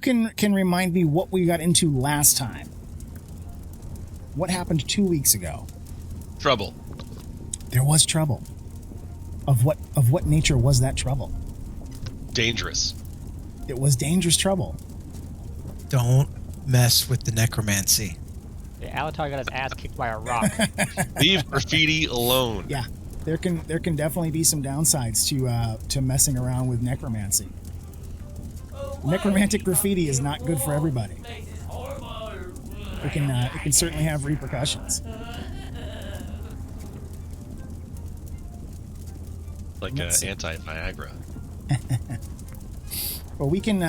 can remind me what we got into last time? What happened 2 weeks ago? Trouble. There was trouble. Of what nature was that trouble? Dangerous. It was dangerous trouble. Don't mess with the necromancy. Yeah, Alatar got his ass kicked by a rock. Leave graffiti alone. Yeah, there can definitely be some downsides to messing around with necromancy. Necromantic graffiti is not good for everybody. It can certainly have repercussions. Like anti-Viagra. Well, we can.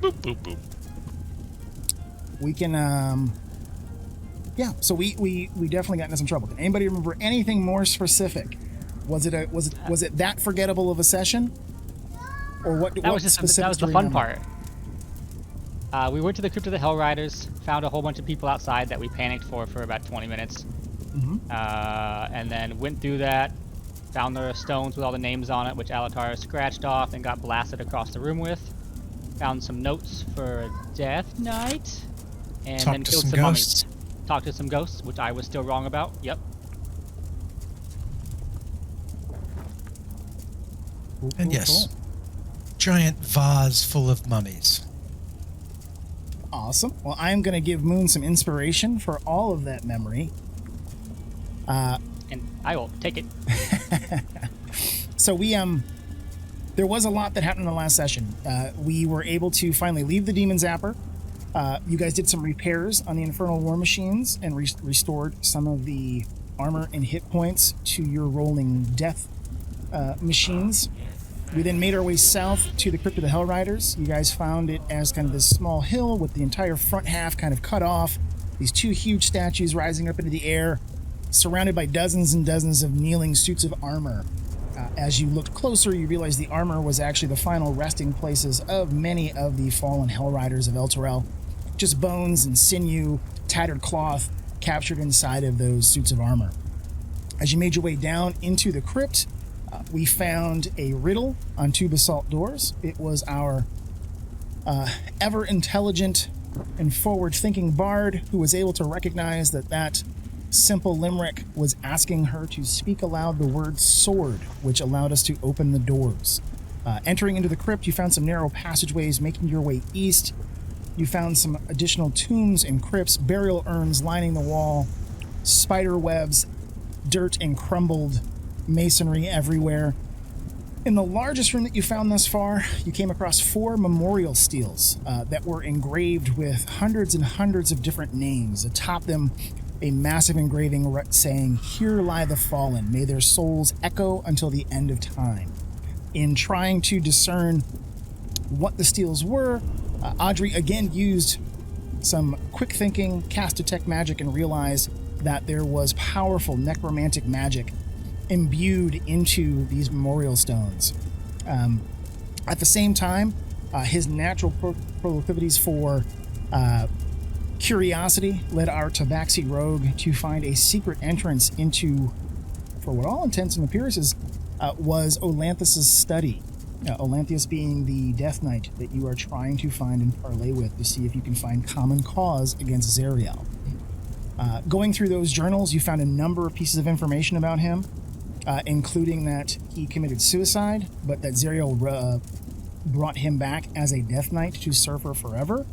Boop, boop, boop. We can. Yeah. So we definitely got into some trouble. Can anybody remember anything more specific? Was it that forgettable of a session? Or what? That was the fun part. We went to the Crypt of the Hellriders, found a whole bunch of people outside that we panicked for about 20 minutes. Mm-hmm. And then went through that, found the stones with all the names on it, which Alatar scratched off and got blasted across the room with. Found some notes for a Death Knight, and then killed some mummies. Talked to some ghosts, which I was still wrong about. Yep. And yes, giant vase full of mummies. Awesome. Well, I'm going to give Moon some inspiration for all of that memory. And I will take it. So there was a lot that happened in the last session. We were able to finally leave the Demon Zapper. You guys did some repairs on the Infernal War Machines and restored some of the armor and hit points to your rolling death machines. We then made our way south to the Crypt of the Hellriders. You guys found it as kind of this small hill with the entire front half kind of cut off. These two huge statues rising up into the air, surrounded by dozens and dozens of kneeling suits of armor. As you looked closer, you realized the armor was actually the final resting places of many of the fallen Hellriders of Elturel. Just bones and sinew, tattered cloth, captured inside of those suits of armor. As you made your way down into the crypt, we found a riddle on two basalt doors. It was our ever-intelligent and forward-thinking bard who was able to recognize that simple limerick was asking her to speak aloud the word sword, which allowed us to open the doors. Entering into the crypt, you found some narrow passageways. Making your way east, you found some additional tombs and crypts, burial urns lining the wall, spider webs, dirt and crumbled masonry everywhere. In the largest room that you found thus far, you came across 4 memorial steels that were engraved with hundreds and hundreds of different names. Atop them, a massive engraving saying, "Here lie the fallen. May their souls echo until the end of time." In trying to discern what the steels were, Audrey again used some quick thinking, cast detect magic, and realized that there was powerful necromantic magic imbued into these memorial stones. At the same time, his natural proclivities for curiosity led our Tabaxi rogue to find a secret entrance into, for what all intents and appearances, was Olanthius' study. Olanthius being the Death Knight that you are trying to find and parlay with to see if you can find common cause against Zariel. Going through those journals, you found a number of pieces of information about him, including that he committed suicide, but that Zariel brought him back as a Death Knight to serve her forever.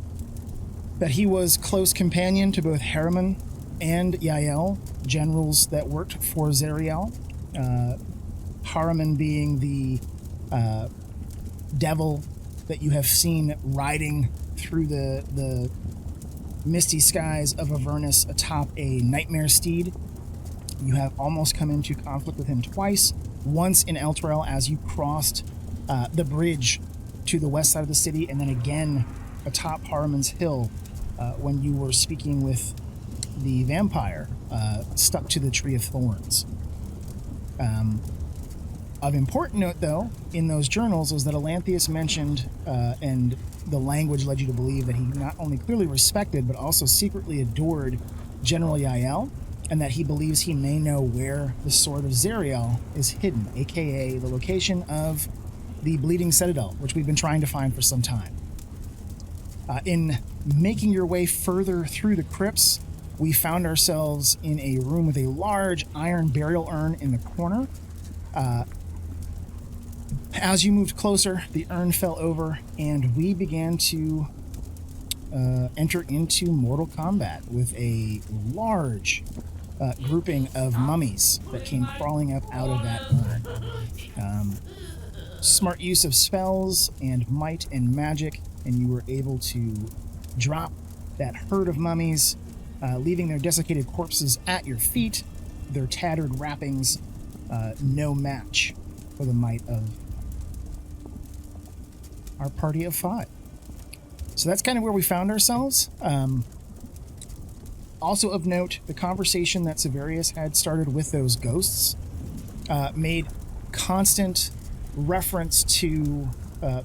That he was close companion to both Harriman and Yael, generals that worked for Zariel. Harriman being the devil that you have seen riding through the misty skies of Avernus atop a nightmare steed. You have almost come into conflict with him twice. Once in Elturel as you crossed the bridge to the west side of the city, and then again atop Harriman's Hill when you were speaking with the vampire stuck to the Tree of Thorns. Of important note, though, in those journals was that Olanthius mentioned, and the language led you to believe that he not only clearly respected, but also secretly adored General Yael, and that he believes he may know where the Sword of Zariel is hidden, aka the location of the Bleeding Citadel, which we've been trying to find for some time. In making your way further through the crypts, we found ourselves in a room with a large iron burial urn in the corner. As you moved closer, the urn fell over, and we began to enter into mortal combat with a large grouping of mummies that came crawling up out of that urn. Smart use of spells and might and magic, and you were able to drop that herd of mummies, leaving their desiccated corpses at your feet, their tattered wrappings no match for the might of our party of 5. So that's kind of where we found ourselves. Also of note, the conversation that Severius had started with those ghosts made constant reference to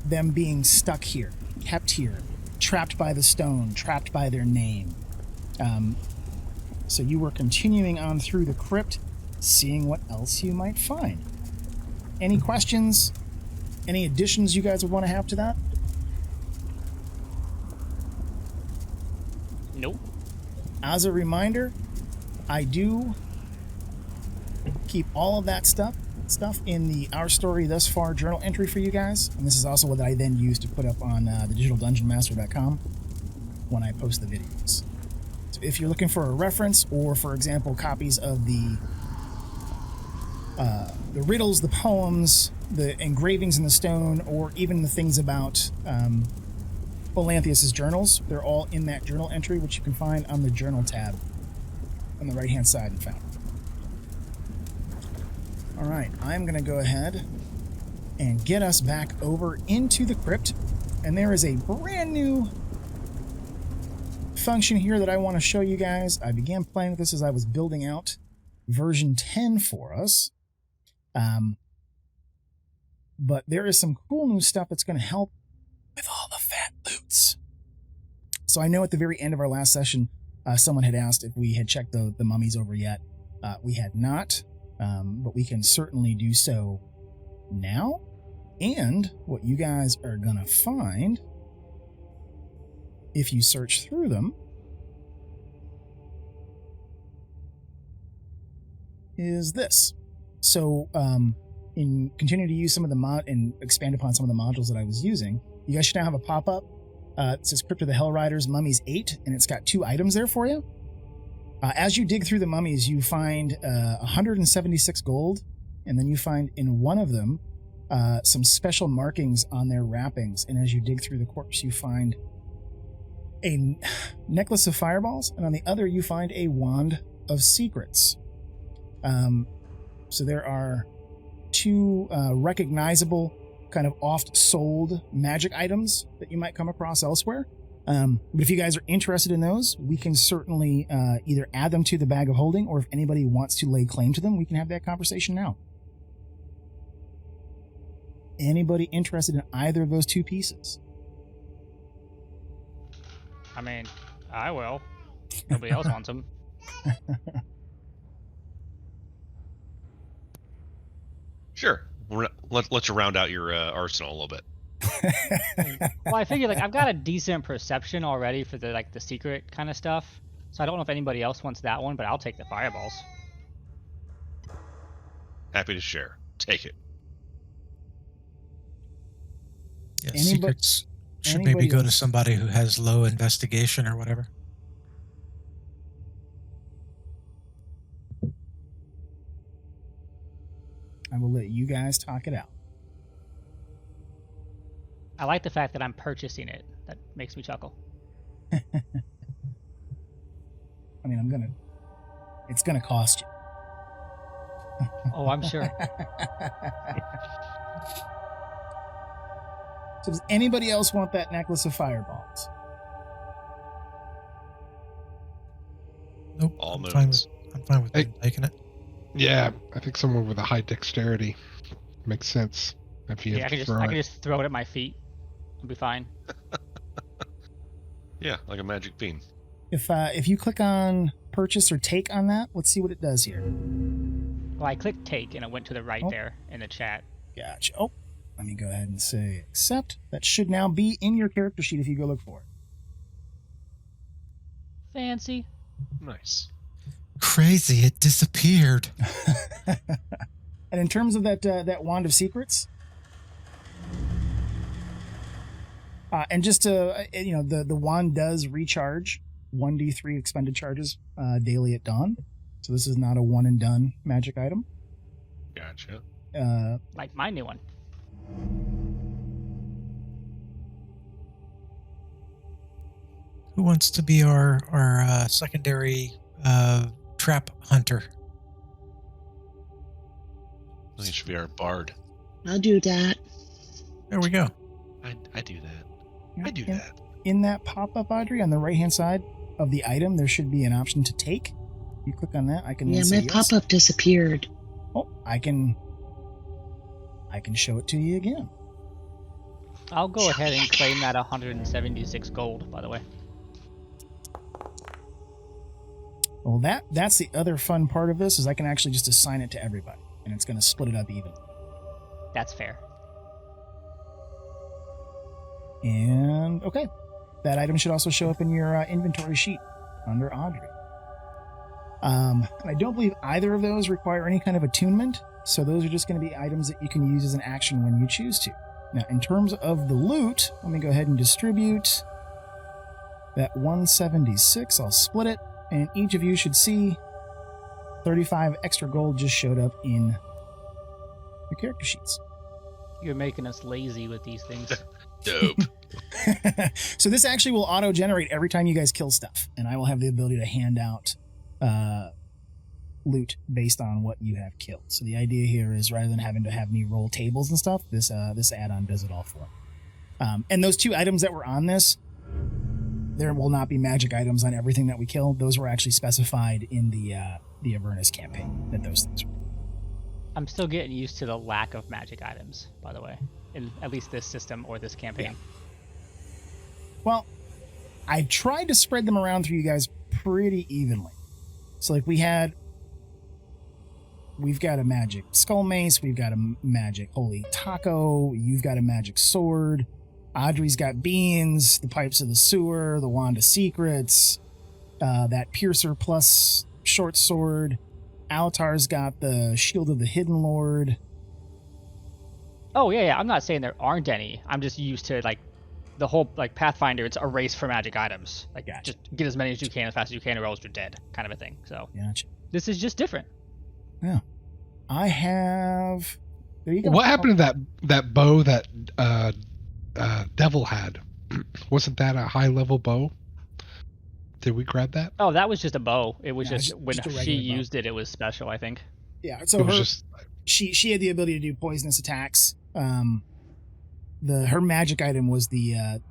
them being stuck here, kept here, trapped by the stone, trapped by their name. So you were continuing on through the crypt, seeing what else you might find. Any questions? Any additions you guys would want to have to that? Nope. As a reminder, I do keep all of that stuff in the Our Story Thus Far journal entry for you guys, and this is also what I then use to put up on thedigitalDungeonMaster.com when I post the videos. So if you're looking for a reference, or for example, copies of the riddles, the poems, the engravings in the stone, or even the things about Olanthius' journals, they're all in that journal entry, which you can find on the journal tab on the right-hand side in Foundry. All right, I'm going to go ahead and get us back over into the crypt, and there is a brand new function here that I want to show you guys. I began playing with this as I was building out version 10 for us. But there is some cool new stuff that's going to help with all the Phat loots. So I know at the very end of our last session, someone had asked if we had checked the mummies over yet. We had not, but we can certainly do so now. And what you guys are going to find, if you search through them, is this. So, in continuing to use some of the and expand upon some of the modules that I was using, you guys should now have a pop-up. It says Crypt of the Hellriders, Mummies 8, and it's got 2 items there for you. As you dig through the mummies, you find 176 gold, and then you find in one of them some special markings on their wrappings. And as you dig through the corpse, you find a necklace of fireballs, and on the other you find a wand of secrets. So there are 2 recognizable, kind of oft-sold magic items that you might come across elsewhere. But if you guys are interested in those, we can certainly either add them to the bag of holding, or if anybody wants to lay claim to them, we can have that conversation now. Anybody interested in either of those 2 pieces? I mean, I will. Nobody else wants them. Sure. Let you round out your arsenal a little bit. Well, I figured I've got a decent perception already for the secret kind of stuff, so I don't know if anybody else wants that one, but I'll take the fireballs. Happy to share. Take it. Yeah, secrets should maybe go to somebody who has low investigation or whatever. I will let you guys talk it out. I like the fact that I'm purchasing it. That makes me chuckle. I mean, it's gonna cost you. Oh, I'm sure. So does anybody else want that necklace of fireballs? Nope. All I'm moons. fine with taking it. Yeah, I think someone with a high dexterity makes sense. If you I can just throw it at my feet. I'll be fine. Yeah, like a magic bean. If you click on purchase or take on that, let's see what it does here. Well, I clicked take and it went to the right there in the chat. Gotcha. Oh, Let me go ahead and say accept. That should now be in your character sheet if you go look for it. Fancy. Nice. Crazy, it disappeared. And in terms of that Wand of Secrets, and just to, the wand does recharge 1d3 expended charges daily at dawn. So this is not a one and done magic item. Gotcha. Like my new one. Who wants to be our secondary trap hunter? I think it should be our bard. I'll do that. There we go. I do that. I do that. In that pop-up, Audrey, on the right-hand side of the item, there should be an option to take. You click on that, I can Yeah, say my yes. pop-up disappeared. Oh, I can show it to you again. I'll go ahead and claim that 176 gold, by the way. Well, that's the other fun part of this, is I can actually just assign it to everybody, and it's going to split it up even. That's fair. And, okay. That item should also show up in your inventory sheet under Audrey. I don't believe either of those require any kind of attunement, so those are just going to be items that you can use as an action when you choose to. Now, in terms of the loot, let me go ahead and distribute that 176. I'll split it, and each of you should see 35 extra gold just showed up in your character sheets. You're making us lazy with these things. Dope. So this actually will auto-generate every time you guys kill stuff, and I will have the ability to hand out loot based on what you have killed. So the idea here is, rather than having to have me roll tables and stuff, this add-on does it all for me. And those two items that were on this, there will not be magic items on everything that we kill. Those were actually specified in the Avernus campaign, that those things were. I'm still getting used to the lack of magic items, by the way, in at least this system or this campaign. Yeah. Well, I tried to spread them around through you guys pretty evenly. So, like, we've got a magic skull mace, we've got a magic holy taco, you've got a magic sword, Audrey's got beans, the pipes of the sewer, the wand of secrets, that piercer plus short sword. Alatar's got the shield of the hidden lord. Oh, yeah. I'm not saying there aren't any. I'm just used to, like, the whole, like, Pathfinder, it's a race for magic items. Like, Gotcha. Just get as many as you can, as fast as you can, or else you're dead, kind of a thing. So, Gotcha. This is just different. Yeah. I have... There you go. What happened to that bow that Devil had? Wasn't that a high-level bow? Did we grab that? Oh, that was just a bow. It was Yeah, just when just a she regular bow. used it, it was special, I think. Yeah, so It was just she had the ability to do poisonous attacks. Her magic item was the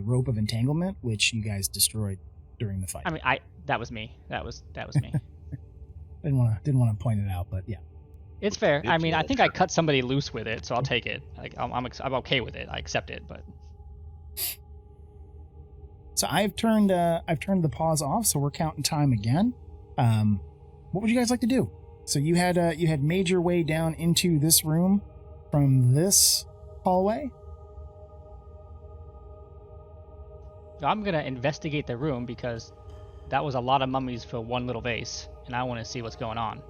rope of entanglement, which you guys destroyed during the fight. I mean, that was me. That was me. Didn't want to point it out, but yeah. It's fair. I mean, I It's think I cut somebody loose with it, so I'll take it. Like, I'm okay with it. I accept it, but So I've turned the pause off, so we're counting time again. What would you guys like to do? So you had made your way down into this room from this hallway. I'm gonna investigate the room because that was a lot of mummies for one little vase, and I want to see what's going on.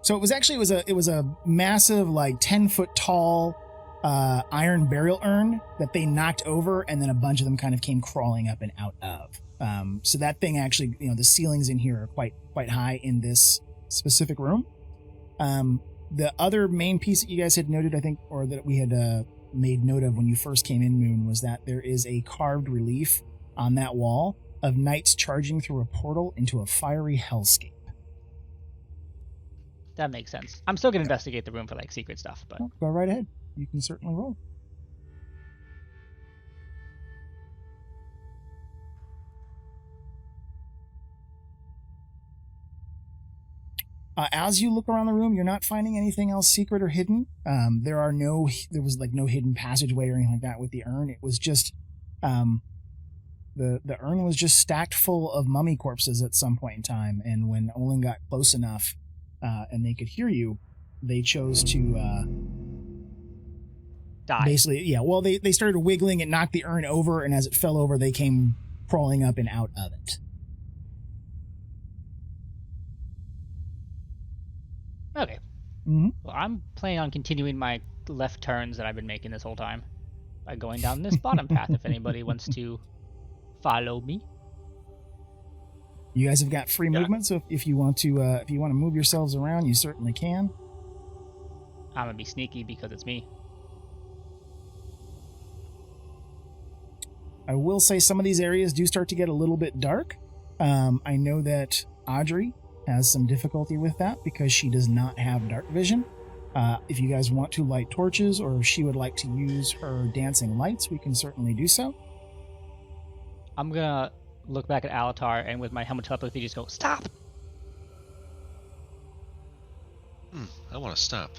So it was a massive, like 10-foot tall iron burial urn that they knocked over, and then a bunch of them kind of came crawling up and out of. So that thing actually, the ceilings in here are quite high in this specific room. The other main piece that you guys had noted, I think, or that we had made note of when you first came in, Moon, was that there is a carved relief on that wall of knights charging through a portal into a fiery hellscape. That makes sense. I'm still gonna investigate the room for like secret stuff, but Well, go right ahead. You can certainly roll. As you look around the room, you're not finding anything else secret or hidden. There was no hidden passageway or anything like that with the urn. It was just, the urn was just stacked full of mummy corpses at some point in time. And when Olin got close enough, and they could hear you, they chose to died. Basically, yeah. Well, they started wiggling, it knocked the urn over, and as it fell over, they came crawling up and out of it. Okay. Mm-hmm. Well, I'm planning on continuing my left turns that I've been making this whole time by going down this bottom path if anybody wants to follow me. You guys have got free movement, so if you want to move yourselves around, you certainly can. I'm gonna be sneaky because it's me. I will say some of these areas do start to get a little bit dark. I know that Audrey has some difficulty with that because she does not have dark vision. If you guys want to light torches, or if she would like to use her dancing lights, we can certainly do so. I'm gonna look back at Alatar and with my helmet telepathy just go, stop! I want to stop.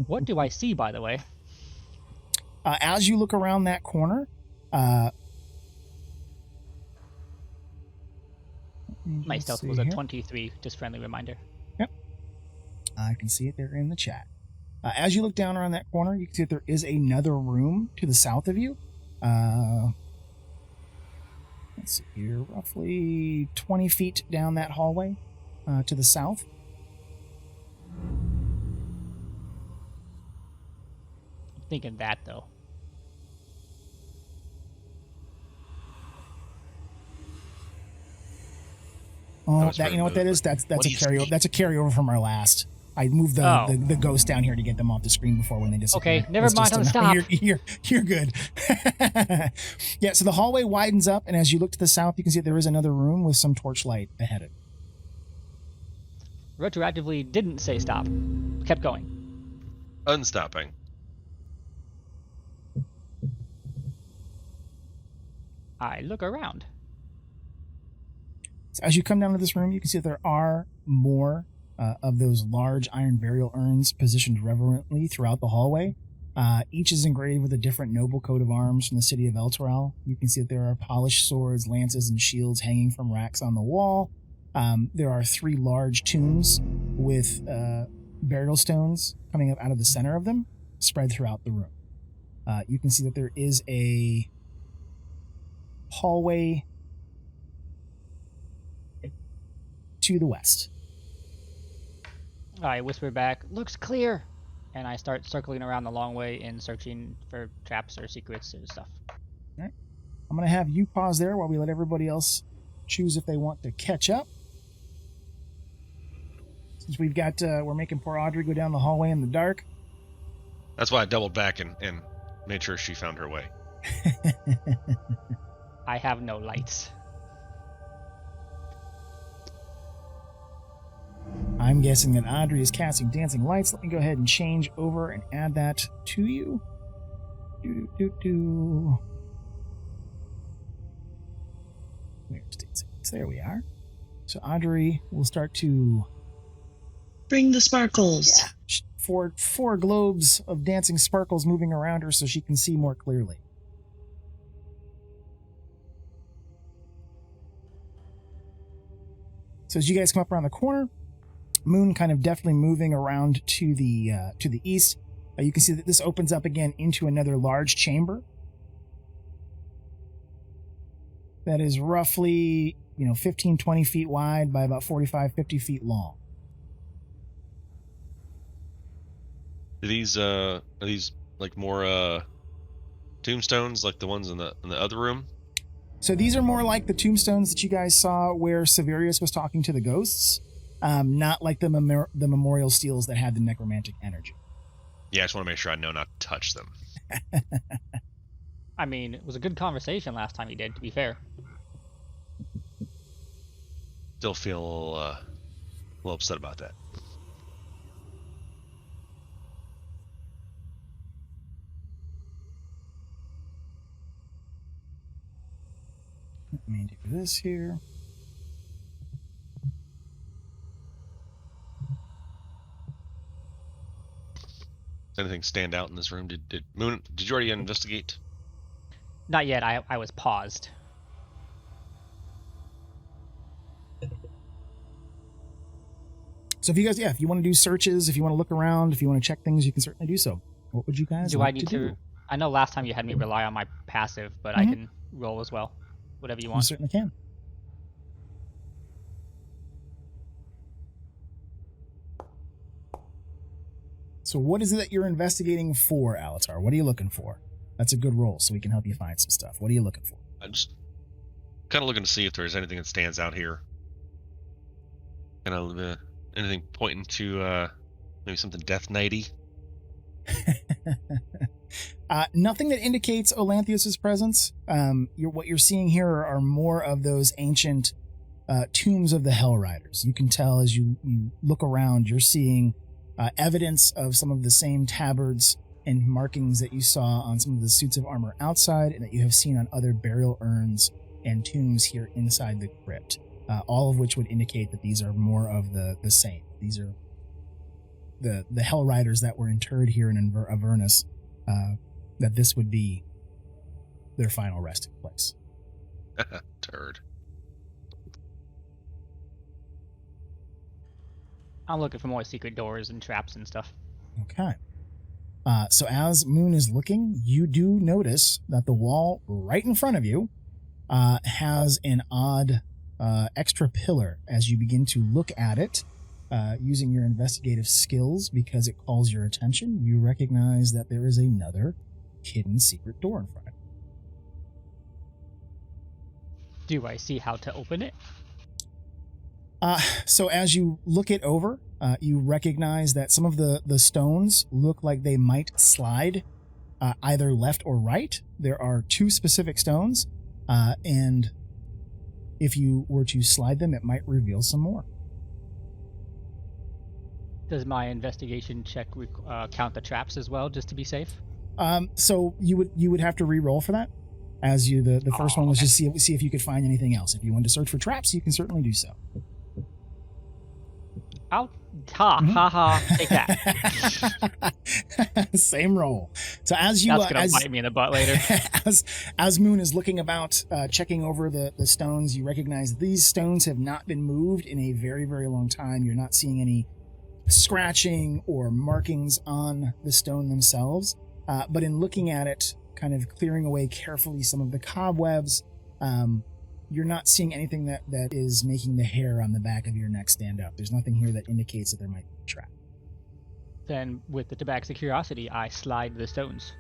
What do I see, by the way? As you look around that corner, My stealth was a 23, just friendly reminder. Yep. I can see it there in the chat. As you look down around that corner, you can see that there is another room to the south of you. Let's see here, roughly 20 feet down that hallway to the south. I'm thinking that, though. Oh, that, you know what that is? That's a carryover. That's a carryover from our last. I moved the ghost down here to get them off the screen before when they disappeared. Okay, never mind. Stop. You're good. Yeah. So the hallway widens up, and as you look to the south, you can see that there is another room with some torchlight ahead of it. Retroactively didn't say stop. Kept going. Unstopping. I look around. So as you come down to this room, you can see that there are more of those large iron burial urns positioned reverently throughout the hallway. Each is engraved with a different noble coat of arms from the city of Elturel. You can see that there are polished swords, lances, and shields hanging from racks on the wall. There are 3 large tombs with burial stones coming up out of the center of them, spread throughout the room. You can see that there is a hallway to the west. I whisper back, looks clear, and I start circling around the long way and searching for traps or secrets and stuff. All right. I'm going to have you pause there while we let everybody else choose if they want to catch up. Since we've got, we're making poor Audrey go down the hallway in the dark. That's why I doubled back and made sure she found her way. I have no lights. I'm guessing that Audrey is casting dancing lights. Let me go ahead and change over and add that to you. Where's dancing lights? There we are. So Audrey will start to bring the sparkles. Yeah, four globes of dancing sparkles moving around her so she can see more clearly. So as you guys come up around the corner, moon kind of definitely moving around to the east. You can see that this opens up again into another large chamber that is roughly 15-20 feet wide by about 45-50 feet long. Are these like more tombstones like the ones in the other room? So these are more like the tombstones that you guys saw where Severius was talking to the ghosts, not like the memorial steels that had the necromantic energy. Yeah, I just want to make sure I know not to touch them. I mean, it was a good conversation last time he did, to be fair. Still feel a little upset about that. Let me do this here. Does anything stand out in this room? Did Moon? Did you already investigate? Not yet. I was paused. So if you guys, if you want to do searches, if you want to look around, if you want to check things, you can certainly do so. What would you guys Do like I need to do? I know last time you had me rely on my passive, but I can roll as well. Whatever you You want. certainly can. So what is it that you're investigating for, Alatar? What are you looking for? That's a good roll, so we can help you find some stuff. What are you looking for? I'm just kind of looking to see if there's anything that stands out here. Kind of anything pointing to maybe something Death Knight-y. Nothing that indicates Olanthius' presence. What you're seeing here are more of those ancient tombs of the Hellriders. You can tell as you look around, you're seeing evidence of some of the same tabards and markings that you saw on some of the suits of armor outside and that you have seen on other burial urns and tombs here inside the crypt. All of which would indicate that these are more of the same. These are the Hellriders that were interred here in Avernus, that this would be their final resting place. Turd. I'm looking for more secret doors and traps and stuff. Okay. So as Moon is looking, you do notice that the wall right in front of you has an odd extra pillar. As you begin to look at it, using your investigative skills because it calls your attention, you recognize that there is another hidden secret door in front of you. Do I see how to open it? So as you look it over, you recognize that some of the stones look like they might slide either left or right. There are two specific stones, and if you were to slide them, it might reveal some more. Does my investigation check count the traps as well, just to be safe? So you would have to re-roll for that. As you the first one was okay. just see if you could find anything else. If you wanted to search for traps, you can certainly do so. Take that. Same roll. So as you That's gonna bite me in the butt later. as Moon is looking about, checking over the stones, you recognize these stones have not been moved in a very, very long time. You're not seeing any scratching or markings on the stone themselves. But in looking at it, kind of clearing away carefully some of the cobwebs, you're not seeing anything that is making the hair on the back of your neck stand up. There's nothing here that indicates that there might be a trap. Then, with the tabaxi curiosity, I slide the stones.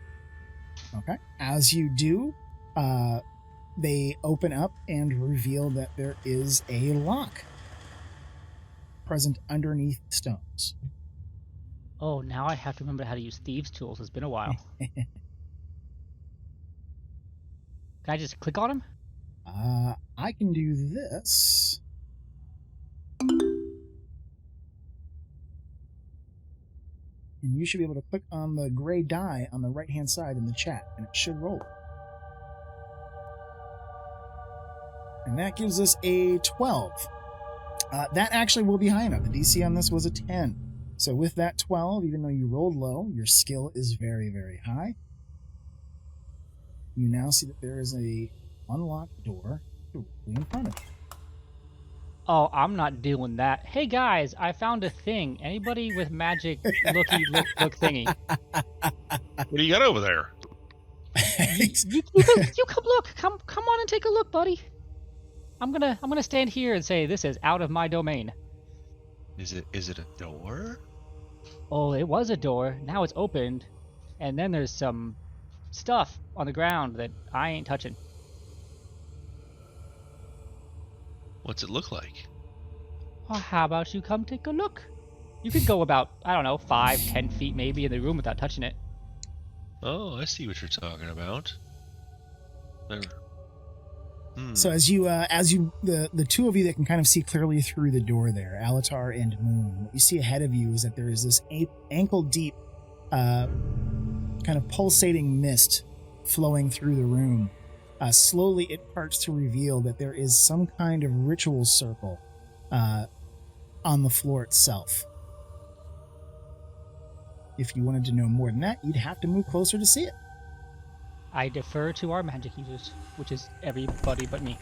Okay. As you do, they open up and reveal that there is a lock present underneath the stones. Oh, now I have to remember how to use thieves' tools. It's been a while. Can I just click on them? I can do this. And you should be able to click on the gray die on the right-hand side in the chat, and it should roll. And that gives us a 12. That actually will be high enough. The DC on this was a 10. So with that 12, even though you rolled low, your skill is very, very high. You now see that there is a unlocked door directly in front of you. Oh, I'm not doing that. Hey guys, I found a thing. Anybody with magic look thingy? What do you got over there? You come look. Come on and take a look, buddy. I'm gonna stand here and say this is out of my domain. Is it a door? Oh, it was a door. Now it's opened, and then there's some stuff on the ground that I ain't touching. What's it look like? Well, how about you come take a look? You could go about, I don't know, 5-10 feet maybe in the room without touching it. Oh, I see what you're talking about. There. So as you the two of you that can kind of see clearly through the door there, Alatar and Moon, what you see ahead of you is that there is this ankle deep kind of pulsating mist flowing through the room. Slowly it parts to reveal that there is some kind of ritual circle on the floor itself. If you wanted to know more than that, you'd have to move closer to see it. I defer to our magic users, which is everybody but me.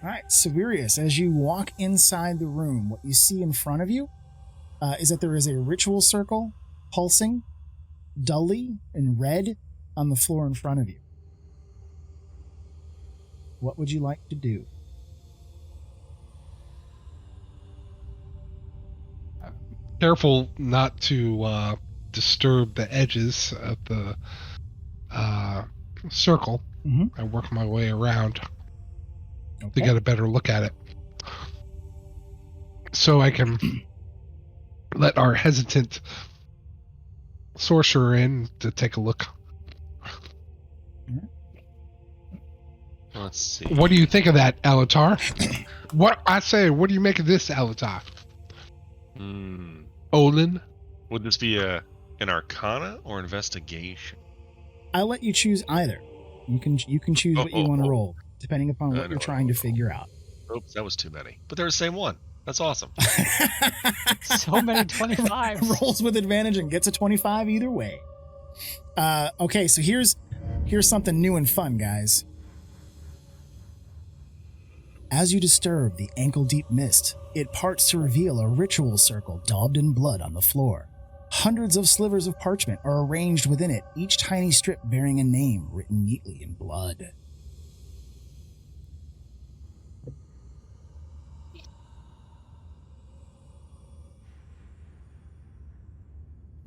All right, Severius, as you walk inside the room, what you see in front of you is that there is a ritual circle pulsing dully in red on the floor in front of you. What would you like to do? Careful not to disturb the edges of the circle. I work my way around to get a better look at it, so I can let our hesitant sorcerer in to take a look. Let's see. What do you think of that, Alatar? What do you make of this, Alatar? Olin? Would this be an Arcana or investigation? I'll let you choose either. You can choose what you want to roll, depending upon what you're trying to figure out. Oops, that was too many. But they're the same one. That's awesome. So many 25s. Rolls with advantage and gets a 25 either way. Okay, so here's something new and fun, guys. As you disturb the ankle-deep mist, it parts to reveal a ritual circle daubed in blood on the floor. Hundreds of slivers of parchment are arranged within it, each tiny strip bearing a name written neatly in blood.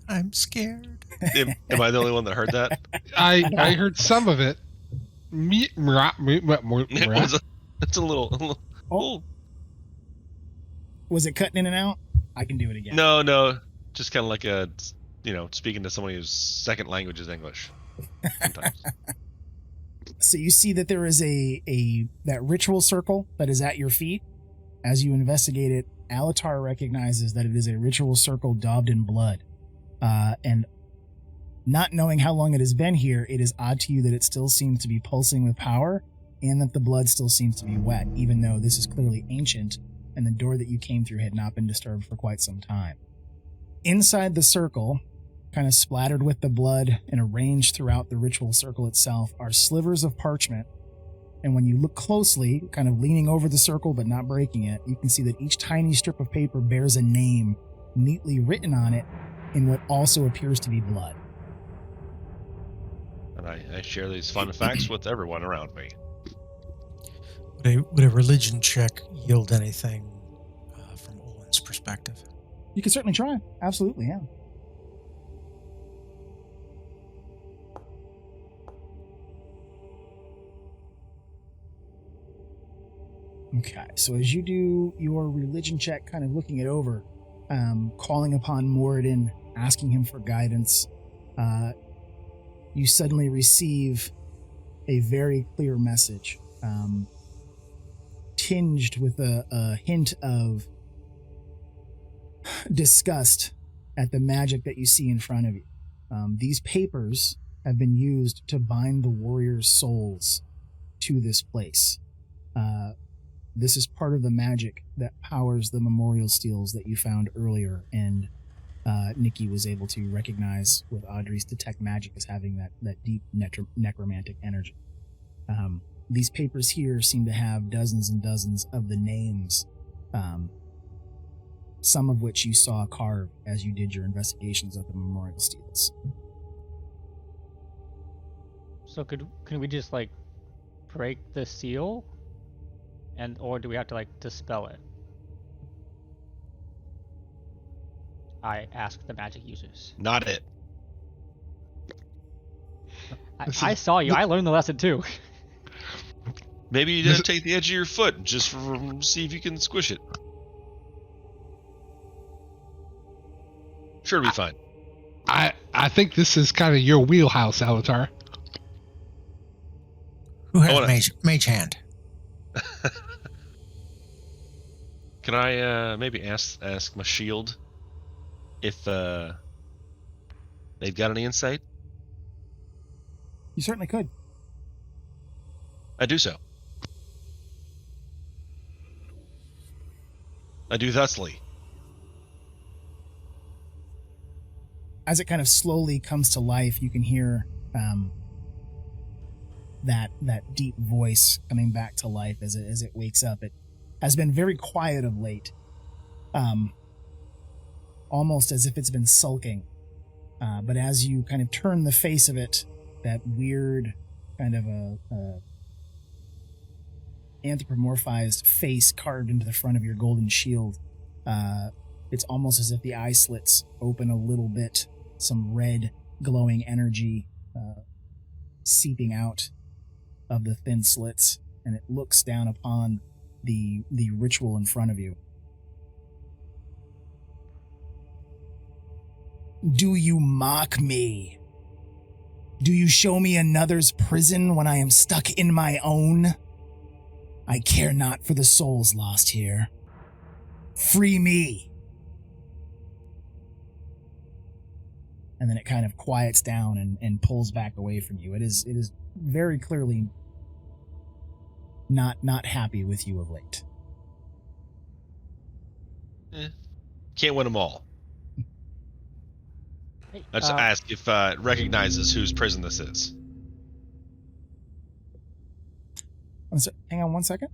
I'm scared. Am I the only one that heard that? I heard some of it. It's a little. Oh. Was it cutting in and out? I can do it again. No. Just kind of like speaking to somebody whose second language is English. Sometimes. So you see that there is that ritual circle that is at your feet. As you investigate it, Alatar recognizes that it is a ritual circle daubed in blood. And not knowing how long it has been here, it is odd to you that it still seems to be pulsing with power and that the blood still seems to be wet, even though this is clearly ancient and the door that you came through had not been disturbed for quite some time. Inside the circle, kind of splattered with the blood and arranged throughout the ritual circle itself, are slivers of parchment. And when you look closely, kind of leaning over the circle but not breaking it, you can see that each tiny strip of paper bears a name neatly written on it in what also appears to be blood. And I share these fun facts with everyone around me. Would a religion check yield anything from Olin's perspective? You can certainly try. Absolutely, yeah. Okay, so as you do your religion check, kind of looking it over, calling upon Moradin, asking him for guidance, you suddenly receive a very clear message, tinged with a hint of disgust at the magic that you see in front of you. These papers have been used to bind the warriors' souls to this place. This is part of the magic that powers the memorial steels that you found earlier, and Nikki was able to recognize with Audrey's detect magic as having that deep necromantic energy. These papers here seem to have dozens and dozens of the names, some of which you saw carved as you did your investigations of the memorial steels. So can we just break the seal? Or do we have to dispel it? I asked the magic users. Not it. I saw you. I learned the lesson too. Maybe you didn't take the edge of your foot and just see if you can squish it. Sure, it'll be fine. I think this is kind of your wheelhouse, Alatar. Who has mage hand? Can I maybe ask my shield if they've got any insight? You certainly could. I do so. I do thusly. As it kind of slowly comes to life, you can hear that deep voice coming back to life as it wakes up. It has been very quiet of late, almost as if it's been sulking. But as you kind of turn the face of it, that weird kind of a anthropomorphized face carved into the front of your golden shield, it's almost as if the eye slits open a little bit, some red glowing energy seeping out of the thin slits, and it looks down upon the ritual in front of you. Do you mock me? Do you show me another's prison when I am stuck in my own? I care not for the souls lost here. Free me. And then it kind of quiets down and pulls back away from you. It is very clearly not happy with you of late. Can't win them all. Hey, Let's ask if it recognizes whose prison this is. Hang on one second.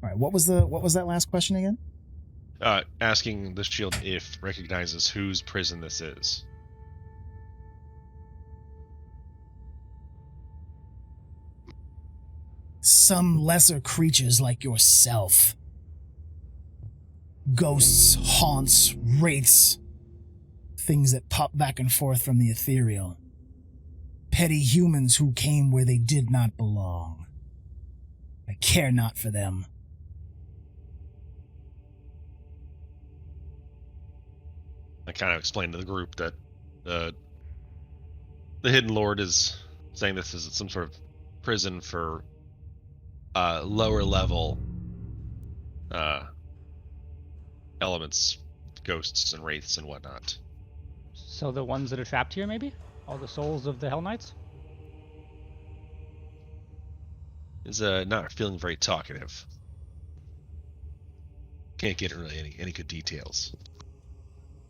All right, what was that last question again? Asking the shield if it recognizes whose prison this is. Some lesser creatures like yourself. Ghosts, haunts, wraiths. Things that pop back and forth from the ethereal. Petty humans who came where they did not belong. I care not for them. I kind of explained to the group that the Hidden Lord is saying this is some sort of prison for lower level elements, ghosts and wraiths and whatnot. So the ones that are trapped here, maybe? All the souls of the Hell Knights? Is not feeling very talkative. Can't get really any good details.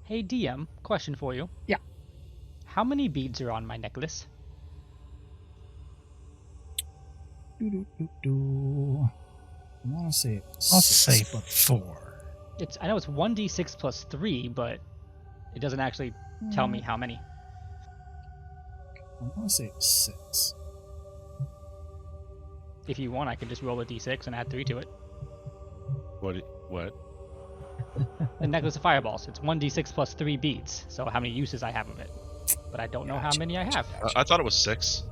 Hey DM, question for you. Yeah. How many beads are on my necklace? I want to say I'll say but 4. I know it's 1d6 plus 3, but it doesn't actually tell me how many. I want to say 6. If you want, I can just roll a d6 and add 3 to it. What? The necklace of fireballs. It's 1d6 plus 3 beads. So how many uses I have of it. But I don't know how many I have. I thought it was 6.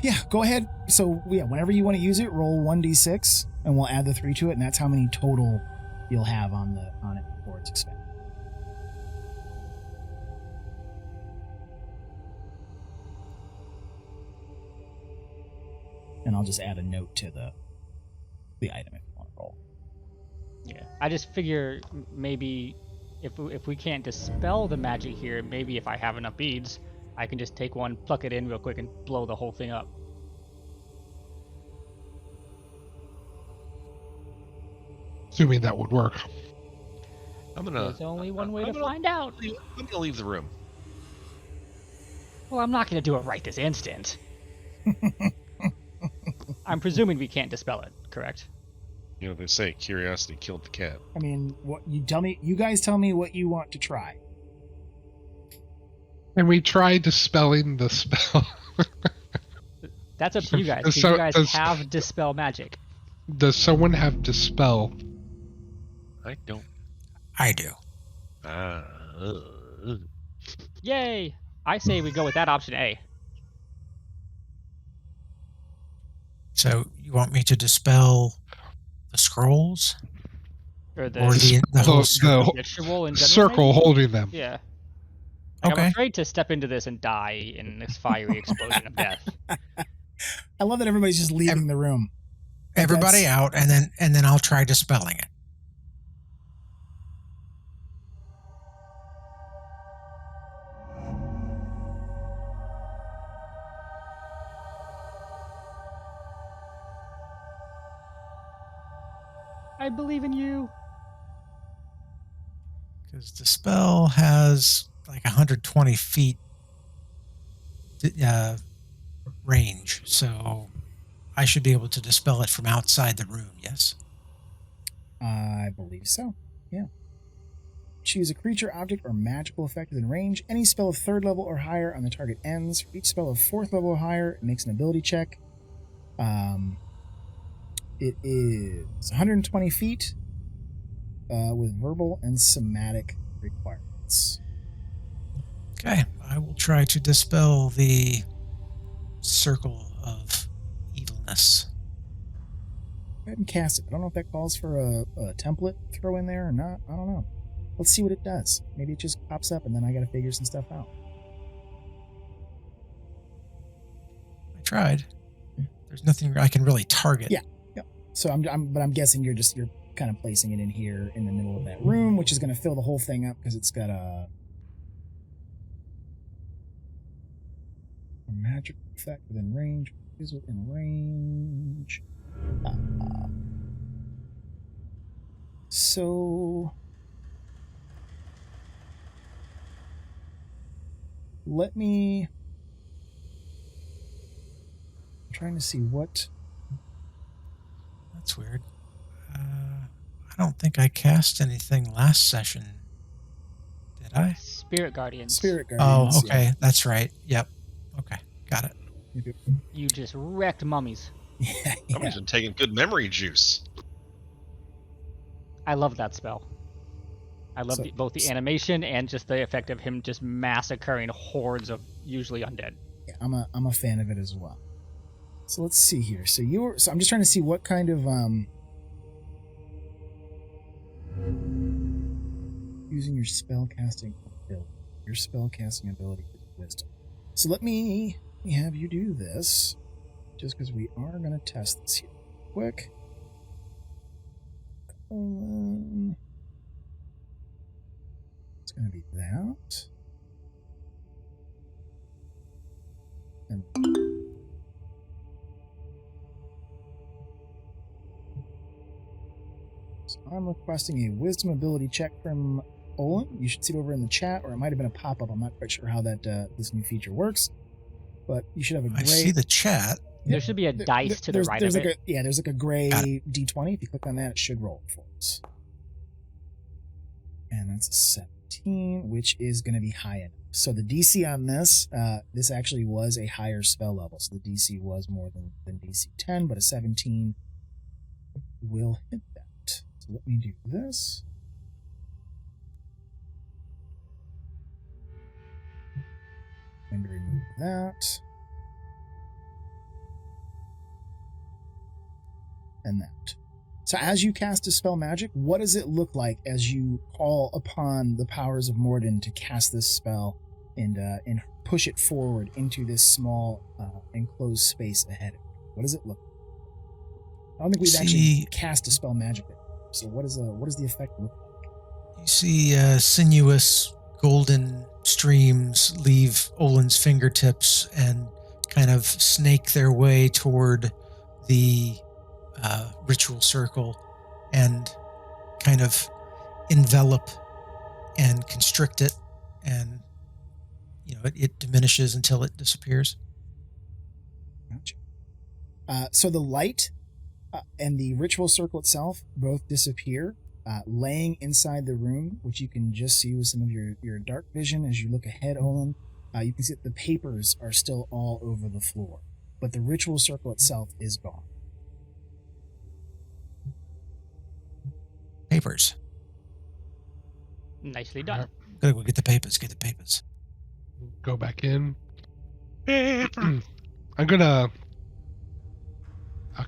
Yeah, go ahead. So, yeah, whenever you want to use it, roll 1d6, and we'll add the 3 to it, and that's how many total you'll have on it before it's expended. And I'll just add a note to the item if you want to roll. Yeah, I just figure maybe if we can't dispel the magic here, maybe if I have enough beads, I can just take one, pluck it in real quick, and blow the whole thing up. Assuming that would work. There's only one way to find out. I'm gonna leave the room. Well, I'm not going to do it right this instant. I'm presuming we can't dispel it, correct? You know, they say curiosity killed the cat. I mean, you guys tell me what you want to try. And we tried dispelling the spell. That's up to you guys. You guys have dispel magic. Does someone have dispel? I don't. I do. Yay! I say we go with that option A. So you want me to dispel the scrolls? Or the whole circle? ritual in general, Circle maybe? holding them. Yeah. Okay. I'm afraid to step into this and die in this fiery explosion of death. I love that everybody's just leaving the room. Everybody out, and then I'll try dispelling it. I believe in you. Because the spell has like 120 feet range, so I should be able to dispel it from outside the room, yes? I believe so, yeah. Choose a creature, object, or magical effect within range. Any spell of 3rd level or higher on the target ends. For each spell of 4th level or higher, it makes an ability check. It is 120 feet with verbal and somatic requirements. Okay, I will try to dispel the circle of evilness. Go ahead and cast it. I don't know if that calls for a template throw in there or not. I don't know. Let's see what it does. Maybe it just pops up and then I gotta figure some stuff out. I tried. There's nothing I can really target. Yeah. So I'm guessing you're kind of placing it in here in the middle of that room, which is going to fill the whole thing up because it's got a magic effect within range. Is within range. So let me. I'm trying to see what. That's weird. I don't think I cast anything last session. Did I? Spirit Guardians. Spirit Guardians. Oh, okay. Yeah. That's right. Yep. Okay. Got it. You just wrecked mummies. Yeah. Somebody's been taking good memory juice. I love that spell. I love both the animation and just the effect of him just massacring hordes of usually undead. Yeah, I'm a fan of it as well. So let's see here. So I'm just trying to see what kind of using your spell casting ability. Your spell casting ability is wisdom. So let me have you do this, just because we are going to test this here quick. It's going to be that. And so I'm requesting a wisdom ability check from Olin. You should see it over in the chat, or it might have been a pop-up. I'm not quite sure how that this new feature works, but you should have a gray. I see the chat. There should be a dice to the right of it. There's like a gray D20. If you click on that, it should roll for us. And that's a 17, which is going to be high enough. So the DC on this, this actually was a higher spell level. So the DC was more than DC 10, but a 17 will hit that. So let me do this. And remove that. And that. So as you cast Dispel Magic, what does it look like as you call upon the powers of Morden to cast this spell and push it forward into this small enclosed space ahead of you? What does it look like? I don't think we've actually cast Dispel Magic yet. So what does the effect look like? You see sinuous golden streams leave Olin's fingertips and kind of snake their way toward the ritual circle and kind of envelop and constrict it, and it diminishes until it disappears. Gotcha. So the light and the ritual circle itself both disappear, laying inside the room, which you can just see with some of your dark vision as you look ahead, Olin. You can see that the papers are still all over the floor, but the ritual circle itself is gone. Papers. Nicely done. Gotta go get the papers. Get the papers. Go back in. I'll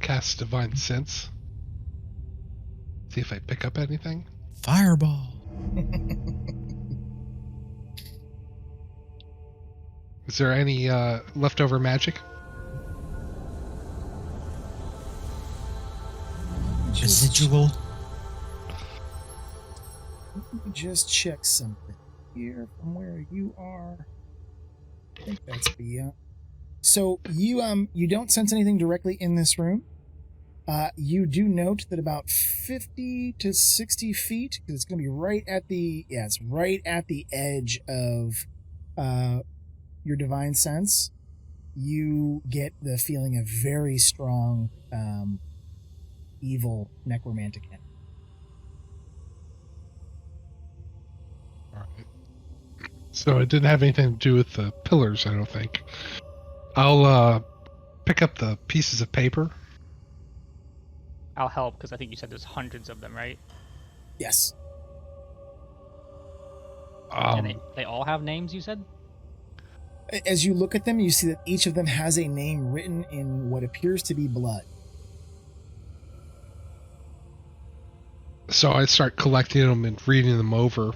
cast Divine Sense. See if I pick up anything. Fireball. Is there any leftover magic? Residual. Let me just check something here from where you are. I think that's Bia. So you don't sense anything directly in this room. You do note that about 50 to 60 feet, because it's going to be right at the edge of your divine sense, you get the feeling of very strong evil necromantic energy. All right. So it didn't have anything to do with the pillars, I don't think. I'll pick up the pieces of paper. I'll help because I think you said there's hundreds of them, right? Yes. And they all have names, you said? As you look at them, you see that each of them has a name written in what appears to be blood. So I start collecting them and reading them over.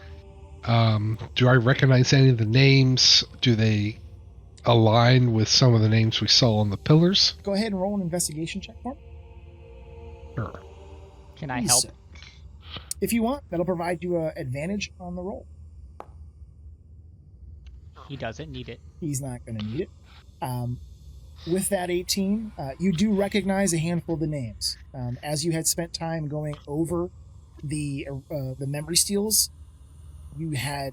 Do I recognize any of the names? Do they align with some of the names we saw on the pillars? Go ahead and roll an investigation check for me. Sure. Can I help? If you want, that'll provide you an advantage on the roll. He doesn't need it. He's not going to need it. With that 18, you do recognize a handful of the names. As you had spent time going over the memory steals, there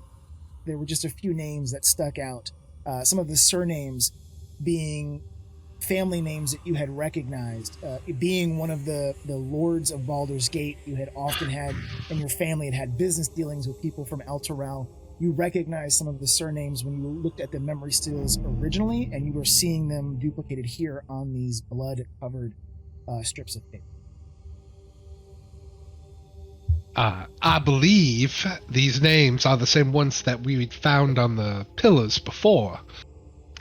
were just a few names that stuck out. Some of the surnames being family names that you had recognized, being one of the lords of Baldur's Gate. You had often had, and your family had business dealings with people from El Terrell. You recognized some of the surnames when you looked at the memory steals originally, and you were seeing them duplicated here on these blood-covered strips of paper. I believe these names are the same ones that we found on the pillars before.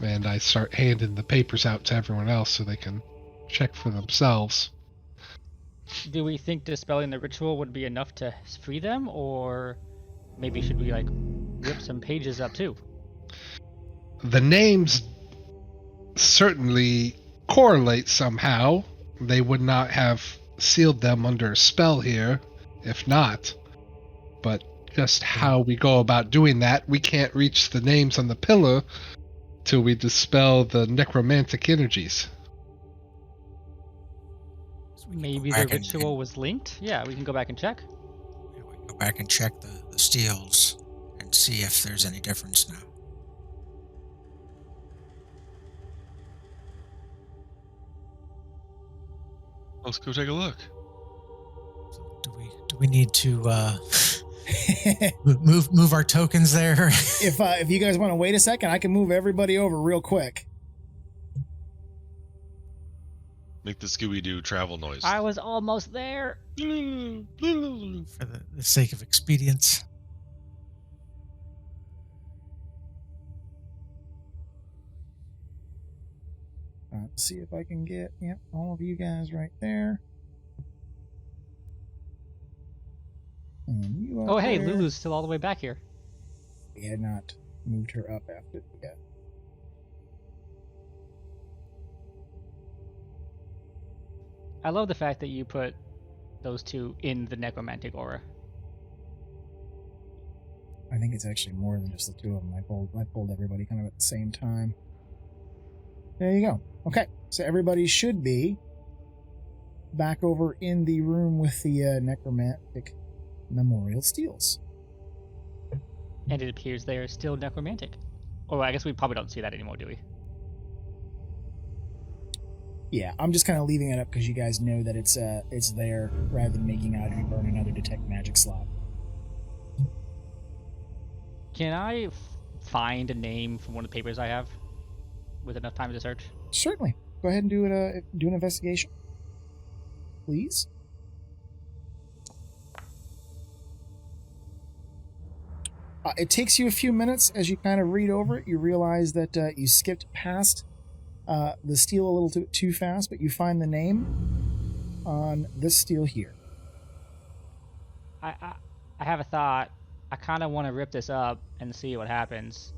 And I start handing the papers out to everyone else so they can check for themselves. Do we think dispelling the ritual would be enough to free them, or maybe should we rip some pages up too? The names certainly correlate somehow. They would not have sealed them under a spell here, if not. But just how we go about doing that, we can't reach the names on the pillar till we dispel the necromantic energies. So we can Maybe go the back and- ritual was linked? Yeah, we can go back and check. yeah, we can go back and check the steals and see if there's any difference now. Let's go take a look. So do we need to move our tokens there? If you guys want to wait a second, I can move everybody over real quick. Make the Scooby-Doo travel noise. I was almost there. For the sake of expedience. Let's see if I can get all of you guys right there. And you up Oh, hey, there. Lulu's still all the way back here. We had not moved her up after yet. I love the fact that you put those two in the necromantic aura. I think it's actually more than just the two of them. I pulled everybody kind of at the same time. There you go. Okay, so everybody should be back over in the room with the necromantic memorial steels. And it appears they are still necromantic. Or I guess we probably don't see that anymore, do we? Yeah, I'm just kind of leaving it up because you guys know that it's there rather than making out and burn another detect magic slot. Can I find a name from one of the papers I have with enough time to search? Certainly. Go ahead and do an investigation, please. It takes you a few minutes as you kind of read over it. You realize that you skipped past the steel a little too fast, but you find the name on this steel here. I have a thought. I kind of want to rip this up and see what happens.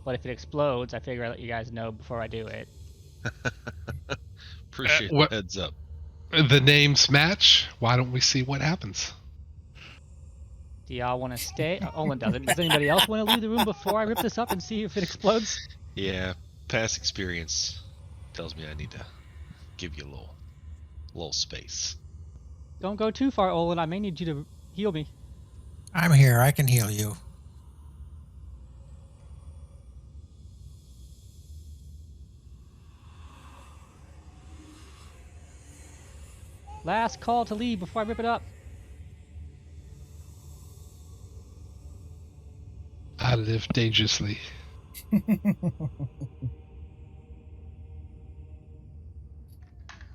But if it explodes, I figure I'll let you guys know before I do it. Appreciate what- the heads up. The names match. Why don't we see what happens? Do y'all want to stay? Olin doesn't. Does anybody else want to leave the room before I rip this up and see if it explodes? Yeah, past experience tells me I need to give you a little space. Don't go too far, Olin. I may need you to heal me. I'm here. I can heal you. Last call to leave before I rip it up. I live dangerously.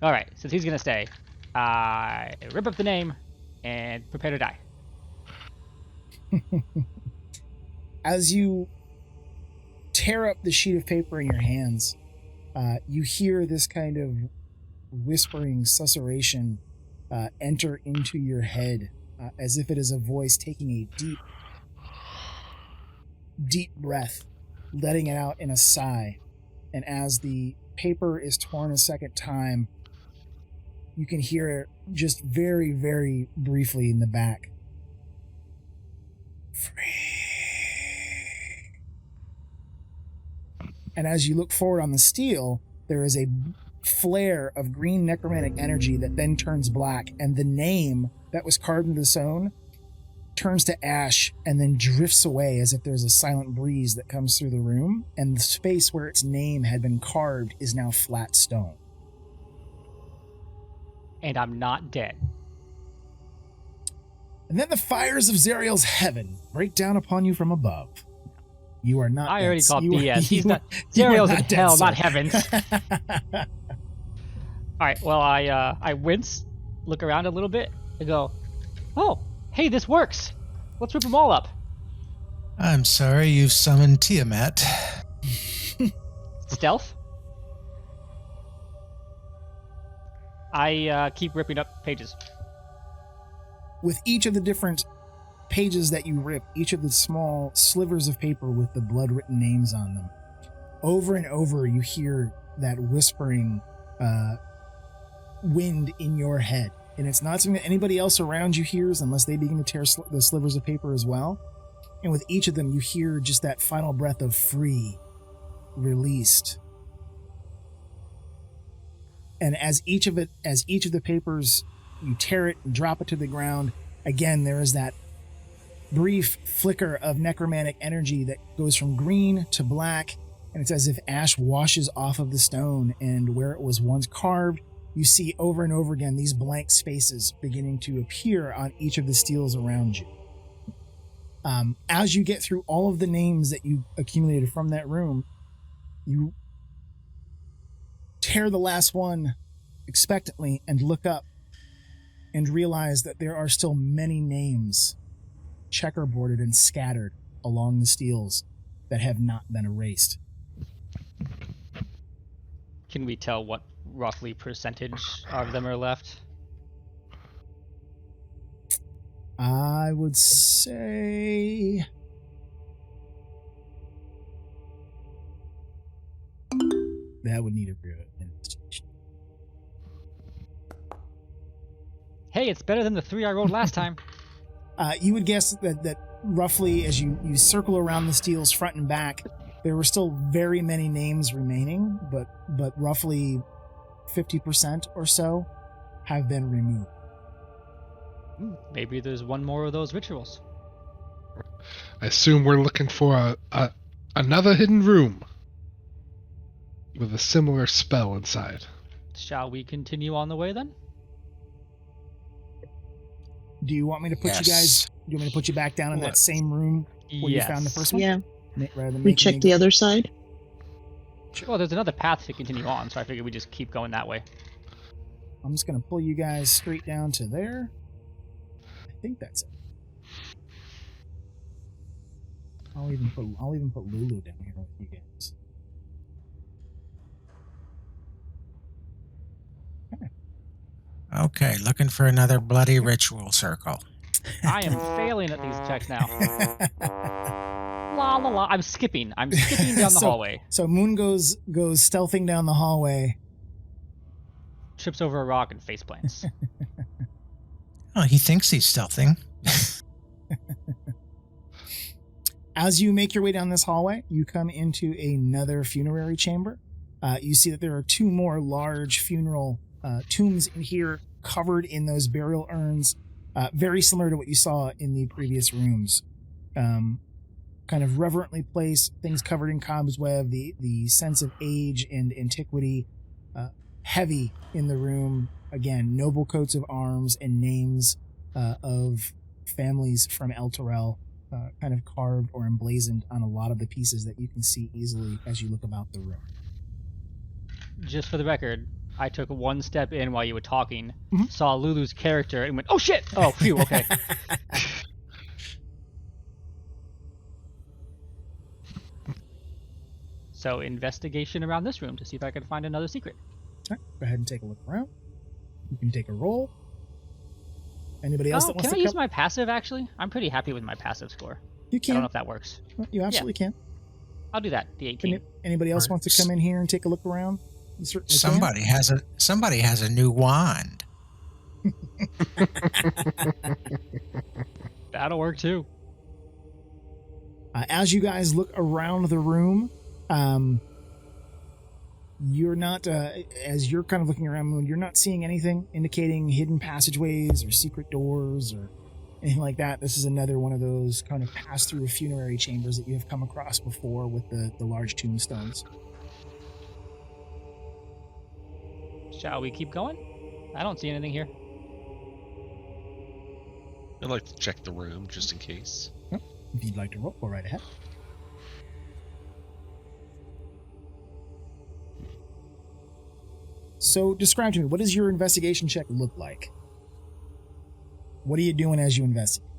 All right, since he's gonna stay, I rip up the name and prepare to die. As you tear up the sheet of paper in your hands, you hear this kind of whispering susurration enter into your head, as if it is a voice taking a deep breath, letting it out in a sigh. And as the paper is torn a second time, you can hear it just very, very briefly in the back. Free. And as you look forward on the steel, there is a flare of green necromantic energy that then turns black, and the name that was carved into the stone turns to ash and then drifts away as if there's a silent breeze that comes through the room, and the space where its name had been carved is now flat stone. And I'm not dead. And then the fires of Zariel's heaven break down upon you from above. You are not I dead. already called You are- BS. He's you not. are- you are Zariel's in not dead, hell, sir. not heavens. All right. Well, I wince, look around a little bit, and go, "Oh, hey, this works. Let's rip them all up." I'm sorry you've summoned Tiamat. Stealth. I keep ripping up pages. With each of the different pages that you rip, each of the small slivers of paper with the blood-written names on them, over and over you hear that whispering wind in your head. And it's not something that anybody else around you hears unless they begin to tear the slivers of paper as well. And with each of them, you hear just that final breath of free, released. And as each of the papers, you tear it and drop it to the ground, again, there is that brief flicker of necromantic energy that goes from green to black, and it's as if ash washes off of the stone, and where it was once carved, you see over and over again these blank spaces beginning to appear on each of the steels around you. As you get through all of the names that you accumulated from that room, you tear the last one expectantly and look up and realize that there are still many names checkerboarded and scattered along the steels that have not been erased. Can we tell what roughly percentage of them are left? I would say that would need a bit of investigation. Hey, it's better than the 3 I rolled last time. You would guess that roughly as you circle around the steels front and back, there were still very many names remaining, but roughly 50% or so have been removed. Maybe there's one more of those rituals. I assume we're looking for another hidden room with a similar spell inside. Shall we continue on the way then? Do you want me to put you guys? Do you want me to put you back down in that same room where you found the first one? Yeah. Rather than We making check me the go- other side. Well, there's another path to continue on, so I figured we just keep going that way. I'm just gonna pull you guys straight down to there. I think that's it. I'll even put Lulu down here with you guys. Okay, looking for another bloody ritual circle. I am failing at these checks now. La la la. I'm skipping down the hallway. So Moon goes stealthing down the hallway. Trips over a rock and face plants. Oh, he thinks he's stealthing. As you make your way down this hallway, you come into another funerary chamber. You see that there are 2 more large funeral tombs in here, covered in those burial urns, very similar to what you saw in the previous rooms. Kind of reverently placed, things covered in cobweb, the sense of age and antiquity heavy in the room. Again, noble coats of arms and names of families from El Terrell kind of carved or emblazoned on a lot of the pieces that you can see easily as you look about the room. Just for the record, I took 1 step in while you were talking, Mhm. saw Lulu's character, and went, "Oh shit! Oh, phew, okay." So, investigation around this room to see if I can find another secret. All right, go ahead and take a look around. You can take a roll. Anybody else that wants can to I use come? my passive, actually? I'm pretty happy with my passive score. You I don't know can. if that works. You absolutely can. I'll do that, the 18. Anybody else wants to come in here and take a look around? You certainly Somebody has a new wand. That'll work, too. As you guys look around the room, you're not, as you're kind of looking around, Moon, you're not seeing anything indicating hidden passageways or secret doors or anything like that. This is another one of those kind of pass-through funerary chambers that you have come across before with the large tombstones. Shall we keep going? I don't see anything here. I'd like to check the room just in case. If you'd like to roll, go right ahead. So describe to me, what does your investigation check look like? What are you doing as you investigate?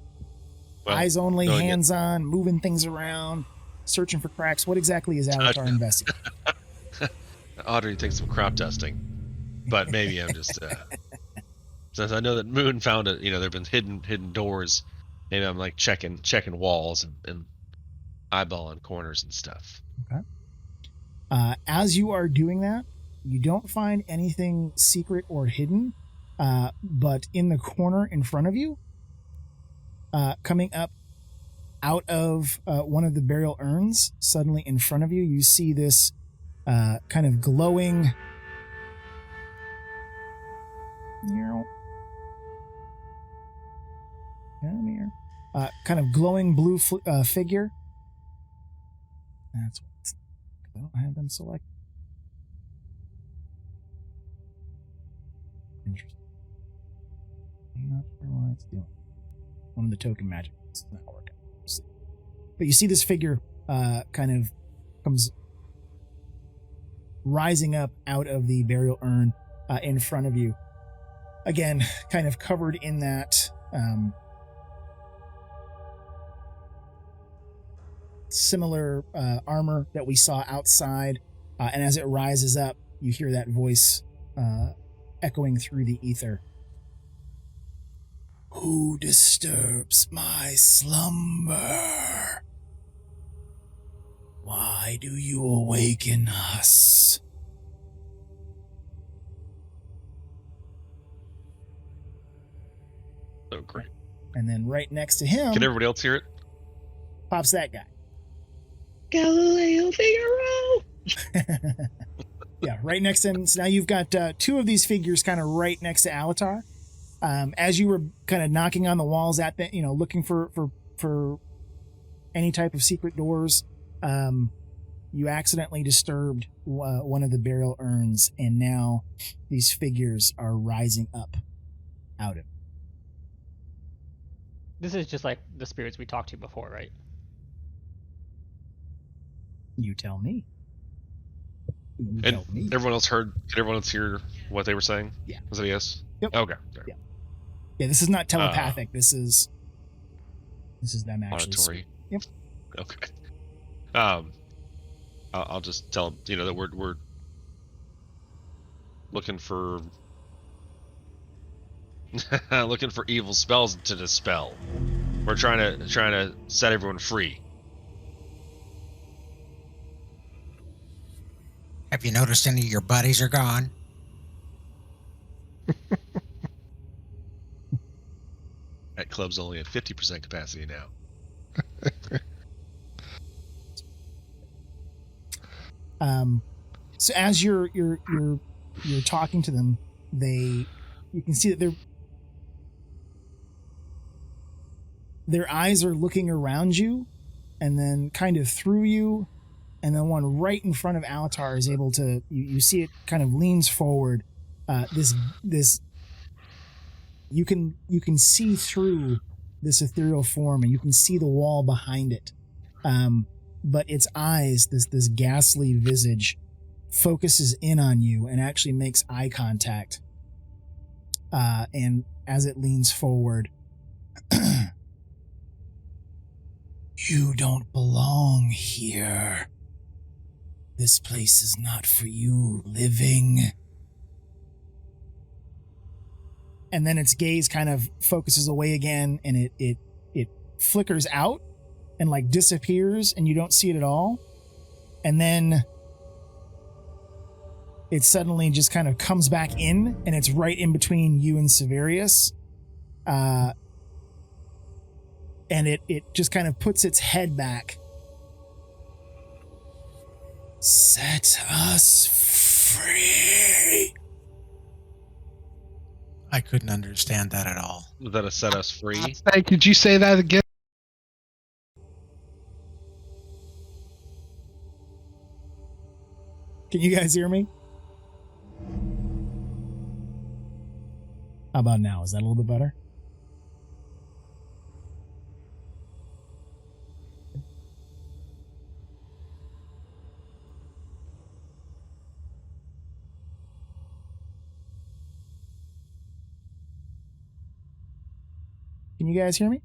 Well, Eyes only, knowing hands on, moving things around, searching for cracks. What exactly is Alatar investigating? Audrey takes some crop dusting, but maybe I'm just since I know that Moon found it. There've been hidden doors. Maybe I'm like checking walls and eyeballing corners and stuff. Okay. As you are doing that, you don't find anything secret or hidden, but in the corner in front of you, coming up out of one of the burial urns, suddenly in front of you, you see this kind of glowing... Come here. Kind of glowing blue figure. That's what it's... I don't have them selected. Interesting. I'm not sure why it's doing. One of the token magic is not working. But you see this figure kind of comes rising up out of the burial urn in front of you. Again, kind of covered in that similar armor that we saw outside. And as it rises up, you hear that voice echoing through the ether. Who disturbs my slumber? Why do you awaken us? Oh, great. And then right next to him Can everybody else hear it? pops that guy. Galileo Figaro! Yeah, right next to him. So now you've got 2 of these figures kind of right next to Alatar. As you were kind of knocking on the walls at the, looking for any type of secret doors, you accidentally disturbed one of the burial urns, and now these figures are rising up out of it. This is just like the spirits we talked to before, right? You tell me. You And tell me. everyone else heard? Did everyone else hear what they were saying? Yeah. Was it a yes? Yep. Okay. Yeah. Yeah, this is not telepathic. This is them actually. Auditory. Yep. Okay. I'll just tell them, that we're looking for looking for evil spells to dispel. We're trying to set everyone free. Have you noticed any of your buddies are gone? That club's only at 50% capacity now. So as you're talking to them, you can see that their eyes are looking around you, and then kind of through you, and then one right in front of Alatar is able to. You see it kind of leans forward. This you can see through this ethereal form, and you can see the wall behind it. But its eyes, this ghastly visage, focuses in on you and actually makes eye contact. And as it leans forward, you don't belong here. This place is not for you, living. And then its gaze kind of focuses away again, and it flickers out and like disappears, and you don't see it at all. And then it suddenly just kind of comes back in, and it's right in between you and Severius. And it just kind of puts its head back. Set us free. I couldn't understand that at all. Was that a set us free? Hey, could you say that again? Can you guys hear me? How about now? Is that a little bit better? Can you guys hear me?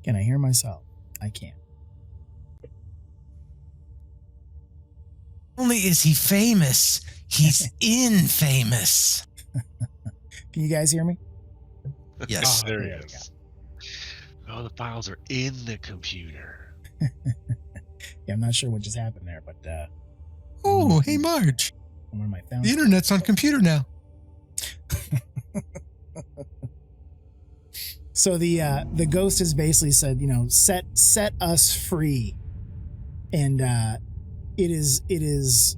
Can I hear myself? I can't. Only is he famous, he's infamous. Can you guys hear me? Yes. There he is. Oh, the files are in the computer. Yeah, I'm not sure what just happened there, but Oh, hey Marge. one of my The Foundry. internet's on computer now. So the ghost has basically said, set us free, and it is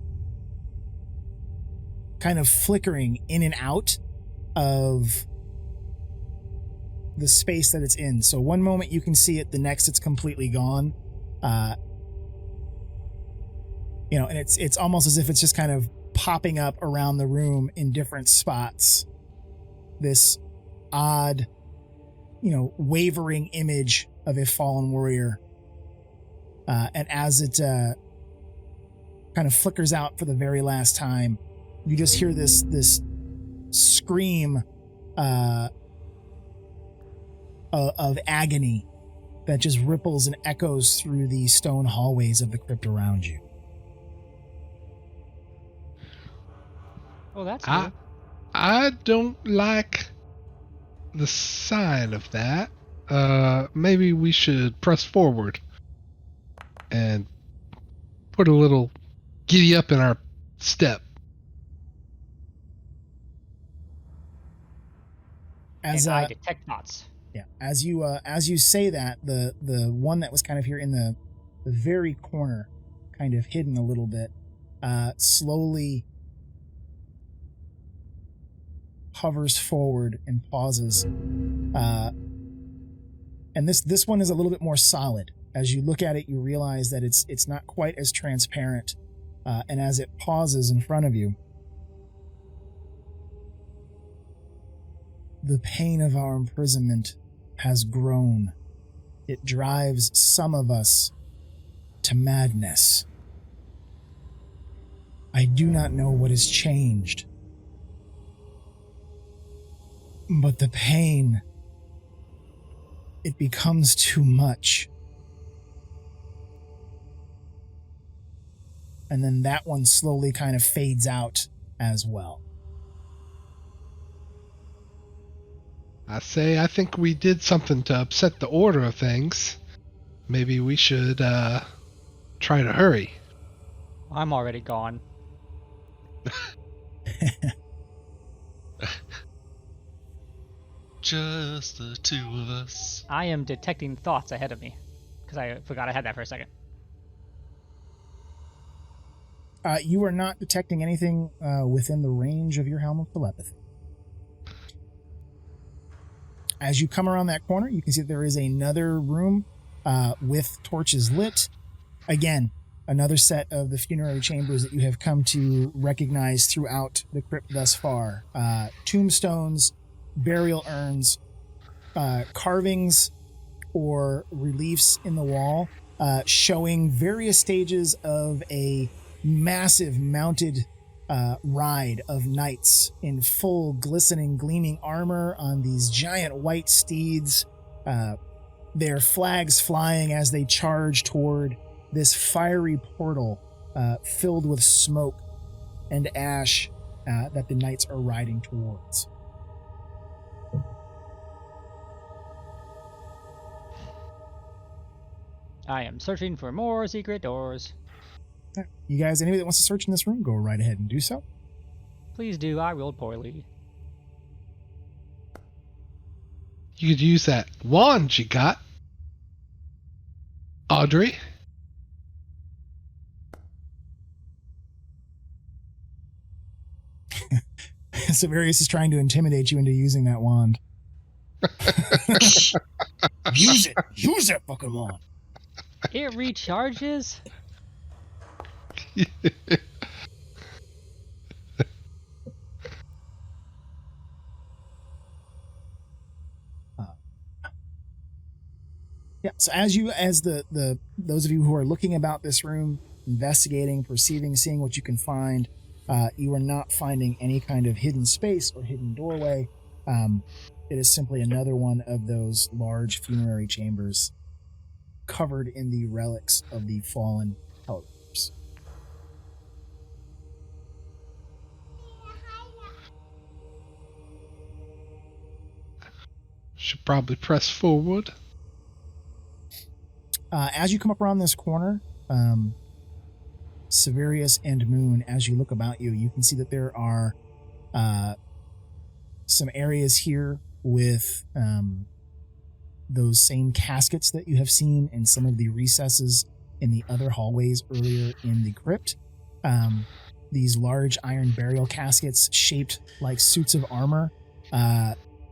kind of flickering in and out of the space that it's in. So one moment you can see it, the next it's completely gone. And it's almost as if it's just kind of popping up around the room in different spots. This odd, wavering image of a fallen warrior. And as it kind of flickers out for the very last time, you just hear this scream of agony that just ripples and echoes through the stone hallways of the crypt around you. Oh, that's good. I don't like the sign of that. Maybe we should press forward and put a little giddy up in our step. And I detect knots. Yeah, as you say that, the one that was kind of here in the very corner, kind of hidden a little bit, slowly hovers forward and pauses. And this one is a little bit more solid. As you look at it, you realize that it's not quite as transparent. And as it pauses in front of you, the pain of our imprisonment has grown. It drives some of us to madness. I do not know what has changed, but the pain, it becomes too much. and then that one slowly kind of fades out as well. I think we did something to upset the order of things. Maybe we should try to hurry. I'm already gone. Just the two of us. I am detecting thoughts ahead of me, because I forgot I had that for a second. You are not detecting anything within the range of your helm of telepathy. As you come around that corner, you can see that there is another room with torches lit. Again, another set of the funerary chambers that you have come to recognize throughout the crypt thus far. Tombstones, burial urns, carvings or reliefs in the wall showing various stages of a massive mounted ride of knights in full glistening, gleaming armor on these giant white steeds, their flags flying as they charge toward this fiery portal filled with smoke and ash that the knights are riding towards. I am searching for more secret doors. You guys, anybody that wants to search in this room, go right ahead and do so. Please do. I rolled poorly. You could use that wand you got, Audrey. Severius is trying to intimidate you into using that wand. Use it! Use that fucking wand! It recharges? Yeah, so as those of you who are looking about this room, investigating, perceiving, seeing what you can find, you are not finding any kind of hidden space or hidden doorway. It is simply another one of those large funerary chambers covered in the relics of the fallen Hellriders. Should probably press forward. As you come up around this corner, Severius and Moon, as you look about you, you can see that there are some areas here with those same caskets that you have seen in some of the recesses in the other hallways earlier in the crypt. These large iron burial caskets shaped like suits of armor,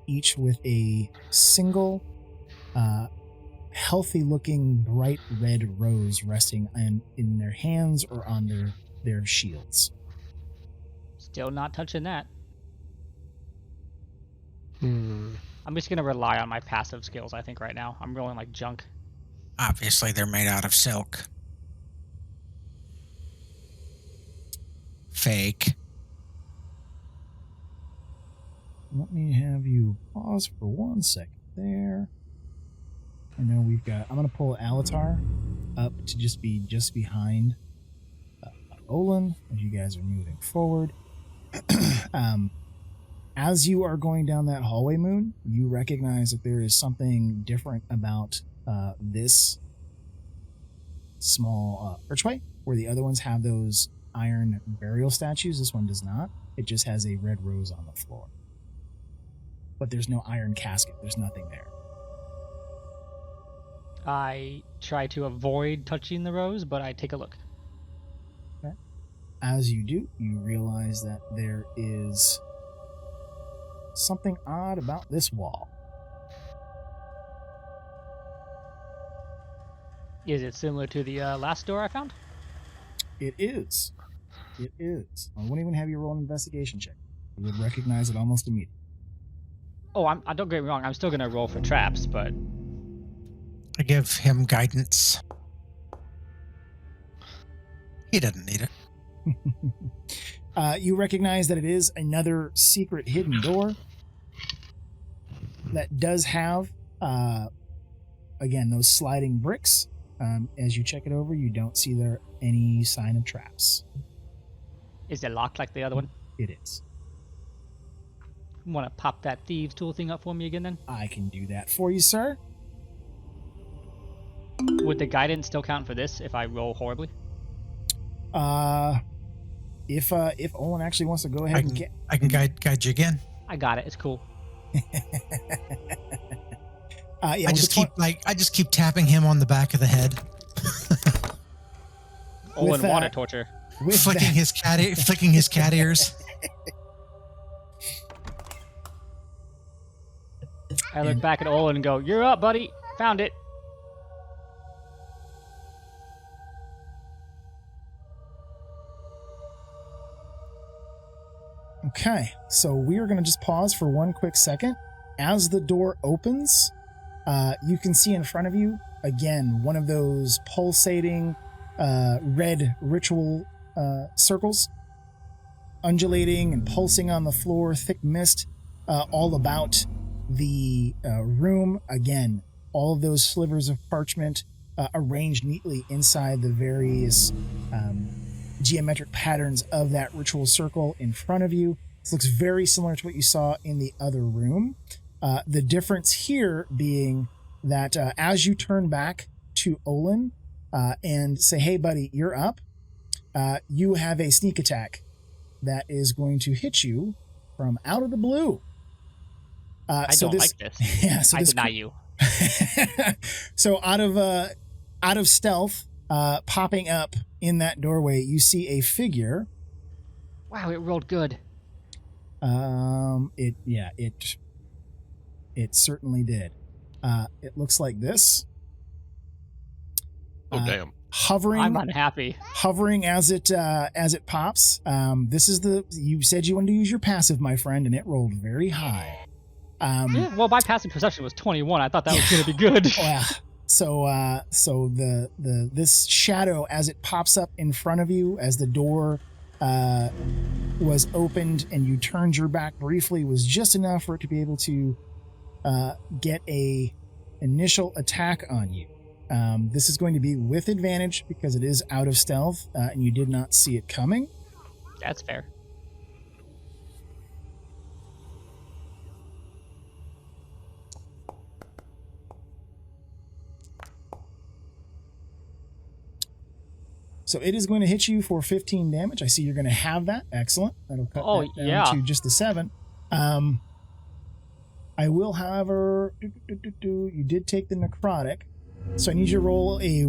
each with a single healthy-looking bright red rose resting in their hands or on their shields. Still not touching that. Hmm. I'm just going to rely on my passive skills, I think, right now. I'm rolling like junk. Obviously, they're made out of silk. Fake. Let me have you pause for 1 second there. I know I'm going to pull Alatar up to just behind Olin as you guys are moving forward. As you are going down that hallway, Moon, you recognize that there is something different about this small archway, where the other ones have those iron burial statues. This one does not. It just has a red rose on the floor. But there's no iron casket. There's nothing there. I try to avoid touching the rose, but I take a look. Okay. As you do, you realize that there is something odd about this wall. Is it similar to the last door I found? It is. It is. I won't even have you roll an investigation check. You would recognize it almost immediately. Oh, I don't get me wrong. I'm still going to roll for traps, but... I give him guidance. He doesn't need it. You recognize that it is another secret hidden door that does have, again, those sliding bricks As you check it over, you don't see there any sign of traps. Is it locked like the other one? It is. Want to pop that thieves tool thing up for me again then? I can do that for you, sir. Would the guidance still count for this if I roll horribly? If Olin actually wants to go ahead and get, I can guide you again. I got it. It's cool. yeah, I just keep tapping him on the back of the head, Olin water torture. flicking his cat ears. I look back at Olin and go, "You're up, buddy. Found it." Okay, so we are going to just pause for one quick second. As the door opens, you can see in front of you, again, one of those pulsating red ritual circles, undulating and pulsing on the floor, thick mist all about the room. Again, all of those slivers of parchment arranged neatly inside the various geometric patterns of that ritual circle in front of you. This looks very similar to what you saw in the other room. The difference here being that as you turn back to Olin and say, "Hey, buddy, you're up," you have a sneak attack that is going to hit you from out of the blue. I don't like this. Yeah, so I this deny you. So out of stealth, popping up in that doorway, you see a figure. Wow, it rolled good. It certainly did. It looks like this. Oh, damn. Hovering. I'm unhappy. Hovering as it pops. This is you said you wanted to use your passive, my friend, and it rolled very high. Yeah, well, my passive perception was 21. I thought that was going to be good. Yeah. So this shadow, as it pops up in front of you, as the door was opened and you turned your back briefly, was just enough for it to be able to get a initial attack on you. This is going to be with advantage because it is out of stealth and you did not see it coming. That's fair. So it is going to hit you for 15 damage. I see you're going to have that. Excellent. That'll cut that down to just a 7. I will, however, you did take the necrotic, so I need you to roll a.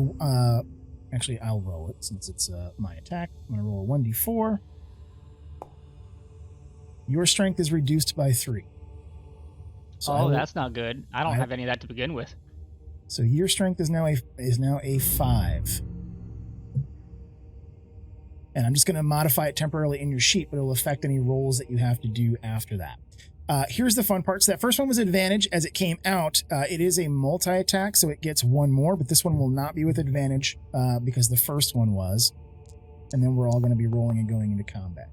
Actually, I'll roll it since it's my attack. I'm going to roll a 1d4. Your strength is reduced by 3. So that's not good. I don't have any of that to begin with. So your strength is now a 5. And I'm just going to modify it temporarily in your sheet, but it'll affect any rolls that you have to do after that. Here's the fun part. So that first one was advantage as it came out. It is a multi-attack, so it gets 1 more, but this one will not be with advantage because the first one was. And then we're all going to be rolling and going into combat.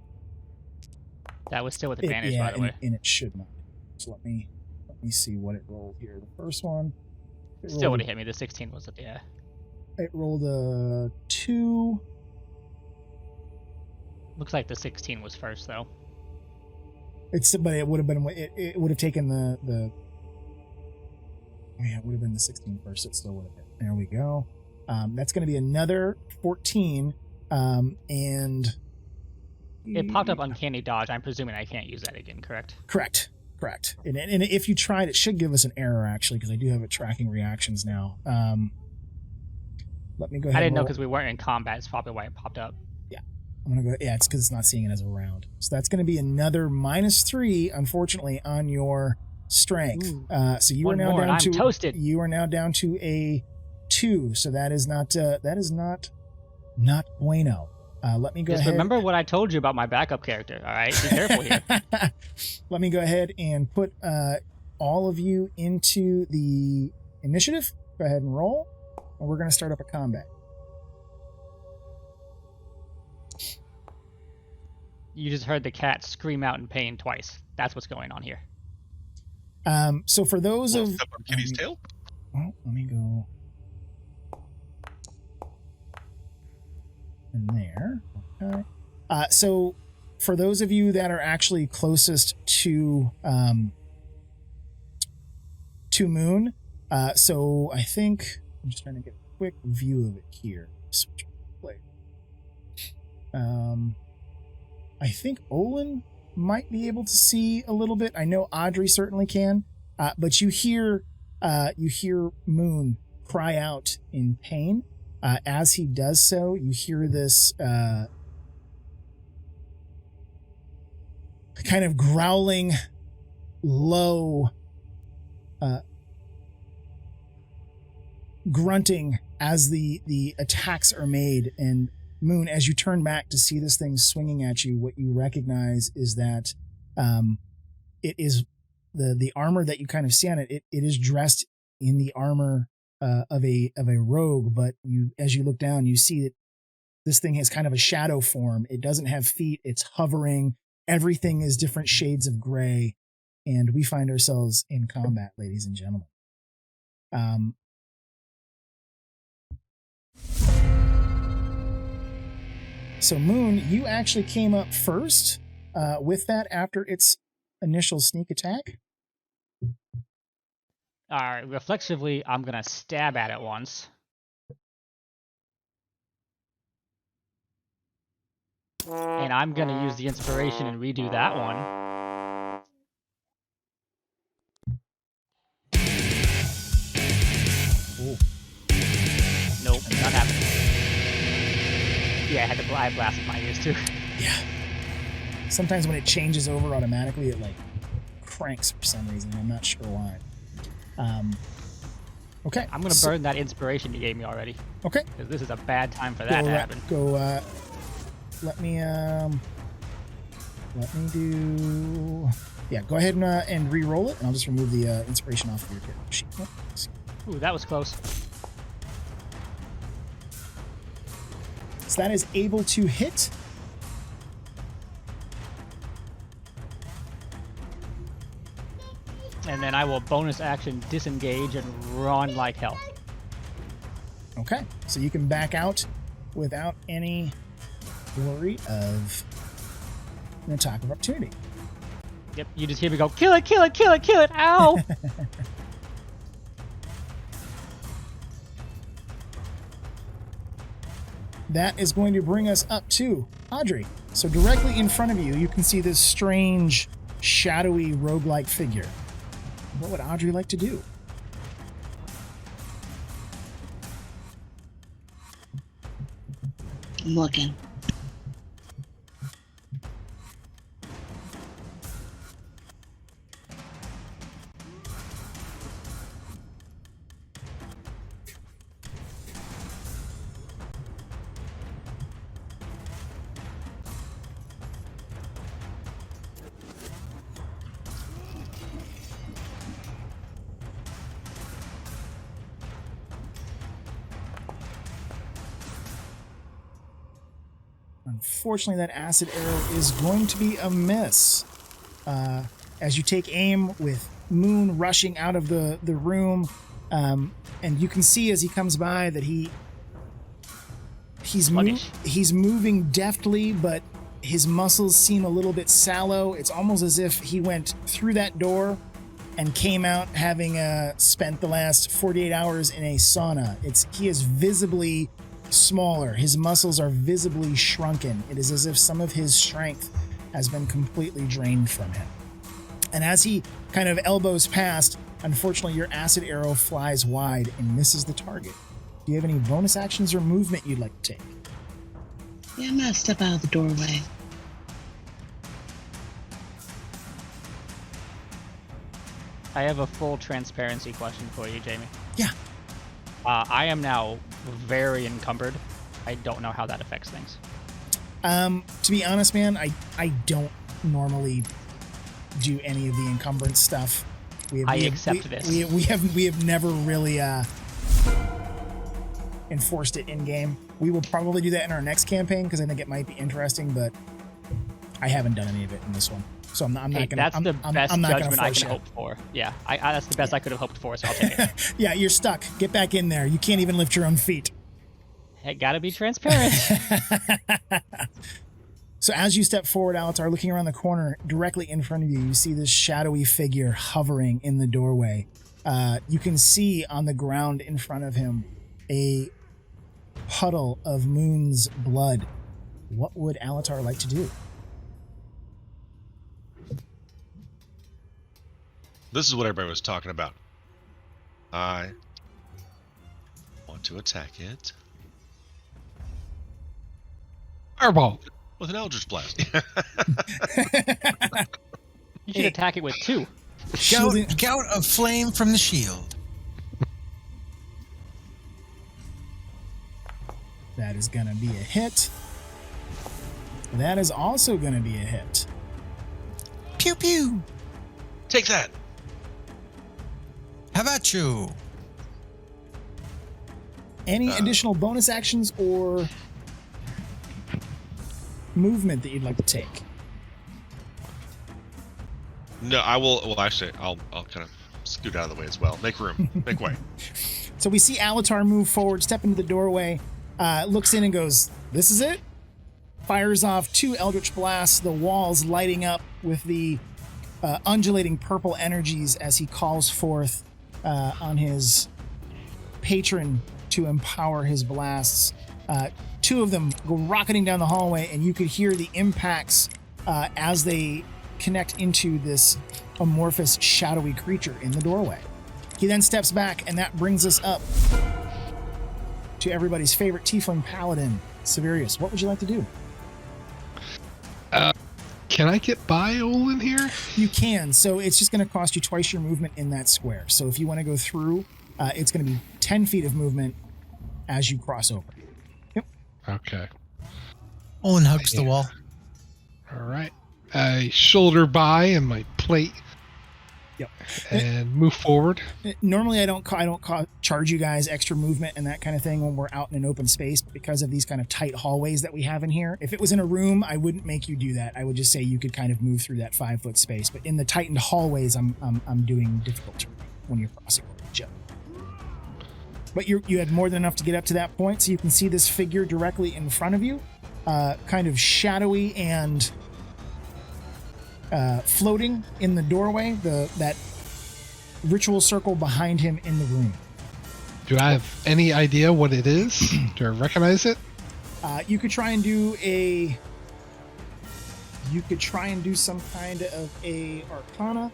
That was still with advantage, by the way. And it should not. So let me see what it rolled here. The first one. Still would have hit me. The 16 was, yeah. It rolled a 2. Looks like the 16 was first, though. But it would have been. It would have taken the. Yeah, it would have been the 16 first. It still would have been. There we go. That's going to be another 14. And it popped up uncanny dodge. I'm presuming I can't use that again. Correct. Correct. And if you tried, it should give us an error actually, because I do have it tracking reactions now. Let me go ahead. I didn't know because we weren't in combat. It's probably why it popped up. I'm going to go, it's because it's not seeing it as a round. So that's going to be another -3, unfortunately, on your strength. So you are now down to toasted. You are now down to a 2. So that is not bueno. Let me go ahead. Just remember what I told you about my backup character. All right, be careful here. Let me go ahead and put all of you into the initiative. Go ahead and roll, and we're going to start up a combat. You just heard the cat scream out in pain twice. That's what's going on here. So for those of Step on Kitty's tail? well, let me go. in there. Okay. So for those of you that are actually closest to Moon, so I think I'm just trying to get a quick view of it here. Switch play. I think Olin might be able to see a little bit. I know Audrey certainly can, but you hear Moon cry out in pain. As he does so, you hear this kind of growling, low grunting as the attacks are made. And Moon, as you turn back to see this thing swinging at you, what you recognize is that it is the armor that you kind of see on it. It is dressed in the armor of a rogue, but as you look down, you see that this thing has kind of a shadow form. It doesn't have feet. It's hovering. Everything is different shades of gray, and we find ourselves in combat, ladies and gentlemen. So Moon, you actually came up first with that after its initial sneak attack. All right, reflexively, I'm going to stab at it once. And I'm going to use the inspiration and redo that one. Ooh. Nope, not happening. Yeah, I blasted my ears too. Yeah. Sometimes when it changes over automatically, it like cranks for some reason. I'm not sure why. Okay. I'm going to burn that inspiration you gave me already. Okay. Because this is a bad time for that to happen. Let me do... Yeah, go ahead and re-roll it, and I'll just remove the inspiration off of your character sheet. Oh, ooh, that was close. So that is able to hit. And then I will bonus action disengage and run like hell. Okay, so you can back out without any worry of an attack of opportunity. Yep, you just hear me go, kill it, kill it, kill it, kill it, ow! That is going to bring us up to Audrey. So directly in front of you, you can see this strange, shadowy, roguelike figure. What would Audrey like to do? I'm looking. Unfortunately, that acid arrow is going to be a miss. As you take aim with Moon rushing out of the room, and you can see as he comes by that he's moving deftly, but his muscles seem a little bit sallow. It's almost as if he went through that door and came out having spent the last 48 hours in a sauna. He is visibly smaller. His muscles are visibly shrunken. It is as if some of his strength has been completely drained from him. And as he kind of elbows past, unfortunately, your acid arrow flies wide and misses the target. Do you have any bonus actions or movement you'd like to take? Yeah, I'm gonna step out of the doorway. I have a full transparency question for you, Jamie. Yeah. I am now very encumbered. I don't know how that affects things. To be honest, man, I don't normally do any of the encumbrance stuff. I accept this. We have never really enforced it in game. We will probably do that in our next campaign because I think it might be interesting, but I haven't done any of it in this one. So I'm not going to. That's the best judgment I can hope for. Yeah, that's the best I could have hoped for, so I'll take it. Yeah, you're stuck. Get back in there. You can't even lift your own feet. I gotta be transparent. So as you step forward, Alatar, looking around the corner, directly in front of you, you see this shadowy figure hovering in the doorway. You can see on the ground in front of him a puddle of Moon's blood. What would Alatar like to do? This is what everybody was talking about. I want to attack it Fireball. with an Eldritch Blast. You should attack it with 2. Gout of flame from the shield. That is going to be a hit. That is also going to be a hit. Pew pew. Take that. How about you? Any additional bonus actions or movement that you'd like to take? No, I will. Well, actually, I'll kind of scoot out of the way as well. Make room. Make way. So we see Alatar move forward, step into the doorway, looks in and goes, "This is it?" Fires off 2 Eldritch Blasts, the walls lighting up with the undulating purple energies as he calls forth on his patron to empower his blasts. 2 of them go rocketing down the hallway, and you could hear the impacts as they connect into this amorphous, shadowy creature in the doorway. He then steps back, and that brings us up to everybody's favorite tiefling paladin, Severius. What would you like to do? Can I get by Olin here? You can, so it's just going to cost you twice your movement in that square. So if you want to go through, it's going to be 10 feet of movement as you cross over. Yep. Okay. Olin hugs the wall. All right. I shoulder by in my plate. Yep. And move forward. Normally, I don't charge you guys extra movement and that kind of thing when we're out in an open space because of these kind of tight hallways that we have in here. If it was in a room, I wouldn't make you do that. I would just say you could kind of move through that 5-foot space. But in the tightened hallways, I'm doing difficult terrain when you're crossing over each other. But you had more than enough to get up to that point, so you can see this figure directly in front of you, kind of shadowy and floating in the doorway, that ritual circle behind him in the room. Do I have any idea what it is? Do I recognize it? You could try and do some kind of a Arcana.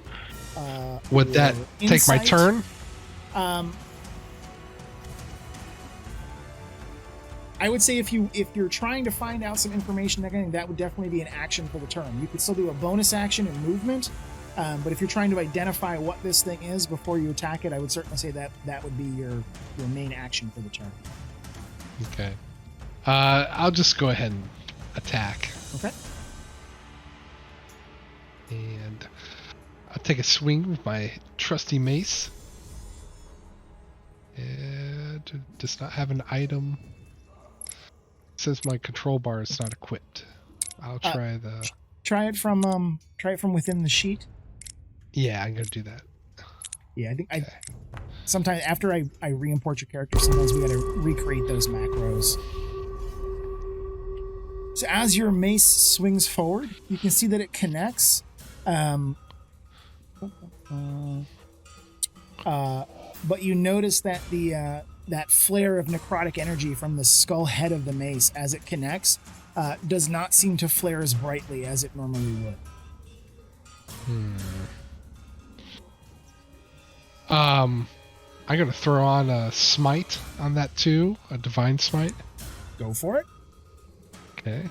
Would that take my insight. turn? I would say if you're trying to find out some information, that would definitely be an action for the turn. You could still do a bonus action and movement, but if you're trying to identify what this thing is before you attack it, I would certainly say that would be your main action for the turn. Okay. I'll just go ahead and attack. Okay. And I'll take a swing with my trusty mace. And does not have an item. It says my control bar is not equipped. I'll try Try it from within the sheet. Yeah, I'm gonna do that. Yeah, I think sometimes after I re-import your character, sometimes we gotta recreate those macros. So as your mace swings forward, you can see that it connects. But you notice that that flare of necrotic energy from the skull head of the mace as it connects does not seem to flare as brightly as it normally would. I'm gonna throw on a smite on that too, a divine smite. Go for it. Okay.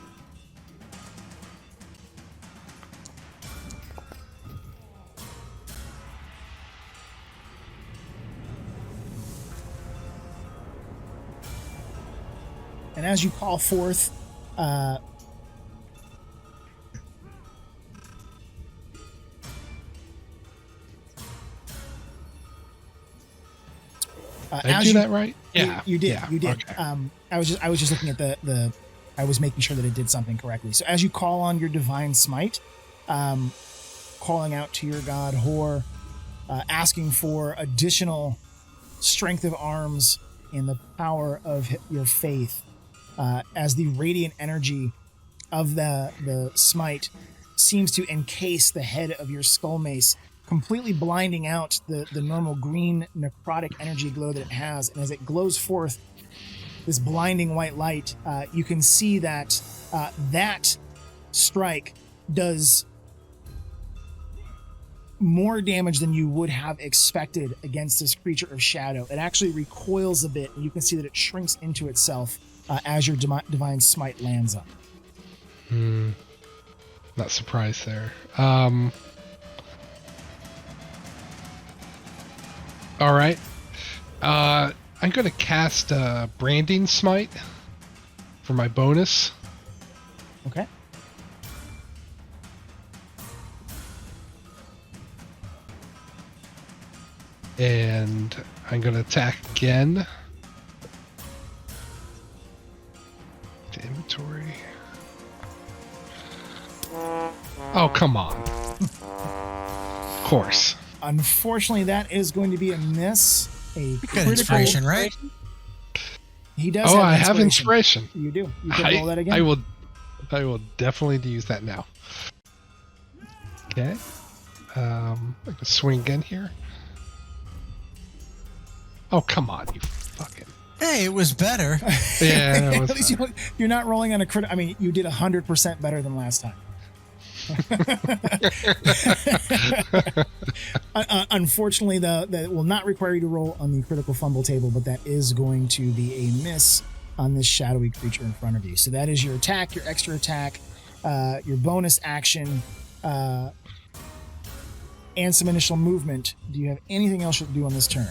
And as you call forth, Did I do that right? Yeah, you did. Yeah. You did. Okay. I was just looking at the. I was making sure that it did something correctly. So as you call on your divine smite, calling out to your god Hor, asking for additional strength of arms and the power of your faith, as the radiant energy of the smite seems to encase the head of your skull mace, completely blinding out the normal green necrotic energy glow that it has. And as it glows forth this blinding white light, you can see that that strike does more damage than you would have expected against this creature of shadow. It actually recoils a bit, and you can see that it shrinks into itself as your divine smite lands on it. Not surprised there. All right. I'm going to cast Branding Smite for my bonus. Okay. And I'm going to attack again. To inventory. Oh, come on. Of course. Unfortunately, that is going to be a miss. A You got inspiration, right? He does. Oh, I have inspiration. You do. You can roll that again. I will definitely use that now. Okay. I can swing again here. Oh, come on, you fucking... Hey, it was better. Yeah, it was At least you're not rolling on a crit. I mean, you did 100% better than last time. Unfortunately, that will not require you to roll on the critical fumble table, but that is going to be a miss on this shadowy creature in front of you. So that is your attack, your extra attack, your bonus action, and some initial movement. Do you have anything else to do on this turn?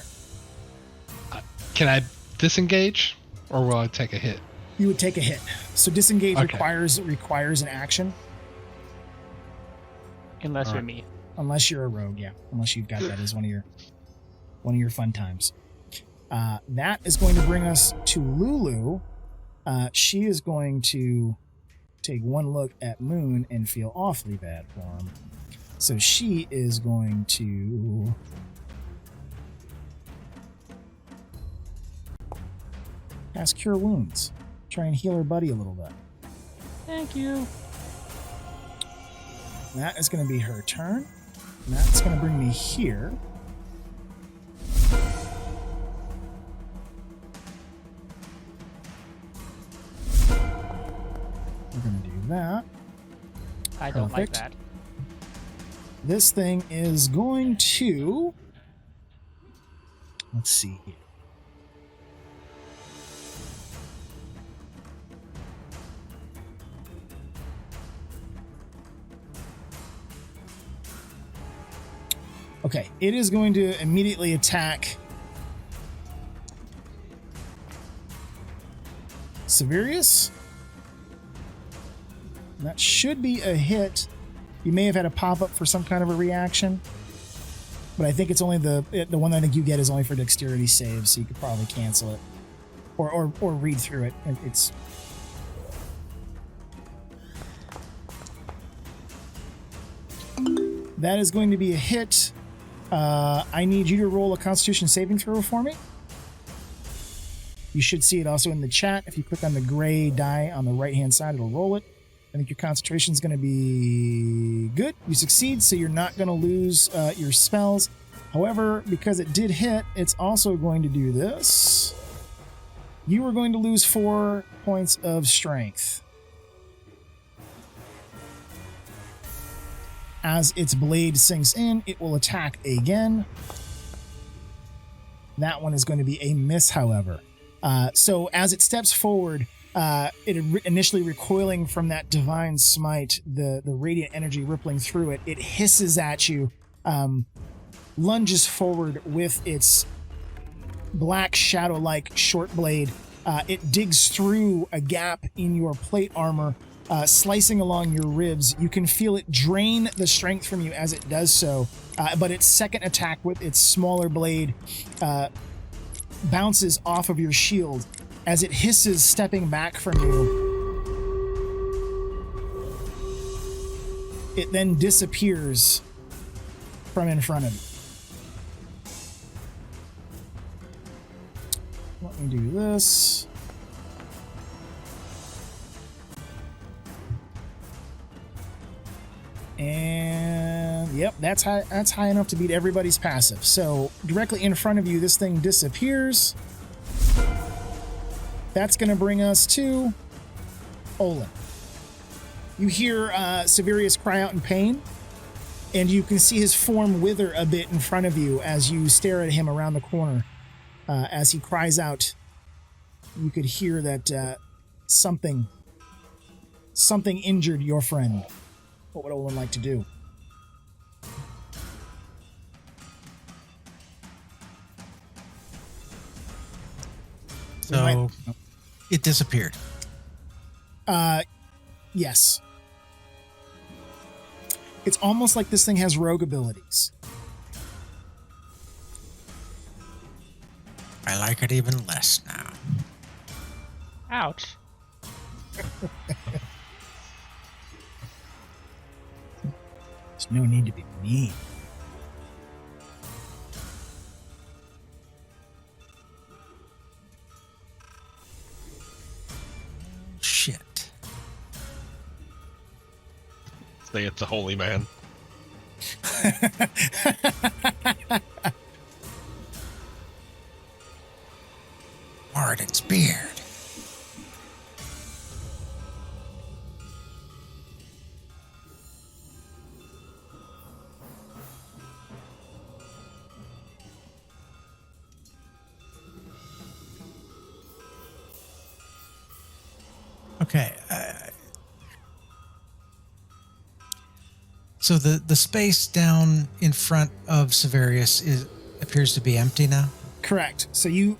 Can I disengage, or will I take a hit? You would take a hit. So disengage Okay. requires an action. Unless you're me. Unless you're a rogue, yeah. Unless you've got that as one of your fun times. That is going to bring us to Lulu. She is going to take one look at Moon and feel awfully bad for him. So she is going to cast Cure Wounds. Try and heal her buddy a little bit. Thank you. That is going to be her turn. And that's going to bring me here. We're going to do that. I don't like Perfect. that. This thing is going to... Let's see here. Okay, it is going to immediately attack Severius. That should be a hit. You may have had a pop-up for some kind of a reaction, but I think it's only the one I think you get is only for dexterity saves, so you could probably cancel it or read through it. It's that is going to be a hit. I need you to roll a Constitution saving throw for me. You should see it also in the chat. If you click on the gray die on the right-hand side, it'll roll it. I think your concentration is going to be good. You succeed, so you're not going to lose your spells. However, because it did hit, it's also going to do this. You are going to lose 4 points of strength. As its blade sinks in, it will attack again. That one is going to be a miss, however. So as it steps forward, it initially recoiling from that divine smite, the radiant energy rippling through it, it hisses at you, lunges forward with its black shadow-like short blade. It digs through a gap in your plate armor, slicing along your ribs. You can feel it drain the strength from you as it does so, but its second attack with its smaller blade bounces off of your shield. As it hisses, stepping back from you, it then disappears from in front of you. Let me do this. And yep, that's high enough to beat everybody's passive. So directly in front of you, this thing disappears. That's going to bring us to Olin. You hear Severius cry out in pain, and you can see his form wither a bit in front of you as you stare at him around the corner. As he cries out, you could hear that something injured your friend. What would Olin like to do? So it disappeared. Yes. It's almost like this thing has rogue abilities. I like it even less now. Ouch. There's no need to be mean. Shit. Say it's the holy man. Arden's beard. Okay. So the space down in front of Severius appears to be empty now. Correct. So you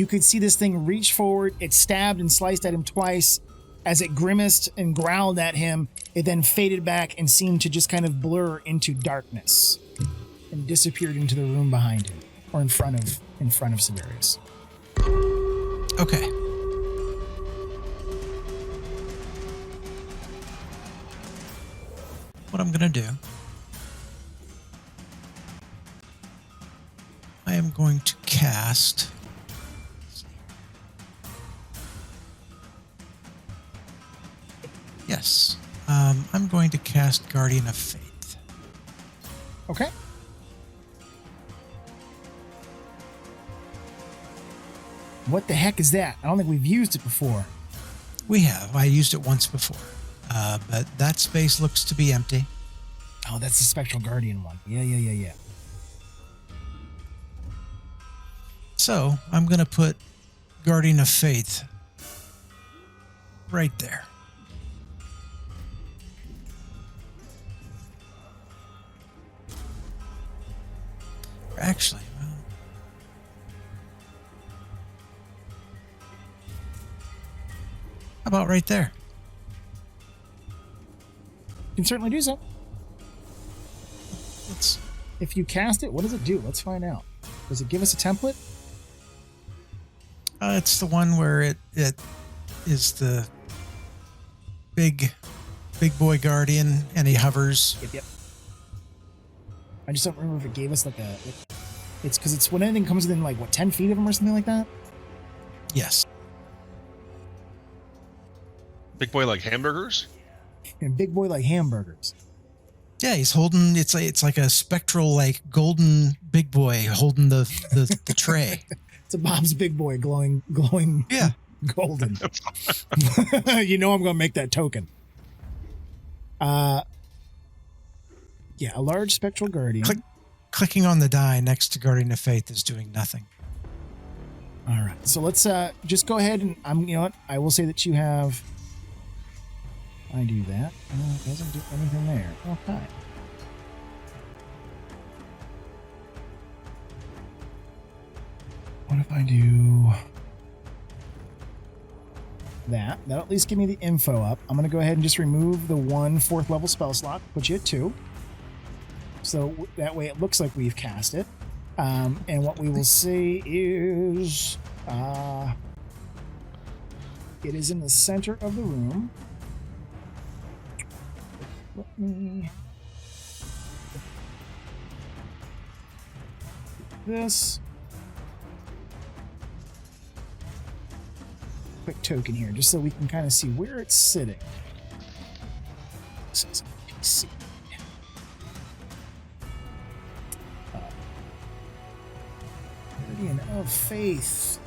could see this thing reach forward. It stabbed and sliced at him twice. As it grimaced and growled at him, it then faded back and seemed to just kind of blur into darkness and disappeared into the room behind him, or in front of Severius. Okay. What I'm gonna do, I am going to cast yes, I'm going to cast Guardian of Faith. Okay. What the heck is that? I don't think we've used it before. We have. I used it once before. But that space looks to be empty. Oh, that's the Spectral Guardian one. Yeah. So I'm going to put Guardian of Faith right there. Actually, well, how about right there? You can certainly do so. Let's. If you cast it, what does it do? Let's find out. Does it give us a template? It's the one where it is the big boy guardian, and he hovers. Yep. I just don't remember if it gave us like a. It's because it's when anything comes within 10 feet of him or something like that. Yes. Big boy like hamburgers? And big boy like hamburgers. Yeah, he's holding. It's like a spectral, golden big boy holding the tray. It's a Bob's Big Boy glowing. Yeah. Golden. You know I'm going to make that token. Yeah, a large spectral guardian. Clicking on the die next to Guardian of Faith is doing nothing. All right, so let's just go ahead and you know what? I will say that you have. I do that. It doesn't do anything there. Okay. What if I do that? That'll at least give me the info up. I'm going to go ahead and just remove the 1 4th level spell slot, put you at 2. So that way it looks like we've cast it. And what we will see is it is in the center of the room. Let me do this. Quick token here, just so we can kind of see where it's sitting. This is a PC. of faith.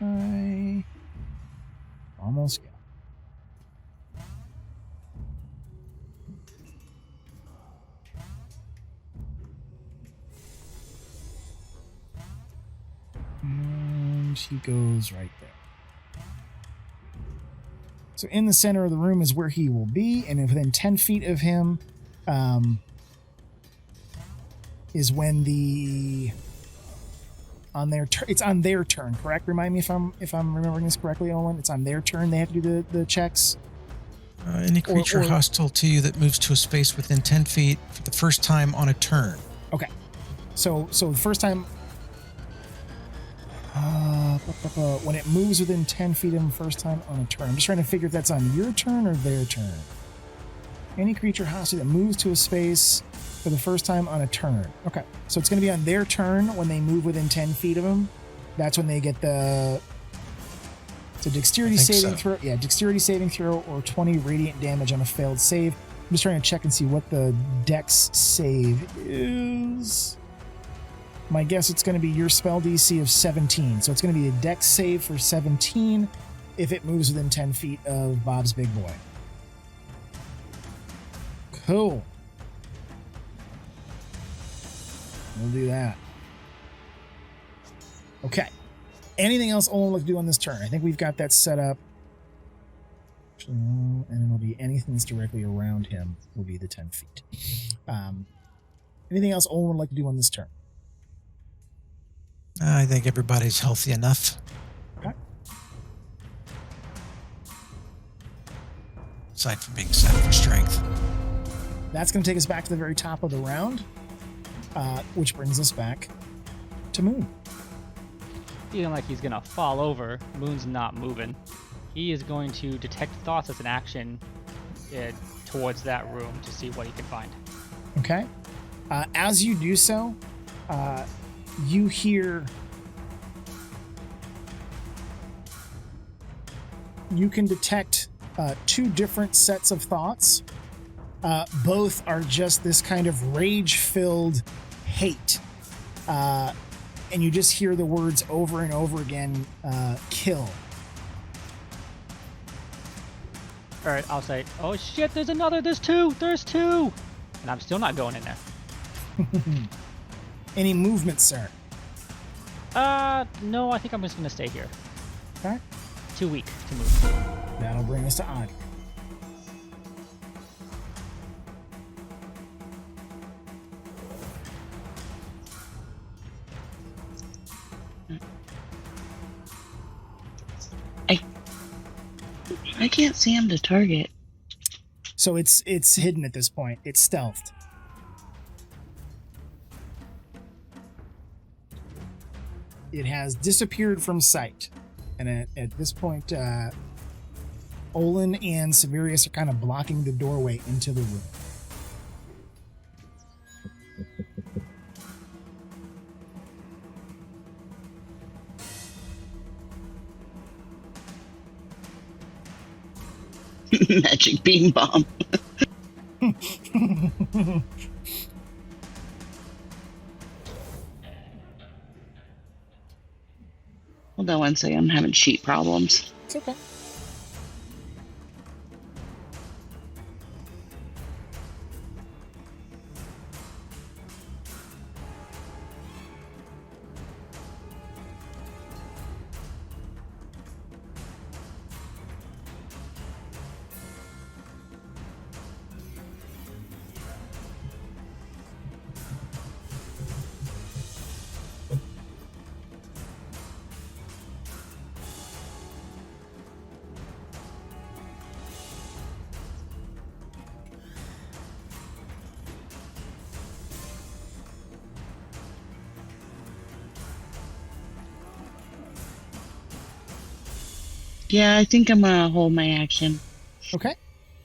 Okay. Almost got it. And he goes right there. So in the center of the room is where he will be, and within 10 feet of him is when the it's on their turn, correct? Remind me if I'm remembering this correctly, Olin. It's on their turn. They have to do the checks. Any creature hostile to you that moves to a space within 10 feet for the first time on a turn. Okay. So the first time, when it moves within 10 feet of them first time on a turn. I'm just trying to figure if that's on your turn or their turn. Any creature hostile that moves to a space for the first time on a turn. Okay. So it's going to be on their turn when they move within 10 feet of them. That's when they get the... It's a dexterity saving throw. Yeah, dexterity saving throw or 20 radiant damage on a failed save. I'm just trying to check and see what the dex save is. My guess it's going to be your spell DC of 17. So it's going to be a dex save for 17 if it moves within 10 feet of Bob's big boy. Cool. We'll do that. Okay. Anything else Olin would like to do on this turn? I think we've got that set up. And it'll be anything that's directly around him will be the 10 feet. Anything else Olin would like to do on this turn? I think everybody's healthy enough. Okay. Aside from being set for strength. That's going to take us back to the very top of the round, which brings us back to Moon. Feeling like he's gonna fall over, Moon's not moving. He is going to detect thoughts as an action towards that room to see what he can find. Okay. As you do so, you hear... You can detect two different sets of thoughts. Both are just this kind of rage-filled hate. And you just hear the words over and over again, kill. All right, I'll say, oh shit, there's two! And I'm still not going in there. Any movement, sir? No, I think I'm just gonna stay here. Okay. Too weak to move. That'll bring us to Odd. I can't see him to target. So it's hidden at this point. It's stealthed. It has disappeared from sight. And at this point, Olin and Severius are kind of blocking the doorway into the room. Magic beam bomb. Hold on one second, I'm having sheet problems. It's okay. Yeah, I think I'm gonna hold my action. Okay.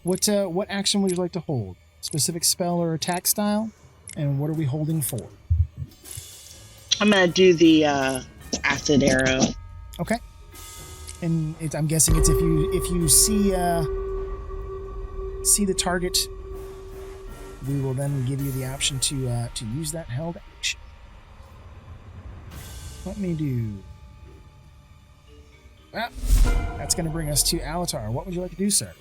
What action would you like to hold? Specific spell or attack style? And what are we holding for? I'm gonna do the acid arrow. Okay. And I'm guessing it's if you see the target, we will then give you the option to use that held action. Let me do. Well, that's going to bring us to Alatar. What would you like to do, sir?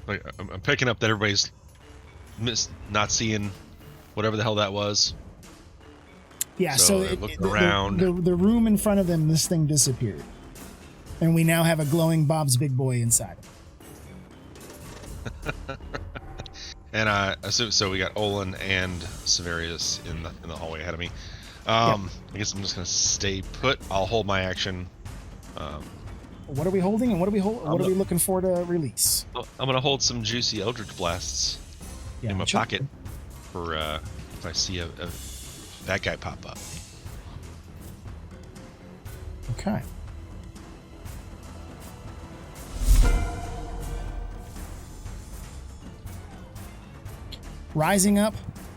Like, I'm picking up that everybody's not seeing whatever the hell that was. Yeah, so looking around. The room in front of them, this thing disappeared. And we now have a glowing Bob's Big Boy inside of it. And I assume so. We got Olin and Severius in the hallway ahead of me. I guess I'm just gonna stay put. I'll hold my action. What are we holding, and what are we looking for to release? I'm gonna hold some juicy Eldritch Blasts in my pocket for if I see a that guy pop up. Okay. Rising up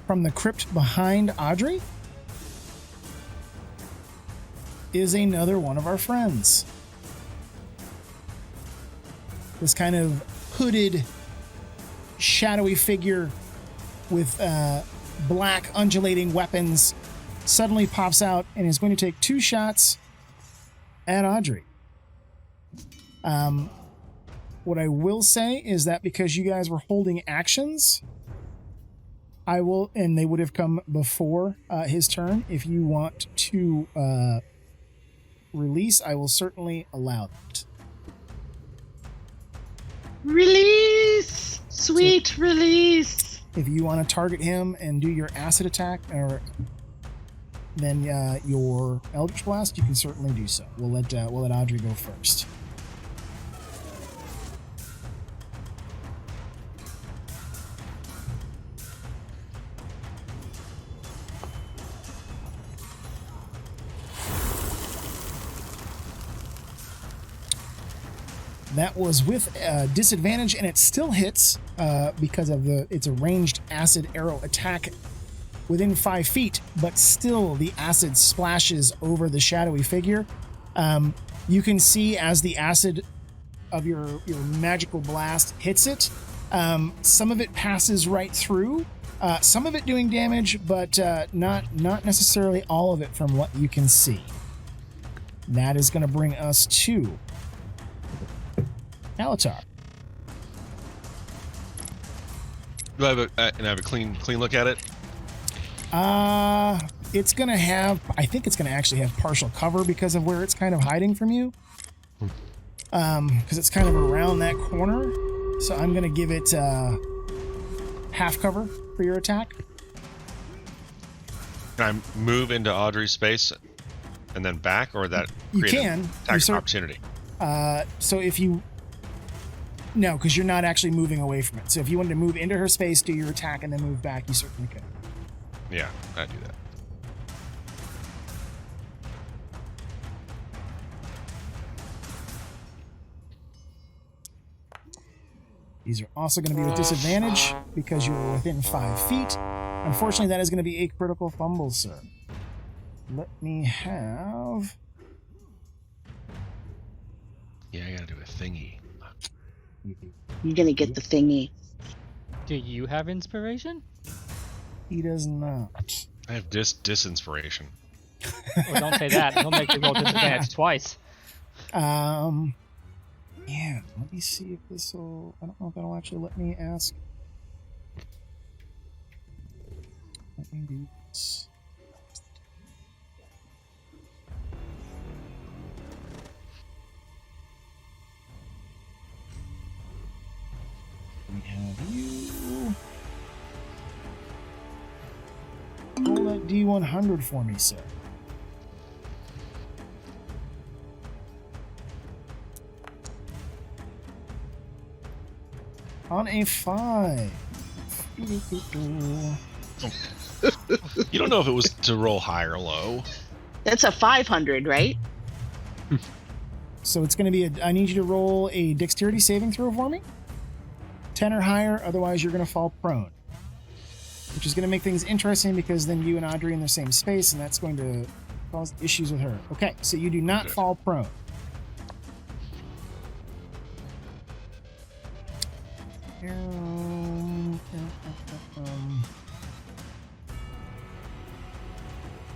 from the crypt behind Audrey is another one of our friends. This kind of hooded, shadowy figure with black undulating weapons suddenly pops out and is going to take 2 shots at Audrey. What I will say is that because you guys were holding actions, I will, and they would have come before his turn. If you want to release, I will certainly allow that. Release! Sweet release! If you want to target him and do your acid attack, or then your Eldritch Blast, you can certainly do so. We'll let Audrey go first. That was with disadvantage, and it still hits because of it's a ranged acid arrow attack within 5 feet, but still the acid splashes over the shadowy figure. You can see as the acid of your magical blast hits it, some of it passes right through, some of it doing damage, but not necessarily all of it from what you can see. That is going to bring us to Alatar. Do I have a clean look at it? It's gonna have. I think it's gonna actually have partial cover because of where it's kind of hiding from you. Because it's kind of around that corner. So I'm gonna give it half cover for your attack. Can I move into Audrey's space and then back, or that You create can. an attack opportunity? So if you. No, because you're not actually moving away from it. So if you wanted to move into her space, do your attack, and then move back, you certainly could. Yeah, I do that. These are also going to be with disadvantage because you're within 5 feet. Unfortunately, that is going to be a critical fumble, sir. Let me have... Yeah, I gotta do a thingy. You're gonna get the thingy. Do you have inspiration? He does not. I have disinspiration. Oh, don't say that. He'll make you roll disadvantage twice. Yeah, let me see if this will... I don't know if that'll actually let me ask. Let me do this. We have you. Roll that D100 for me, sir. On a 5. You don't know if it was to roll high or low. That's a 500, right? So it's going to be I need you to roll a dexterity saving throw for me. 10 or higher, otherwise you're going to fall prone. Which is going to make things interesting because then you and Audrey are in the same space, and that's going to caused issues with her. Okay, so you do not fall prone.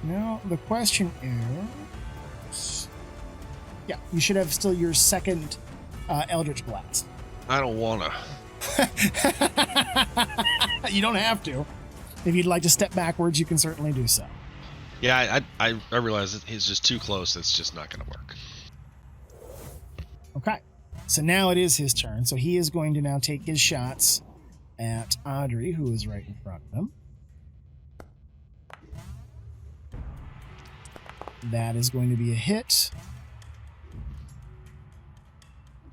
Now, the question is... Yeah, you should have still your second Eldritch Blast. I don't wanna. You don't have to. If you'd like to step backwards, you can certainly do so. Yeah, I realize that he's just too close. It's just not gonna work. Okay. So now it is his turn. So he is going to now take his shots at Audrey, who is right in front of him. That is going to be a hit.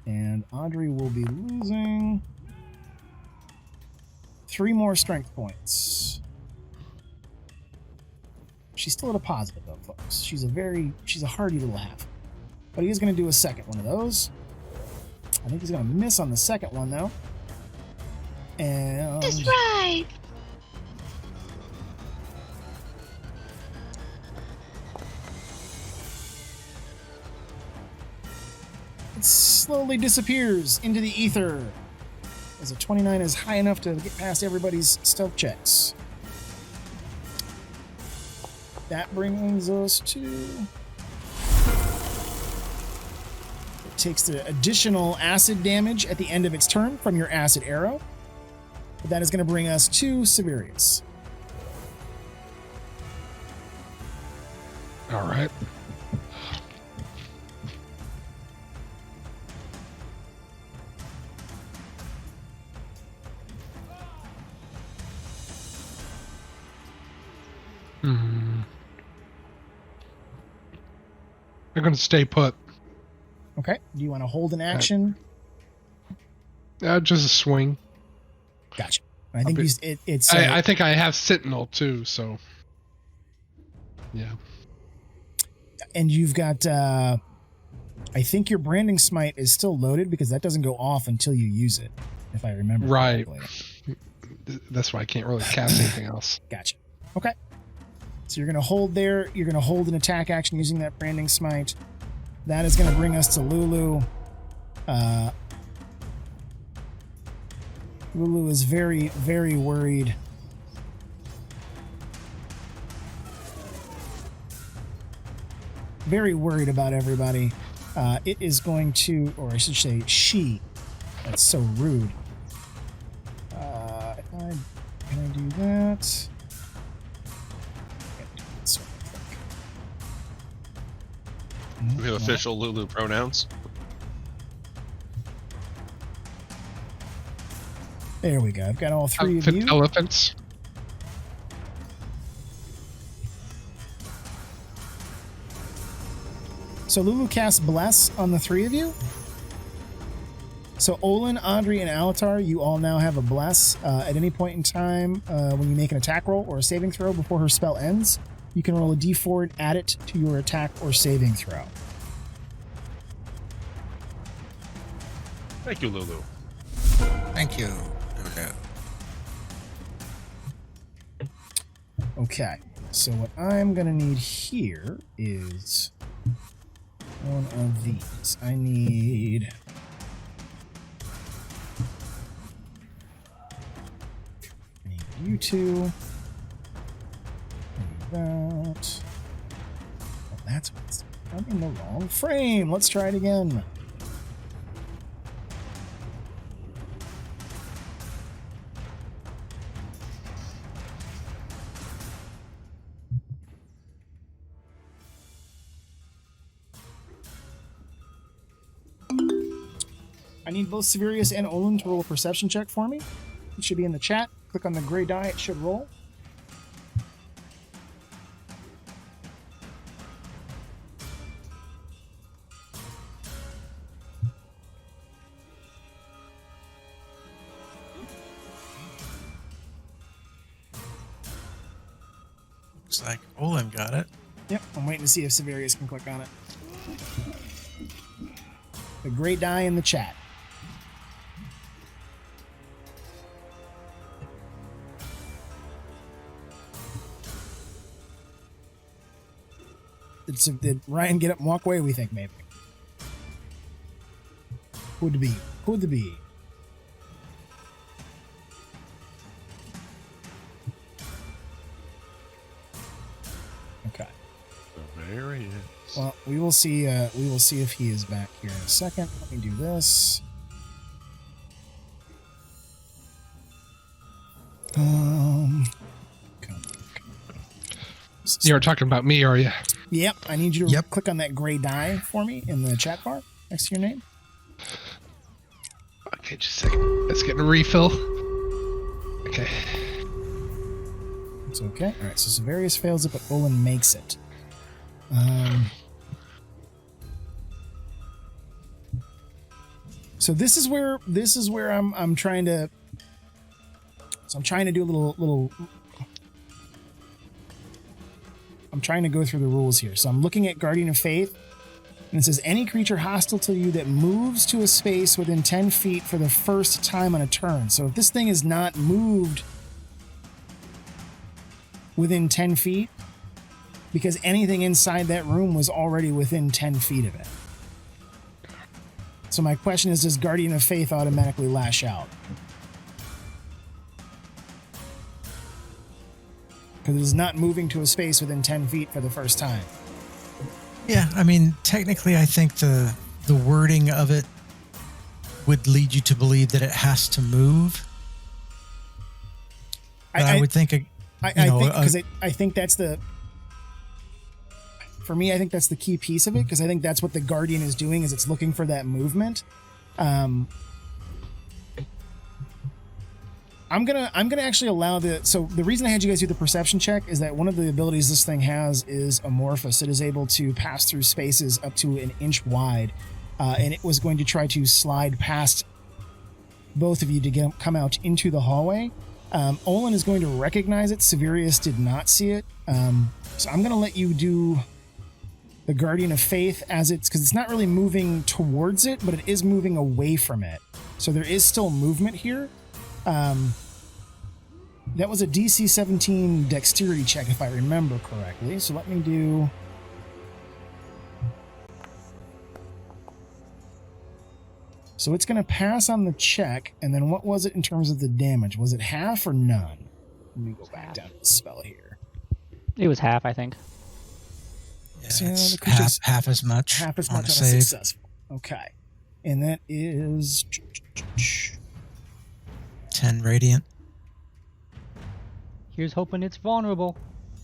And Audrey will be losing 3 more strength points. She's still at a positive, though, folks. She's a hardy little half. But he is going to do a second one of those. I think he's going to miss on the second one, though. And... That's right. It slowly disappears into the ether, as a 29 is high enough to get past everybody's stealth checks. That brings us to... It takes the additional acid damage at the end of its turn from your acid arrow. But that is going to bring us to Severius. All right. I'm going to stay put. Okay. Do you want to hold an action? Just a swing. Gotcha. I think it's... I think I have Sentinel too, so... Yeah. And you've got... I think your Branding Smite is still loaded because that doesn't go off until you use it, if I remember right. correctly. That's why I can't really cast anything else. Gotcha. Okay. So you're going to hold there. You're going to hold an attack action using that Branding Smite. That is going to bring us to Lulu. Lulu is very, very worried. Very worried about everybody. It is going to, or I should say she. That's so rude. Can I do that? We have official Lulu pronouns. There we go. I've got all 3 of you. Elephants. So Lulu casts Bless on the 3 of you. So Olin, Audrey, and Alatar, you all now have a Bless. At any point in time, when you make an attack roll or a saving throw before her spell ends, you can roll a d4 and add it to your attack or saving throw. Thank you, Lulu. Thank you, Lulu. Okay, so what I'm going to need here is one of these. I need... you 2. That. Oh, that's what's... I'm in the wrong frame. Let's try it again. I need both Severius and Olin to roll a perception check for me. It should be in the chat. Click on the gray die, it should roll. Looks like Olin got it. Yep, I'm waiting to see if Severius can click on it. The gray die in the chat. Did Ryan get up and walk away? We think maybe. Could be. Could be. Okay. There he is. Well, we will see. We will see if he is back here in a second. Let me do this. Okay. You're talking about me, are you? Yep. I need you to click on that gray die for me in the chat bar next to your name. Okay, just a second. Let's get a refill. Okay. It's okay. All right. So Severius fails it, but Olin makes it. So this is where I'm trying to. So I'm trying to do a little. I'm trying to go through the rules here. So I'm looking at Guardian of Faith, and it says any creature hostile to you that moves to a space within 10 feet for the first time on a turn. So if this thing is not moved within 10 feet, because anything inside that room was already within 10 feet of it. So my question is, does Guardian of Faith automatically lash out? Because it is not moving to a space within 10 feet for the first time. Yeah, I mean, technically, I think the wording of it would lead you to believe that it has to move. I would think, I think that's the. For me, I think that's the key piece of it, because I think that's what the Guardian is doing, is it's looking for that movement. I'm gonna actually allow so the reason I had you guys do the perception check is that one of the abilities this thing has is amorphous. It is able to pass through spaces up to an inch wide, and it was going to try to slide past both of you to come out into the hallway. Olin is going to recognize it. Severius did not see it, so I'm gonna let you do the Guardian of Faith because it's not really moving towards it, but it is moving away from it. So there is still movement here. That was a DC 17 dexterity check, if I remember correctly. So let me do. So it's going to pass on the check, and then what was it in terms of the damage? Was it half or none? Let me go back down to the spell here. It was half, I think. Yeah, So, it's half as much. Half as on much a on a save. successful. Okay. And that is 10 radiant. Here's hoping it's vulnerable.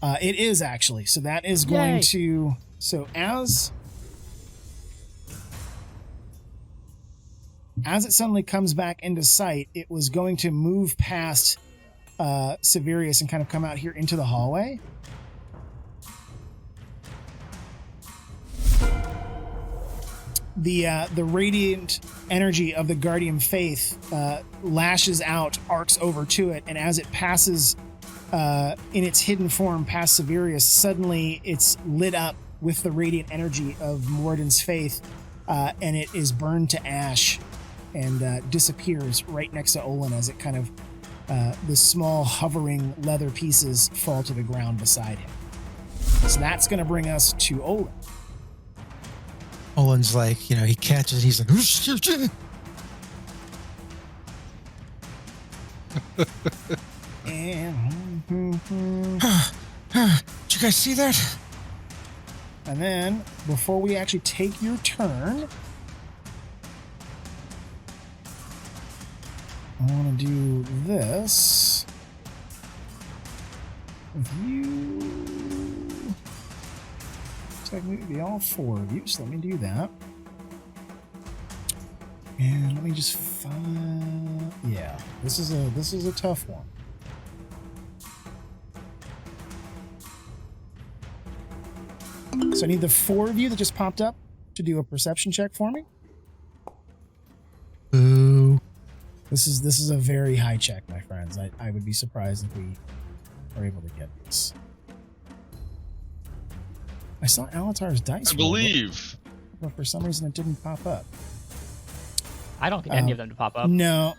It is actually. So that is going Yay. to. So as it suddenly comes back into sight, it was going to move past Severius and kind of come out here into the hallway. The radiant energy of the Guardian Faith lashes out, arcs over to it, and as it passes in its hidden form past Severius, suddenly it's lit up with the radiant energy of Moradin's Faith, and it is burned to ash and disappears right next to Olin as it kind of the small hovering leather pieces fall to the ground beside him. So that's going to bring us to Olin. Olin's like, he catches, he's like, did you guys see that? And then, before we actually take your turn, I want to do this with you. Technically, it'd be all four of you, so let me do that. And let me just find. Yeah, this is a tough one. So I need the four of you that just popped up to do a perception check for me. Boo. This is a very high check, my friends. I would be surprised if we are able to get this. I saw Alatar's dice I roll, believe. but for some reason it didn't pop up. I don't get any of them to pop up. No,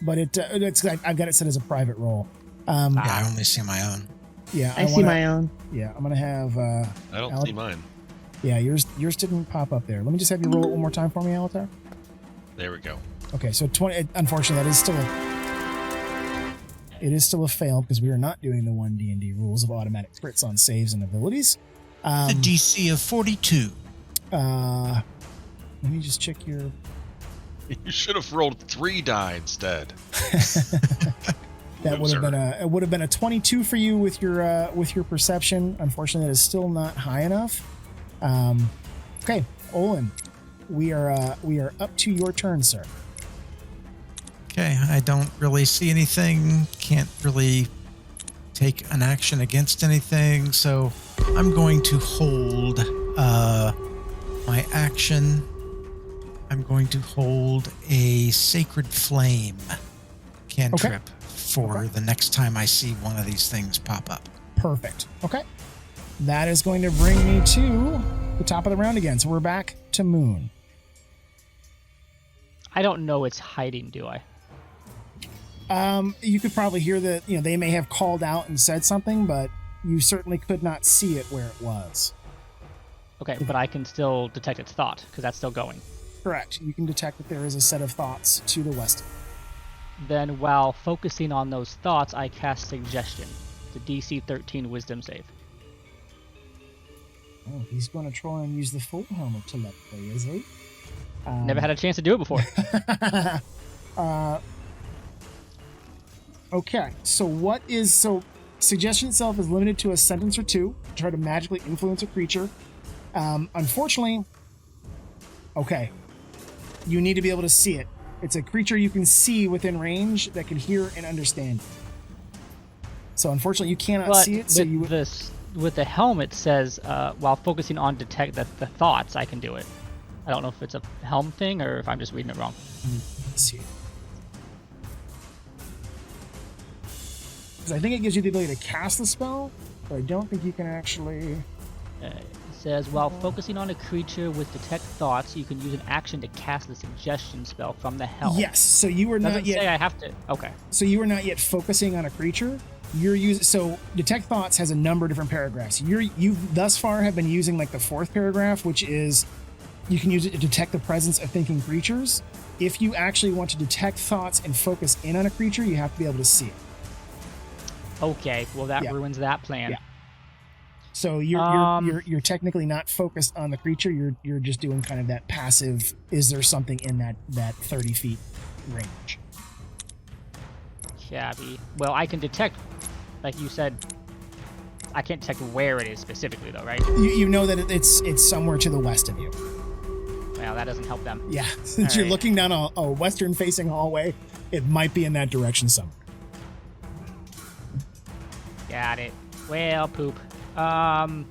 but it's I've got it set as a private roll. Yeah, I only see my own. Yeah, I see my own. Yeah, I'm gonna have. I don't see mine. Yeah, yours didn't pop up there. Let me just have you roll it one more time for me, Alatar. There we go. Okay, so 20. Unfortunately, it is still a fail because we are not doing the 1D&D rules of automatic crits on saves and abilities. The DC of 42. Let me just check your. You should have rolled 3 die instead. That would have been a 22 for you with your perception. Unfortunately, that is still not high enough. Okay, Olin, we are up to your turn, sir. Okay, I don't really see anything. Can't really take an action against anything, so I'm going to hold my action. I'm going to hold a Sacred Flame cantrip for the next time I see one of these things pop up. Perfect. Okay. That is going to bring me to the top of the round again. So we're back to Moon. I don't know it's hiding, do I? You could probably hear that, they may have called out and said something, but you certainly could not see it where it was. Okay, but I can still detect its thought, because that's still going. Correct. You can detect that there is a set of thoughts to the west. Then, while focusing on those thoughts, I cast Suggestion. The DC 13 Wisdom save. Oh, he's going to try and use the full helmet telepathy, is he? Never had a chance to do it before. Okay, so Suggestion itself is limited to a sentence or two to try to magically influence a creature. Unfortunately, you need to be able to see it. It's a creature you can see within range that can hear and understand you. So unfortunately, you cannot see it. So with the helmet says, while focusing on detect the thoughts, I can do it. I don't know if it's a helm thing or if I'm just reading it wrong. Let's see. Because I think it gives you the ability to cast the spell, but I don't think you can actually. It says, while focusing on a creature with detect thoughts, you can use an action to cast the Suggestion spell from the helm. Yes, so you were not yet. Say I have to. Okay. So you are not yet focusing on a creature. You're using. So detect thoughts has a number of different paragraphs. You thus far have been using like the 4th paragraph, which is you can use it to detect the presence of thinking creatures. If you actually want to detect thoughts and focus in on a creature, you have to be able to see it. Okay, well that ruins that plan. Yeah. So you're technically not focused on the creature. You're just doing kind of that passive. Is there something in that 30 feet range? Cabby. Well, I can detect, like you said. I can't detect where it is specifically, though, right? You know that it's somewhere to the west of you. Well, that doesn't help them. Yeah, since you're looking down a western-facing hallway, it might be in that direction somewhere. Got it. Well, poop. I've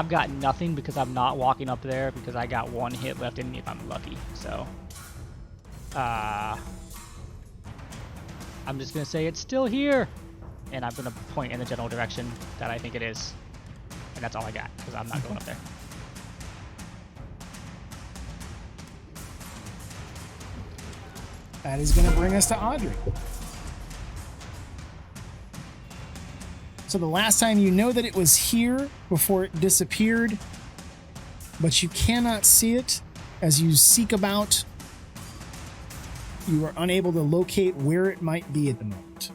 got nothing because I'm not walking up there because I got 1 hit left in me if I'm lucky. So, I'm just gonna say it's still here, and I'm gonna point in the general direction that I think it is, and that's all I got because I'm not going up there. That is going to bring us to Audrey. So the last time you know that it was here before it disappeared, but you cannot see it as you seek about. You are unable to locate where it might be at the moment.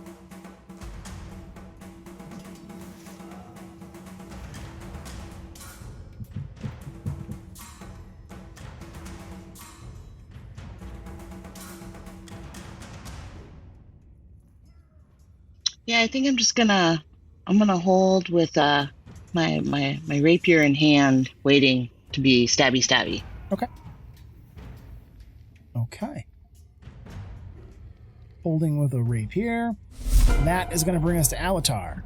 Yeah, I think I'm gonna hold with my rapier in hand, waiting to be stabby. Okay. Holding with a rapier. That is going to bring us to Alatar.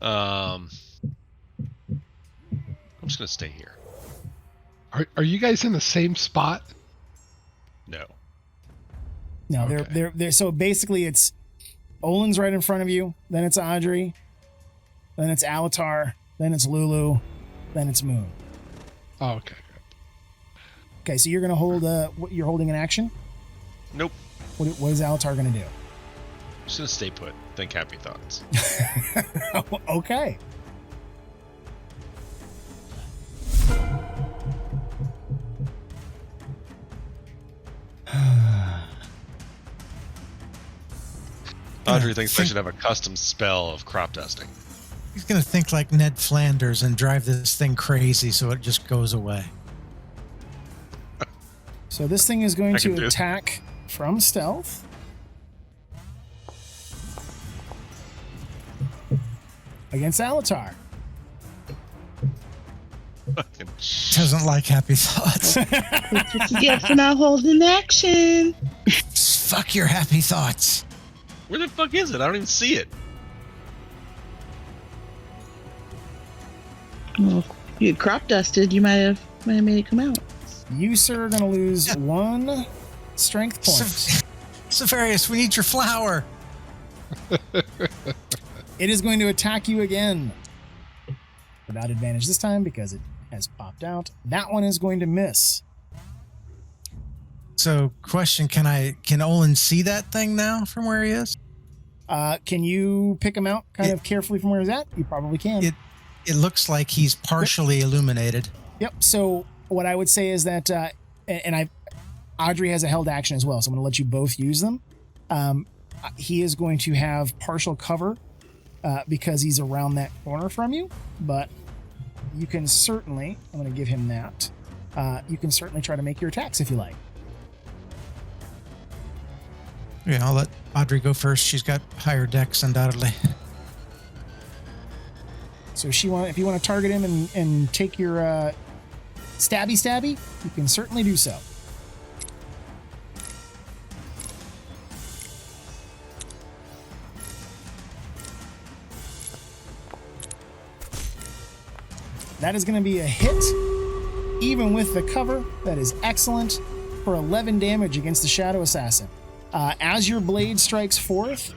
I'm just gonna stay here. Are you guys in the same spot? No. No, Okay. they're so basically it's Olin's right in front of you, then it's Audrey, then it's Alatar, then it's Lulu, then it's Moon. Oh, okay. Okay, so you're gonna hold you're holding an action? Nope. What is Alatar gonna do? Just gonna stay put. think happy thoughts. Okay. Audrey thinks I should have a custom spell of crop dusting. He's going to think like Ned Flanders and drive this thing crazy so it just goes away. So this thing is going I can to do it. attack from stealth. Against Alatar. Fucking Doesn't like happy thoughts. That's what you get for not holding action. Fuck your happy thoughts. Where the fuck is it? I don't even see it. Well, if you had crop dusted, you might have made it come out. You, sir, are going to lose 1 strength point. Severius, we need your flower. It is going to attack you again. Without advantage this time because it has popped out. That one is going to miss. So, question, can Olin see that thing now from where he is? Can you pick him out kind of carefully from where he's at? You probably can. It looks like he's partially illuminated. Yep. So what I would say is that, Audrey has a held action as well, so I'm going to let you both use them. He is going to have partial cover because he's around that corner from you, but you can certainly, I'm going to give him that. You can certainly try to make your attacks if you like. Yeah, I'll let Audrey go first. She's got higher dex, undoubtedly. So if you want to target him and take your stabby, you can certainly do so. That is going to be a hit, even with the cover. That is excellent for 11 damage against the Shadow Assassin. As your blade strikes forth,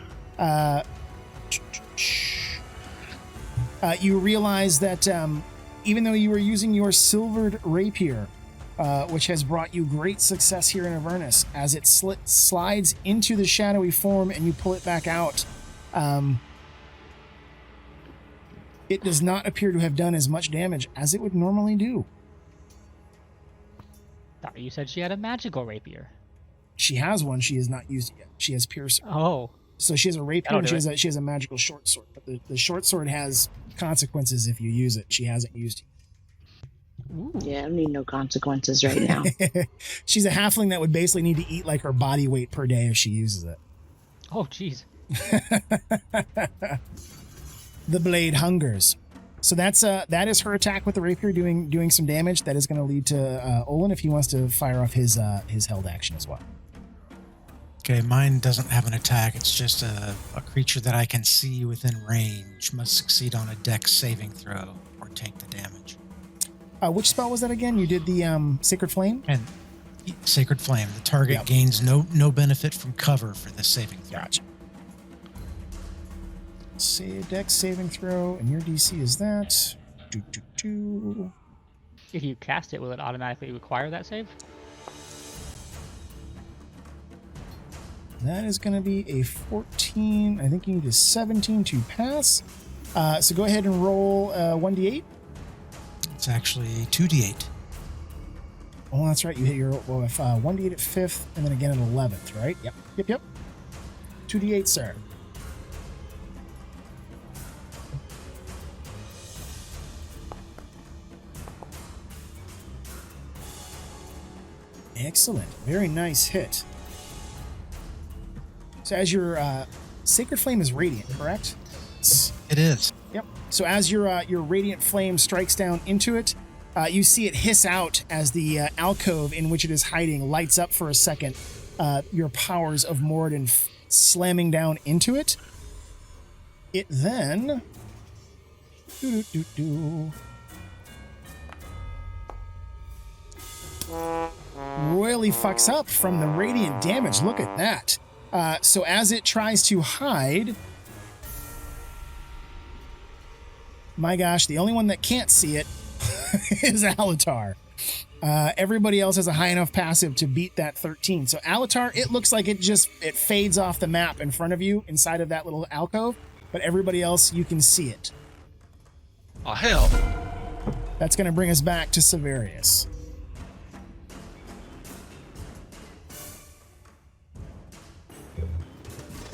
you realize that even though you were using your silvered rapier, which has brought you great success here in Avernus, as it slides into the shadowy form and you pull it back out, it does not appear to have done as much damage as it would normally do. Thought you said she had a magical rapier. She has one. She has not used it yet. She has piercer. Oh. So she has a rapier That'll and do she has a magical short sword. But the short sword has consequences if you use it. She hasn't used it. Ooh. Yeah, I don't need no consequences right now. She's a halfling that would basically need to eat like her body weight per day if she uses it. Oh, jeez. The blade hungers. So that is her attack with the rapier doing some damage. That is going to lead to Olin if he wants to fire off his held action as well. Okay, mine doesn't have an attack. It's just a creature that I can see within range. Must succeed on a dex saving throw or take the damage. Which spell was that again? You did the Sacred Flame? And Sacred Flame. The target gains no benefit from cover for this saving throw. Gotcha. Say dex saving throw, and your DC is that. If you cast it, will it automatically require that save? That is going to be a 14. I think you need a 17 to pass. So go ahead and roll 1d8. It's actually 2d8. Oh, that's right. You hit your 1d8 at 5th, and then again at 11th, right? Yep. 2d8, sir. Excellent. Very nice hit. So as your Sacred Flame is radiant, correct? It is. Yep. So as your radiant flame strikes down into it, you see it hiss out as the alcove in which it is hiding lights up for a second. Your powers of Moradin slamming down into it. It then royally fucks up from the radiant damage. Look at that. So as it tries to hide, my gosh, the only one that can't see it is Alatar. Everybody else has a high enough passive to beat that 13. So Alatar, it looks like it fades off the map in front of you inside of that little alcove, but everybody else, you can see it. Oh, hell. That's going to bring us back to Severius.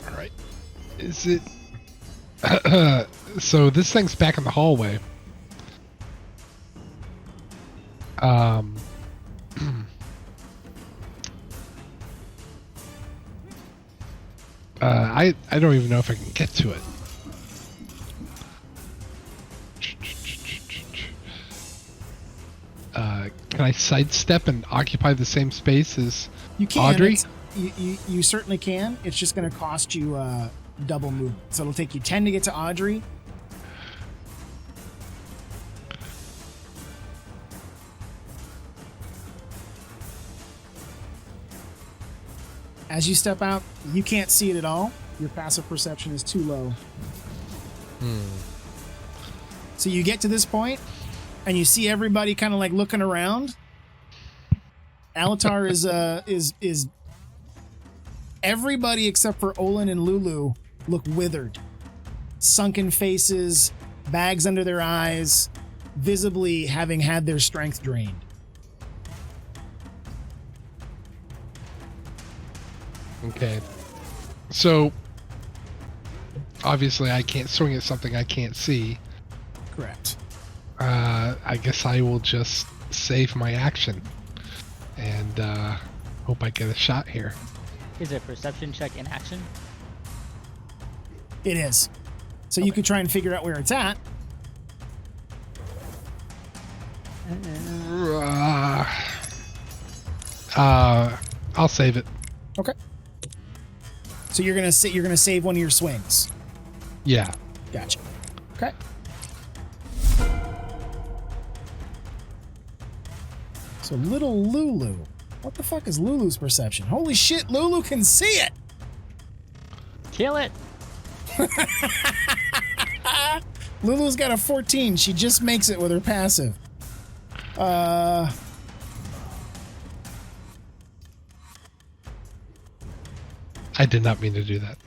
All right. Is it... So this thing's back in the hallway. I don't even know if I can get to it. Can I sidestep and occupy the same space as You can. Audrey? You certainly can. It's just going to cost you double movement. So it'll take you 10 to get to Audrey. As you step out, you can't see it at all. Your passive perception is too low. So you get to this point, and you see everybody kind of like looking around. Alatar is everybody except for Olin and Lulu look withered, sunken faces, bags under their eyes, visibly having had their strength drained. Okay. So, obviously I can't swing at something I can't see. Correct. I guess I will just save my action. And, hope I get a shot here. Is it perception check in action? It is. So you could try and figure out where it's at. I'll save it. Okay. So you're gonna save one of your swings. Yeah. Gotcha. Okay. So little Lulu. What the fuck is Lulu's perception? Holy shit, Lulu can see it! Kill it! Lulu's got a 14. She just makes it with her passive. I did not mean to do that.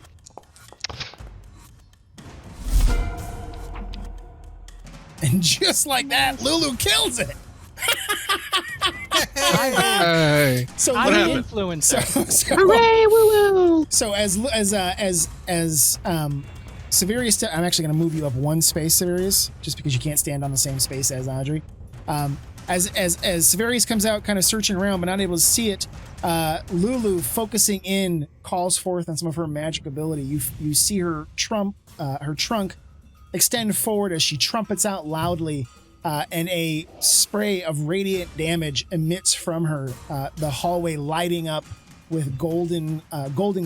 And just like that, Lulu kills it. Hey. So I'm Lulu- the influencer. Hooray, woo woo! So as Severius, I'm actually going to move you up one space, Severius, just because you can't stand on the same space as Audrey. As Severius comes out, kind of searching around, but not able to see it, Lulu, focusing in, calls forth on some of her magic ability. You see her trunk extend forward as she trumpets out loudly, and a spray of radiant damage emits from her, the hallway lighting up with golden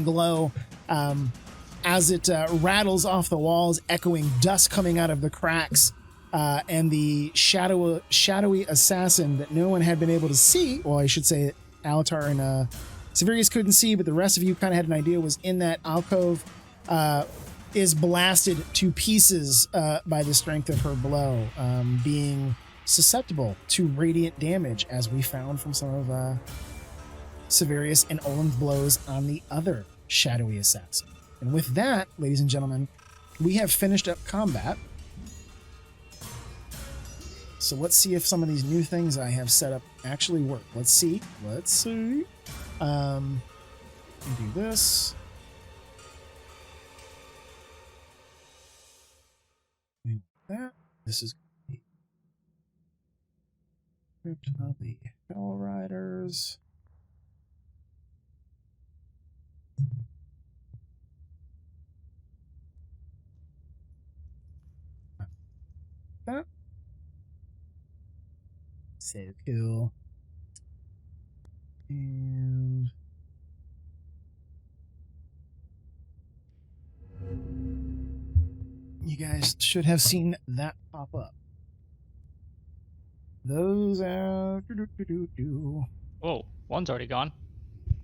glow as it rattles off the walls, echoing dust coming out of the cracks, and the shadowy assassin that no one had been able to see, well, I should say Alatar and Severius couldn't see, but the rest of you kind of had an idea was in that alcove, is blasted to pieces by the strength of her blow, being susceptible to radiant damage, as we found from some of Severius and Olin's blows on the other shadowy assassin. And with that, ladies and gentlemen, we have finished up combat. So let's see if some of these new things I have set up actually work. Let's see. Do this. That. This is Crypt of the Hellriders. That. So cool. And you guys should have seen that pop up. Those are... Whoa, one's already gone.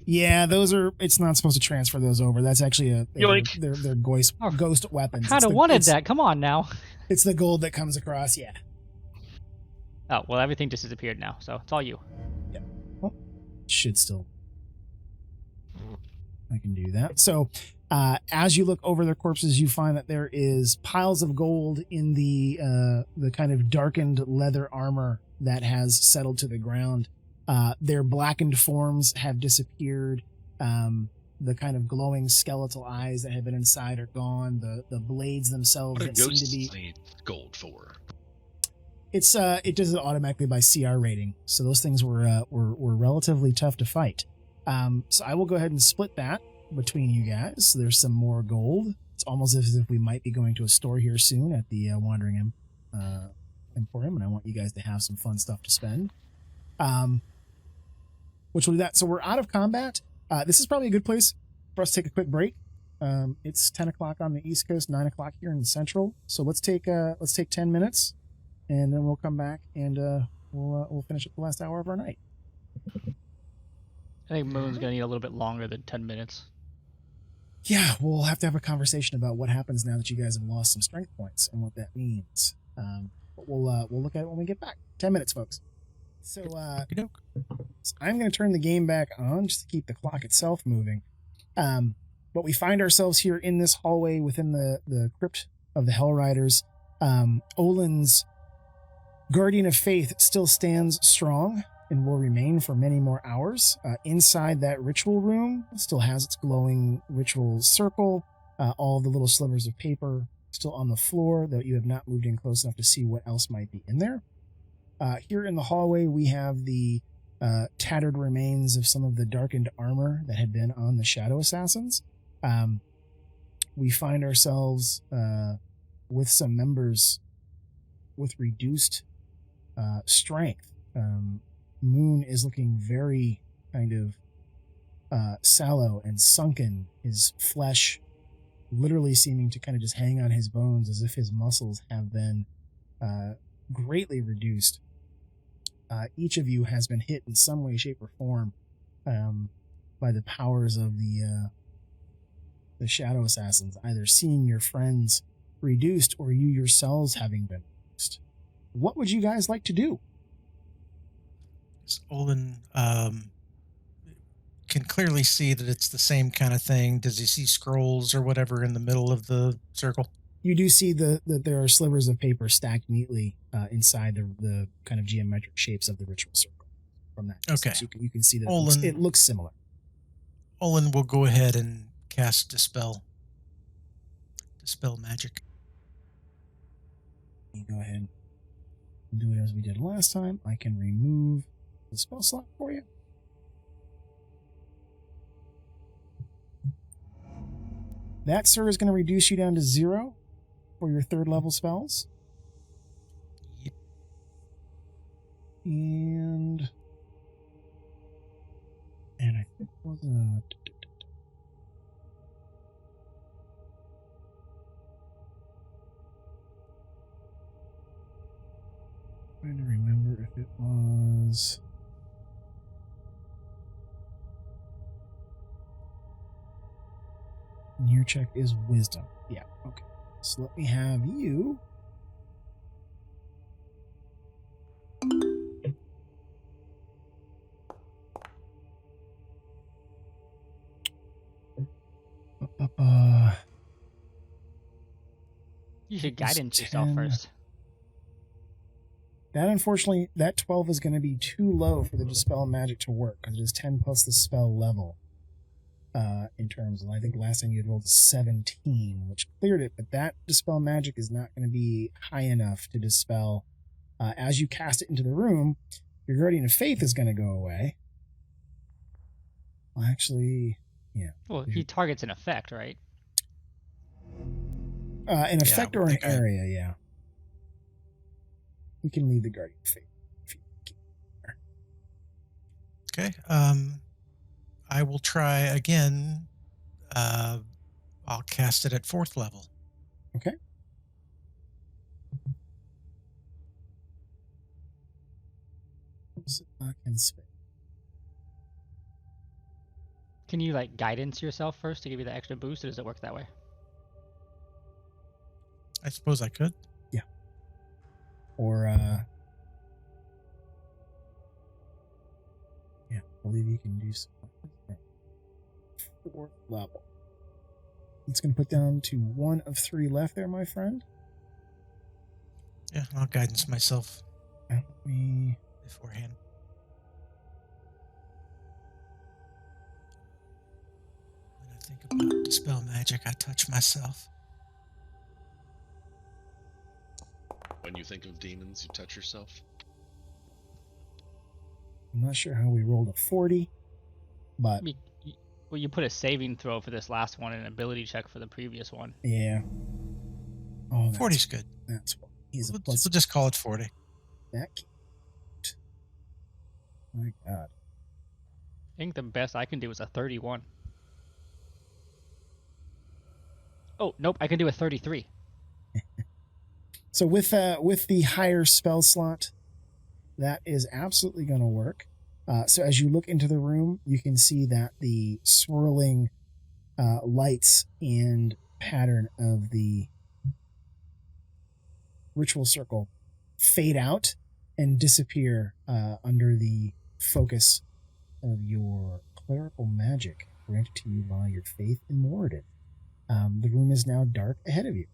Yeah, those are... It's not supposed to transfer those over. That's actually Yoink. they're ghost weapons. Kind of wanted that. Come on now. It's the gold that comes across, yeah. Oh, well, everything just disappeared now, so it's all you. Should still. I can do that. So, as you look over their corpses, you find that there is piles of gold in the kind of darkened leather armor that has settled to the ground. Their blackened forms have disappeared. The kind of glowing skeletal eyes that had been inside are gone. The blades themselves What do that seem to ghosts be. need gold for? It does it automatically by CR rating, so those things were relatively tough to fight. So I will go ahead and split that between you guys. So there's some more gold. It's almost as if we might be going to a store here soon at the Wandering Emporium, and I want you guys to have some fun stuff to spend. Which will do that. So we're out of combat. This is probably a good place for us to take a quick break. It's 10 o'clock on the East Coast, 9 o'clock here in the Central. So let's take 10 minutes. And then we'll come back and we'll finish up the last hour of our night. I think Moon's gonna need a little bit longer than 10 minutes. Yeah, we'll have to have a conversation about what happens now that you guys have lost some strength points and what that means. But we'll look at it when we get back. 10 minutes, folks. So, so I'm going to turn the game back on just to keep the clock itself moving. But we find ourselves here in this hallway within the crypt of the Hellriders. Olin's Guardian of Faith still stands strong and will remain for many more hours. Inside that ritual room still has its glowing ritual circle. All the little slivers of paper still on the floor, though you have not moved in close enough to see what else might be in there. Here in the hallway, we have the tattered remains of some of the darkened armor that had been on the Shadow Assassins. We find ourselves with some members with reduced strength. Moon is looking very kind of sallow and sunken, his flesh literally seeming to kind of just hang on his bones as if his muscles have been greatly reduced. Each of you has been hit in some way, shape, or form by the powers of the Shadow Assassins, either seeing your friends reduced or you yourselves having been reduced. What would you guys like to do? Olin can clearly see that it's the same kind of thing. Does he see scrolls or whatever in the middle of the circle? You do see that there are slivers of paper stacked neatly inside the kind of geometric shapes of the ritual circle. From that distance. Okay. You can see that Olin, it looks similar. Olin will go ahead and cast Dispel Magic. You go ahead and do it as we did last time. I can remove the spell slot for you. That, sir, is going to reduce you down to 0 for your 3rd level spells. Yep. And I think it was a... trying to remember if it was... And your check is wisdom. Yeah, okay. So let me have you... You should guidance yourself 10. first. That, unfortunately, that 12 is going to be too low for the Dispel Magic to work, because it is 10 plus the spell level in terms of, I think last time you had rolled 17, which cleared it, but that Dispel Magic is not going to be high enough to dispel. As you cast it into the room, your Guardian of Faith is going to go away. Well, actually, yeah. Well, he targets an effect, right? An effect or an okay. area, yeah. We can leave the Guardian of Faith. If you keep it there. Okay. I will try again. I'll cast it at 4th level. Okay. Can you like guidance yourself first to give you the extra boost, or does it work that way? I suppose I could. Or believe you can do so. 4th level. It's going to put down to 1 of 3 left there, my friend. Yeah, I'll guidance myself Let me... beforehand. When I think about dispel magic, I touch myself. When you think of demons, you touch yourself. I'm not sure how we rolled a 40, but Well, you put a saving throw for this last one and an ability check for the previous one. yeah. Oh, 40's good. That's what he's a We'll plus. just call it 40. That cute. My God. I think the best I can do is a 31. Oh, nope, I can do a 33. So with the higher spell slot, that is absolutely going to work. So as you look into the room, you can see that the swirling lights and pattern of the ritual circle fade out and disappear under the focus of your clerical magic granted to you by your faith in Moradin. The room is now dark ahead of you.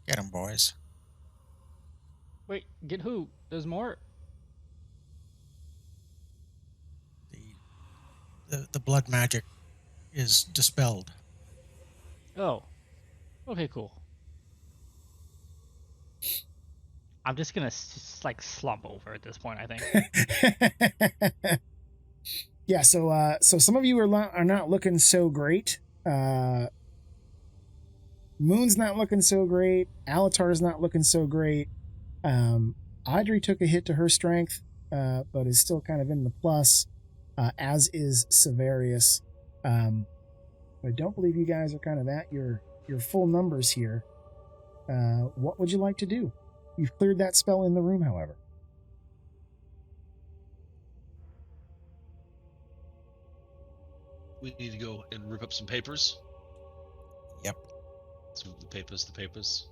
Get 'em, boys. Wait, get who? There's more? The blood magic is dispelled. Oh. Okay, cool. I'm just gonna like slump over at this point, I think. Yeah, so some of you are not looking so great. Moon's not looking so great. Alatar's not looking so great. Audrey took a hit to her strength, but is still kind of in the plus, as is Severius. I don't believe you guys are kind of at your full numbers here. What would you like to do? You've cleared that spell in the room, however. We need to go and rip up some papers. Yep. Some the papers.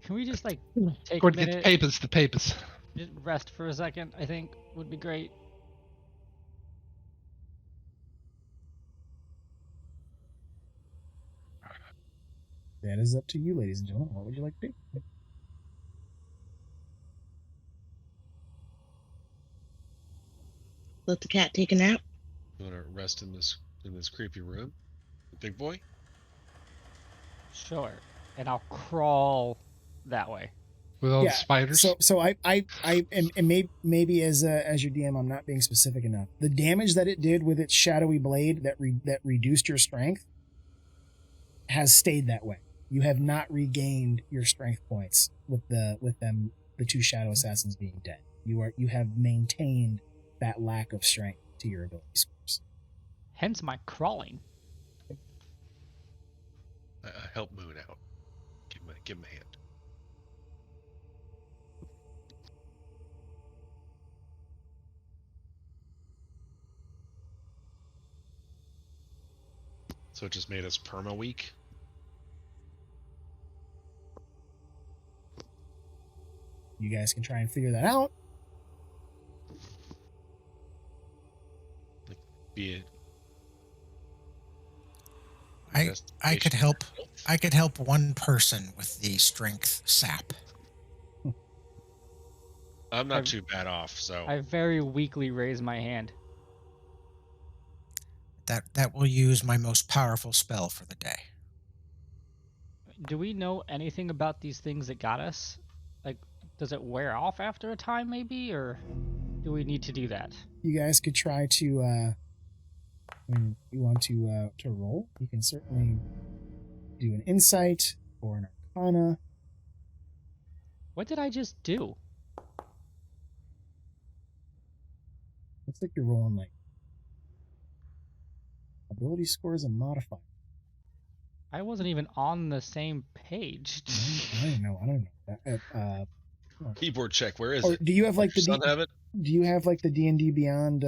Can we just like take Go a to get minute, the papers. just rest for a second? I think would be great. That is up to you, ladies and gentlemen. What would you like to do? Let the cat take a nap. You want to rest in this creepy room, big boy? Sure. And I'll crawl that way. With all the spiders. So I and maybe as your DM, I'm not being specific enough. The damage that it did with its shadowy blade that reduced your strength has stayed that way. You have not regained your strength points with the 2 shadow assassins being dead. You have maintained that lack of strength to your ability scores. Hence my crawling. Help Moon out. Give him a hand. So it just made us perma weak. You guys can try and figure that out. Be it. I could help one person with the strength sap. I'm not too bad off, so I very weakly raise my hand. That will use my most powerful spell for the day. Do we know anything about these things that got us? Like, does it wear off after a time, maybe, or do we need to do that? You guys could try to. When you want to roll, you can certainly do an insight or an arcana. What did I just do? Looks like you're rolling like ability scores and modifier. I wasn't even on the same page. I don't know. keyboard check. Where is Or it? do you have like Does your son have it? Do you have like the D&D Beyond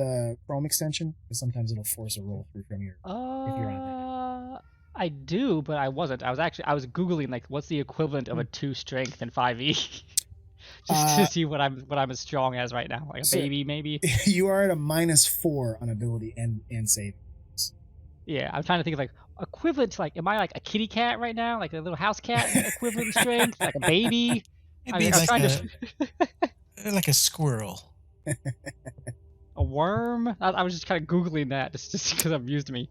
Chrome extension? Because sometimes it'll force a roll through from your. If you're on that. I do, but I wasn't. I was googling like what's the equivalent of a 2 strength and 5e. Just to see what I'm as strong as right now, like a So- baby maybe. You are at a -4 on ability and save. Yeah, I'm trying to think of like equivalent to like, am I like a kitty cat right now, like a little house cat equivalent strength, like a baby? It'd I be mean, I'm like trying a like a squirrel. a worm. I was just kind of googling that just because it amused me.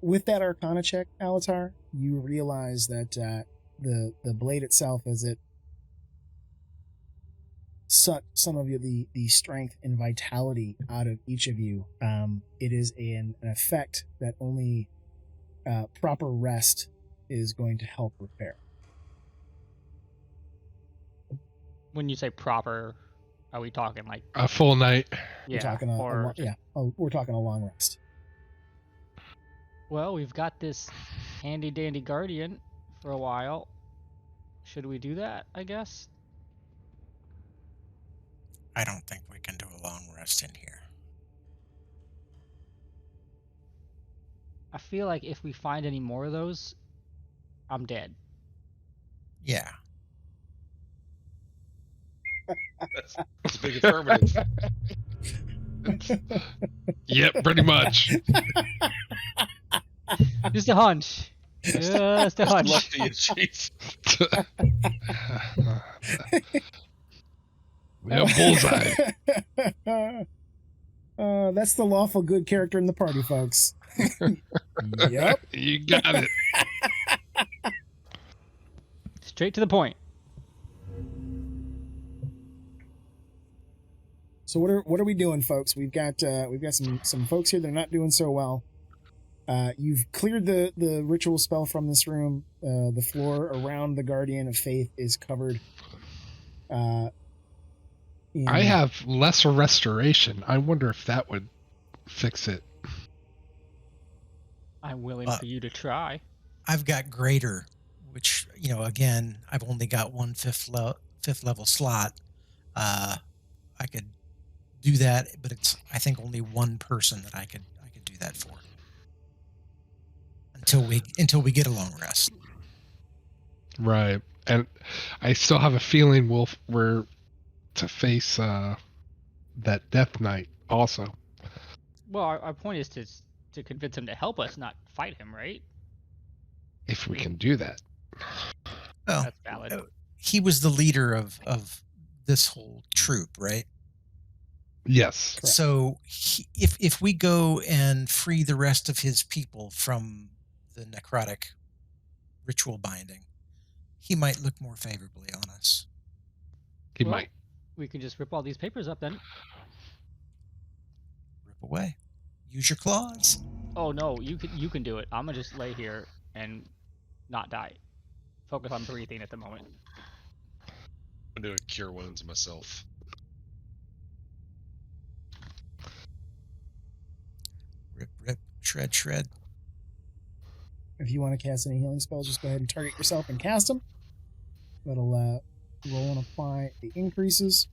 With that Arcana check, Alatar, you realize that the blade itself, as it sucked some of the strength and vitality out of each of you, it is an effect that only proper rest is going to help repair. When you say proper, are we talking like A full night. We're yeah, talking or we're talking a long rest. well, we've got this handy dandy guardian for a while. Should we do that? I guess. I don't think we can do a long rest in here. I feel like if we find any more of those, I'm dead. Yeah. That's a big affirmative. Yep, pretty much. Just a hunch. Just a hunch. Luck to you, Chief. Yeah, bullseye. That's the lawful good character in the party, folks. Yep. You got it. Straight to the point. So what are we doing, folks? We've got some folks here that are not doing so well. You've cleared the ritual spell from this room. The floor around the Guardian of Faith is covered. I have lesser restoration. I wonder if that would fix it. I'm willing for you to try. I've got greater, which, again, I've only got one fifth level slot. I could do that, but it's, I think, only one person that I could do that for until we get a long rest. Right. And I still have a feeling we're to face that Death Knight also. Well, our point is to convince him to help us, not fight him, right? If we can do that. Well, That's valid. he was the leader of this whole troop, right? Yes. Correct. So if we go and free the rest of his people from the necrotic ritual binding, he might look more favorably on us. He Well, might. We can just rip all these papers up then. Rip away. Use your claws. Oh no, you can do it. I'm gonna just lay here and not die. Focus on breathing at the moment. I'm gonna do a cure wounds myself. Rip, rip, shred, shred. If you want to cast any healing spells, just go ahead and target yourself and cast them. That'll roll and apply the increases.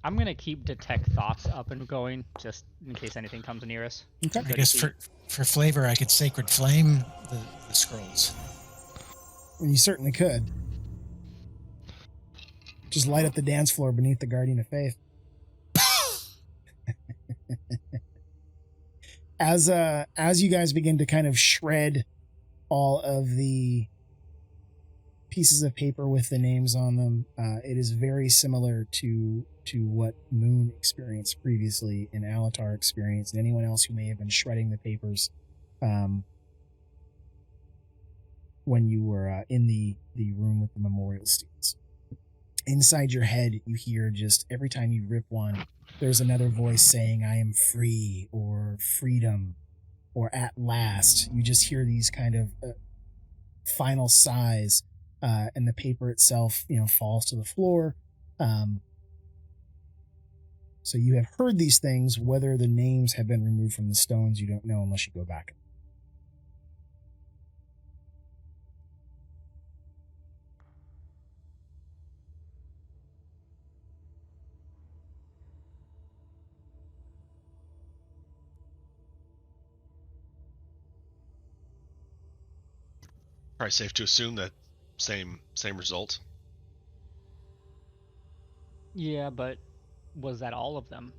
I'm gonna keep detect thoughts up and going just in case anything comes near us. Okay. I guess for flavor, I could sacred flame the scrolls. Well, you certainly could. Just light up the dance floor beneath the Guardian of Faith. As you guys begin to kind of shred all of the pieces of paper with the names on them, it is very similar to what Moon experienced previously and Alatar experienced, and anyone else who may have been shredding the papers when you were in the room with the memorial steels. Inside your head, you hear just every time you rip one, there's another voice saying, "I am free," or "freedom," or "at last." You just hear these kind of final sighs, and the paper itself, falls to the floor. So you have heard these things. Whether the names have been removed from the stones, you don't know unless you go back. Probably safe to assume that same result. Yeah, but was that all of them?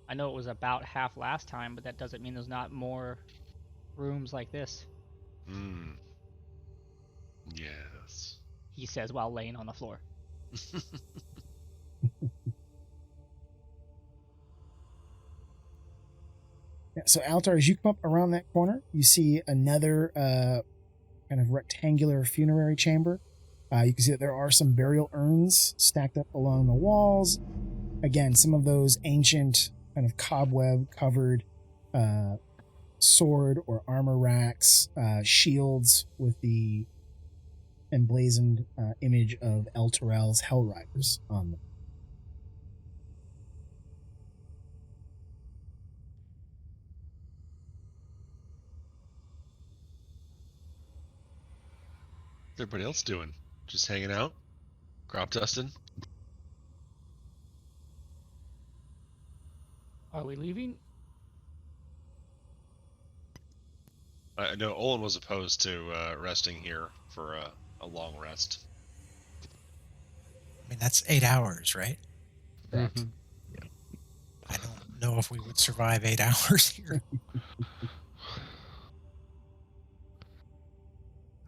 I know it was about half last time, but that doesn't mean there's not more rooms like this. Yes. He says while laying on the floor. Yeah, so Altar, as you come up around that corner, you see another kind of rectangular funerary chamber. You can see that there are some burial urns stacked up along the walls. Again, some of those ancient kind of cobweb-covered sword or armor racks, shields with the emblazoned image of El Terrell's Hellriders on them. What's everybody else doing? Just hanging out? Crop dusting? Are we leaving? I know Olin was opposed to resting here for a long rest. I mean, that's 8 hours, right? Mhm. I don't know if we would survive 8 hours here.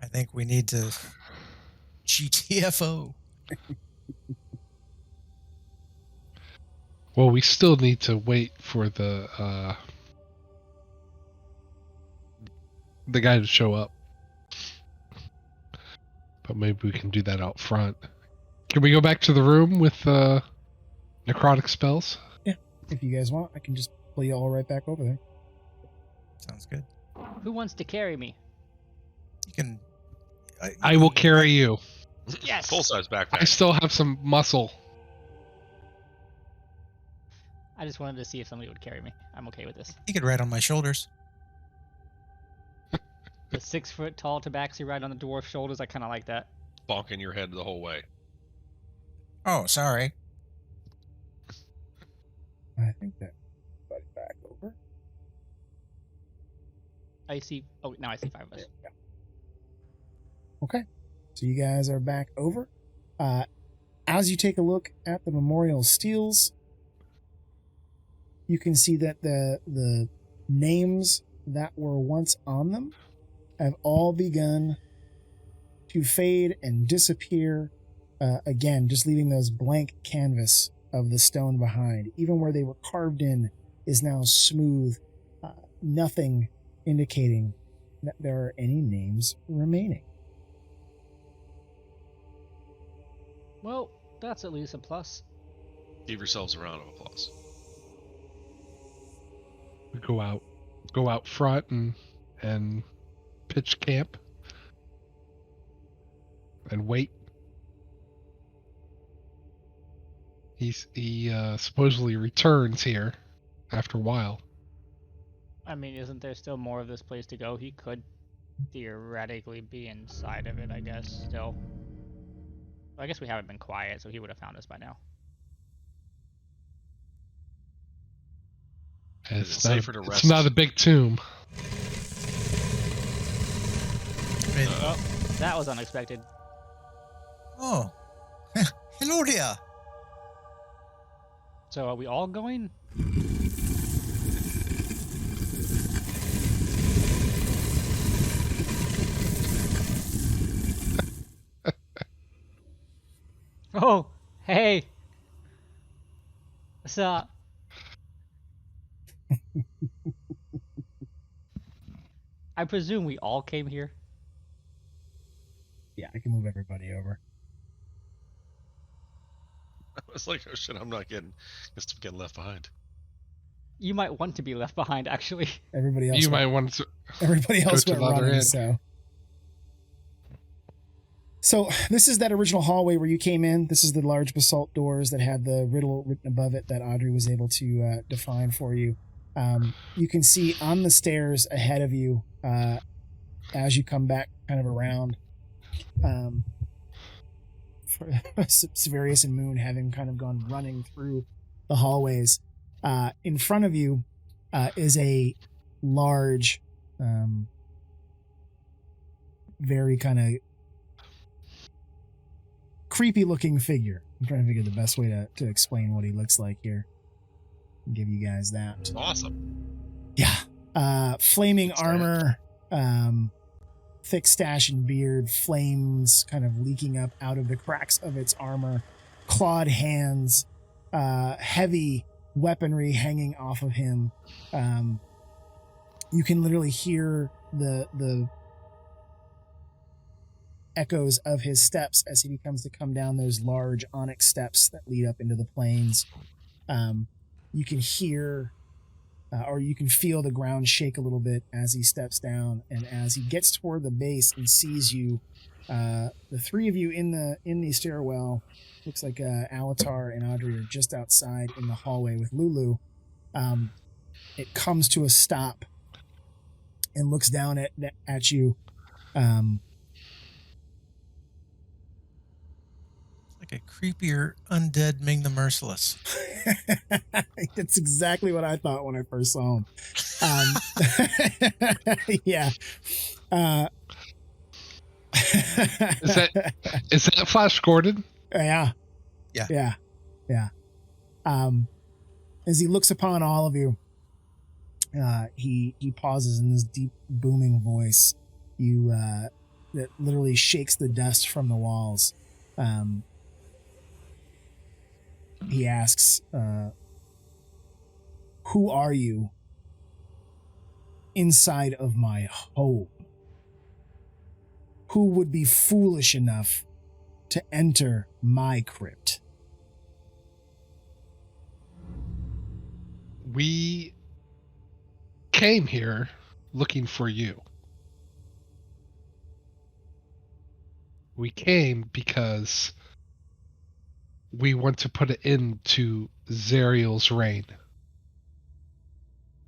I think we need to GTFO. Well, we still need to wait for the guy to show up. But maybe we can do that out front. Can we go back to the room with necrotic spells? Yeah, if you guys want, I can just pull you all right back over there. Sounds good. Who wants to carry me? You can. I will carry you. Yes! Full-size backpack. I still have some muscle. I just wanted to see if somebody would carry me. I'm okay with this. You could ride on my shoulders. The 6-foot-tall tabaxi ride on the dwarf's shoulders, I kind of like that. Bonking your head the whole way. Oh, sorry. I think that buddy back over. I see. Oh, now I see 5 of us. Yeah. Okay, so you guys are back over. As you take a look at the memorial steels, you can see that the names that were once on them have all begun to fade and disappear. Again, just leaving those blank canvas of the stone behind. Even where they were carved in is now smooth, nothing indicating that there are any names remaining. Well, that's at least a plus. Give yourselves a round of applause. We go out front and pitch camp and wait. He supposedly returns here after a while. I mean, isn't there still more of this place to go? He could theoretically be inside of it, I guess, still. Well, I guess we haven't been quiet, so he would have found us by now. Is it safer to rest? It's not a big tomb. Oh, that was unexpected. Oh, hello there. So are we all going? Oh, hey. What's up? I presume we all came here. Yeah, I can move everybody over. I was like, oh shit, I'm getting left behind. You might want to be left behind, actually. Everybody else. You might want to. Everybody else to went the other running. end. So this is that original hallway where you came in. This is the large basalt doors that had the riddle written above it that Audrey was able to define for you. You can see on the stairs ahead of you as you come back kind of around. Severius and Moon having kind of gone running through the hallways. In front of you is a large, very kind of creepy looking figure. I'm trying to figure the best way to explain what he looks like here. I'll give you guys that. Awesome. Yeah. Flaming Good start. armor, thick stash and beard, flames kind of leaking up out of the cracks of its armor, clawed hands, heavy weaponry hanging off of him. You can literally hear the echoes of his steps as he becomes to come down those large onyx steps that lead up into the plains. You can hear or you can feel the ground shake a little bit as he steps down, and as he gets toward the base and sees you, the three of you in the stairwell, looks like Alatar and Audrey are just outside in the hallway with Lulu. It comes to a stop and looks down at you. Like a creepier undead Ming the Merciless. That's exactly what I thought when I first saw him. Yeah. Is that Flash Gordon? Yeah. Yeah. Yeah. Yeah. As he looks upon all of you, he pauses in this deep booming voice that literally shakes the dust from the walls. He asks, who are you inside of my home? Who would be foolish enough to enter my crypt? We came here looking for you. We came because we want to put an end to Zariel's reign.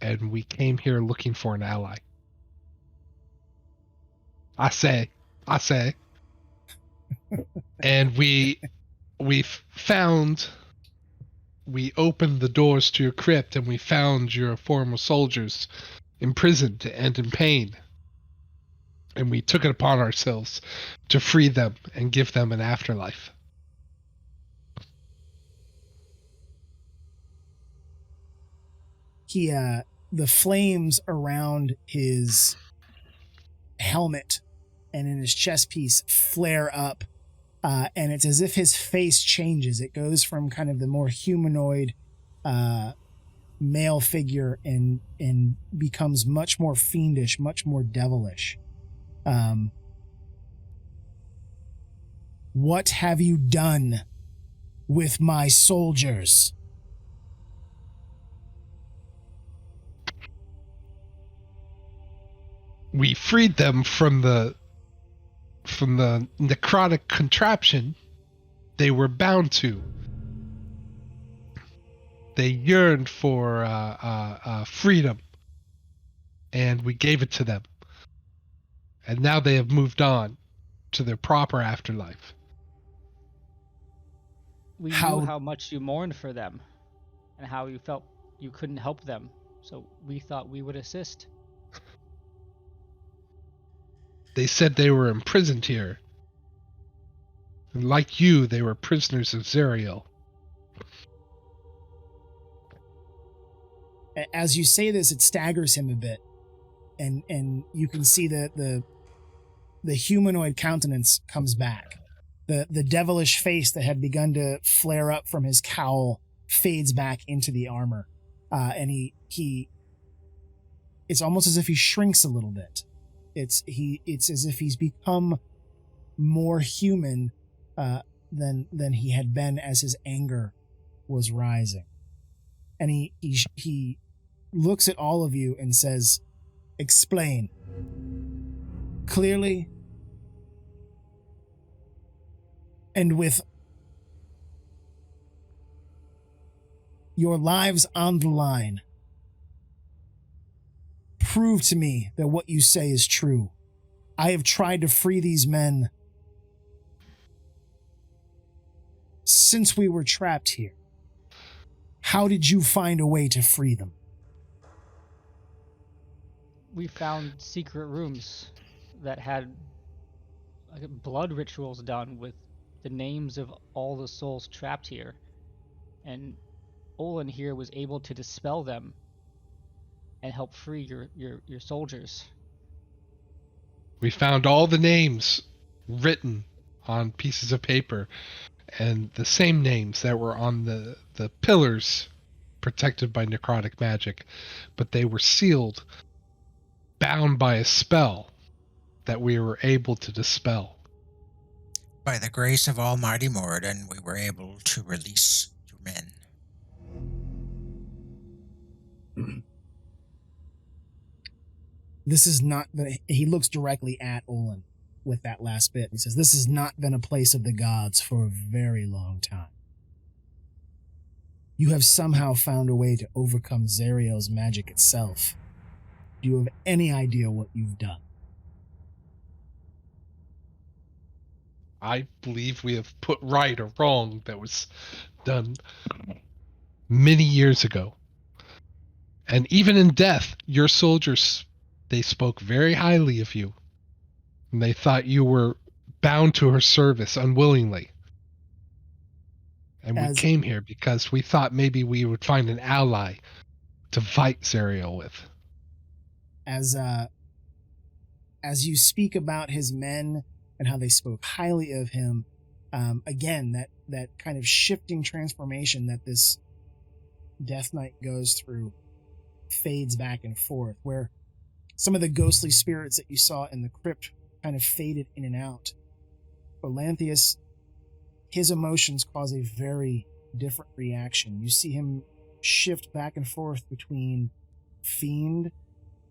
And we came here looking for an ally. I say. And we opened the doors to your crypt and we found your former soldiers imprisoned and in pain. And we took it upon ourselves to free them and give them an afterlife. The flames around his helmet and in his chest piece flare up, and it's as if his face changes. It goes from kind of the more humanoid male figure and becomes much more fiendish, much more devilish. What have you done with my soldiers? We freed them from the necrotic contraption they were bound to. They yearned for freedom, and we gave it to them. And now they have moved on to their proper afterlife. We knew how much you mourned for them and how you felt you couldn't help them, so we thought we would assist. They said they were imprisoned here. And like you, they were prisoners of Zariel. As you say this, it staggers him a bit. And you can see the humanoid countenance comes back. The devilish face that had begun to flare up from his cowl fades back into the armor. And it's almost as if he shrinks a little bit. It's as if he's become more human than he had been as his anger was rising. And he looks at all of you and says, "Explain clearly and with your lives on the line. Prove to me that what you say is true. I have tried to free these men since we were trapped here. How did you find a way to free them?" We found secret rooms that had blood rituals done with the names of all the souls trapped here, and Olin here was able to dispel them and help free your soldiers. We found all the names written on pieces of paper, and the same names that were on the pillars protected by necrotic magic, but they were sealed, bound by a spell that we were able to dispel. By the grace of Almighty Moradin, we were able to release your men. This is not the... He looks directly at Olin with that last bit. He says, this has not been a place of the gods for a very long time. You have somehow found a way to overcome Zariel's magic itself. Do you have any idea what you've done? I believe we have put right a wrong that was done many years ago. And even in death, your soldiers, they spoke very highly of you. And they thought you were bound to her service unwillingly. And we came here because we thought maybe we would find an ally to fight Zariel with. As you speak about his men and how they spoke highly of him, again, that kind of shifting transformation that this Death Knight goes through fades back and forth, where some of the ghostly spirits that you saw in the crypt kind of faded in and out. Olanthius, his emotions cause a very different reaction. You see him shift back and forth between fiend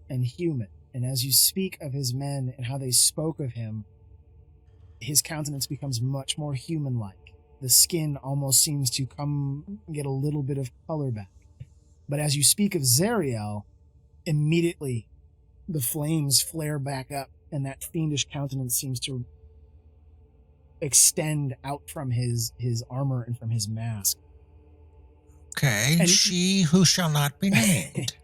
and human. And as you speak of his men and how they spoke of him, his countenance becomes much more human-like. The skin almost seems to come and get a little bit of color back. But as you speak of Zariel, immediately the flames flare back up, and that fiendish countenance seems to extend out from his armor and from his mask. Okay, and she who shall not be named.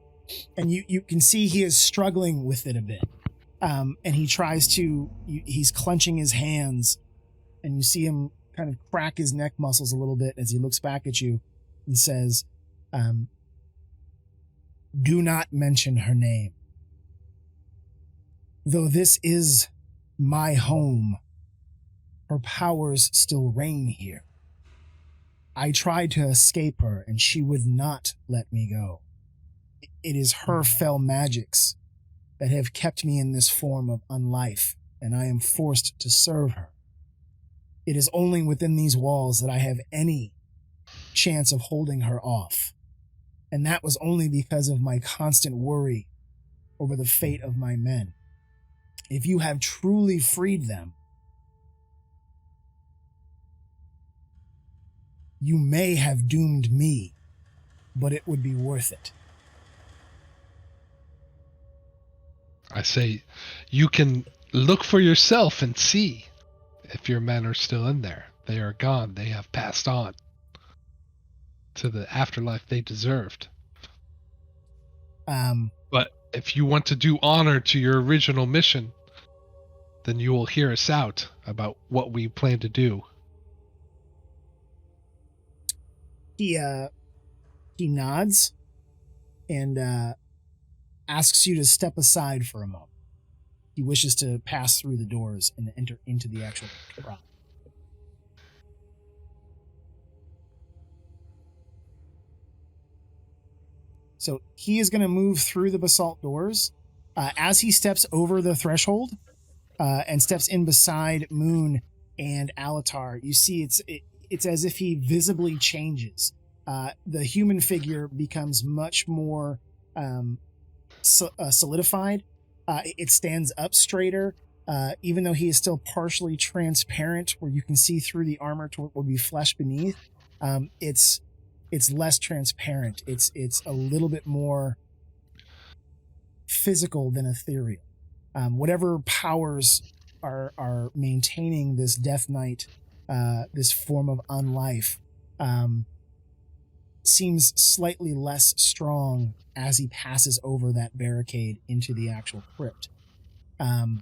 And you can see he is struggling with it a bit. And he tries to, he's clenching his hands, and you see him kind of crack his neck muscles a little bit as he looks back at you and says, do not mention her name. Though this is my home, her powers still reign here. I tried to escape her, and she would not let me go. It is her fell magics that have kept me in this form of unlife, and I am forced to serve her. It is only within these walls that I have any chance of holding her off, and that was only because of my constant worry over the fate of my men. If you have truly freed them, you may have doomed me, but it would be worth it. I say, you can look for yourself and see if your men are still in there. They are gone. They have passed on to the afterlife they deserved. But if you want to do honor to your original mission, then you will hear us out about what we plan to do. He nods and asks you to step aside for a moment. He wishes to pass through the doors and enter into the actual prop. So he is going to move through the basalt doors. As he steps over the threshold and steps in beside Moon and Alatar, you see it's as if he visibly changes. The human figure becomes much more solidified. It stands up straighter, even though he is still partially transparent, where you can see through the armor to what would be flesh beneath. It's less transparent. It's a little bit more physical than ethereal. Whatever powers are maintaining this Death Knight, this form of unlife, seems slightly less strong as he passes over that barricade into the actual crypt. And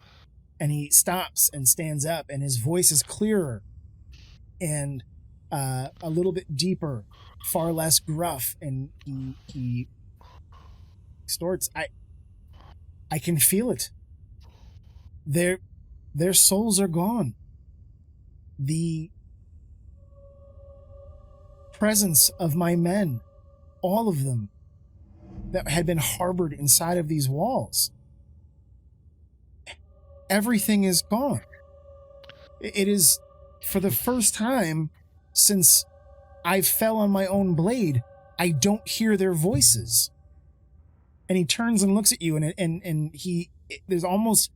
he stops and stands up, and his voice is clearer and a little bit deeper, far less gruff, and he snorts. I can feel it. Their souls are gone. The presence of my men, all of them, that had been harbored inside of these walls, everything is gone. It is, for the first time since I fell on my own blade, I don't hear their voices. And he turns and looks at you, and there's almost,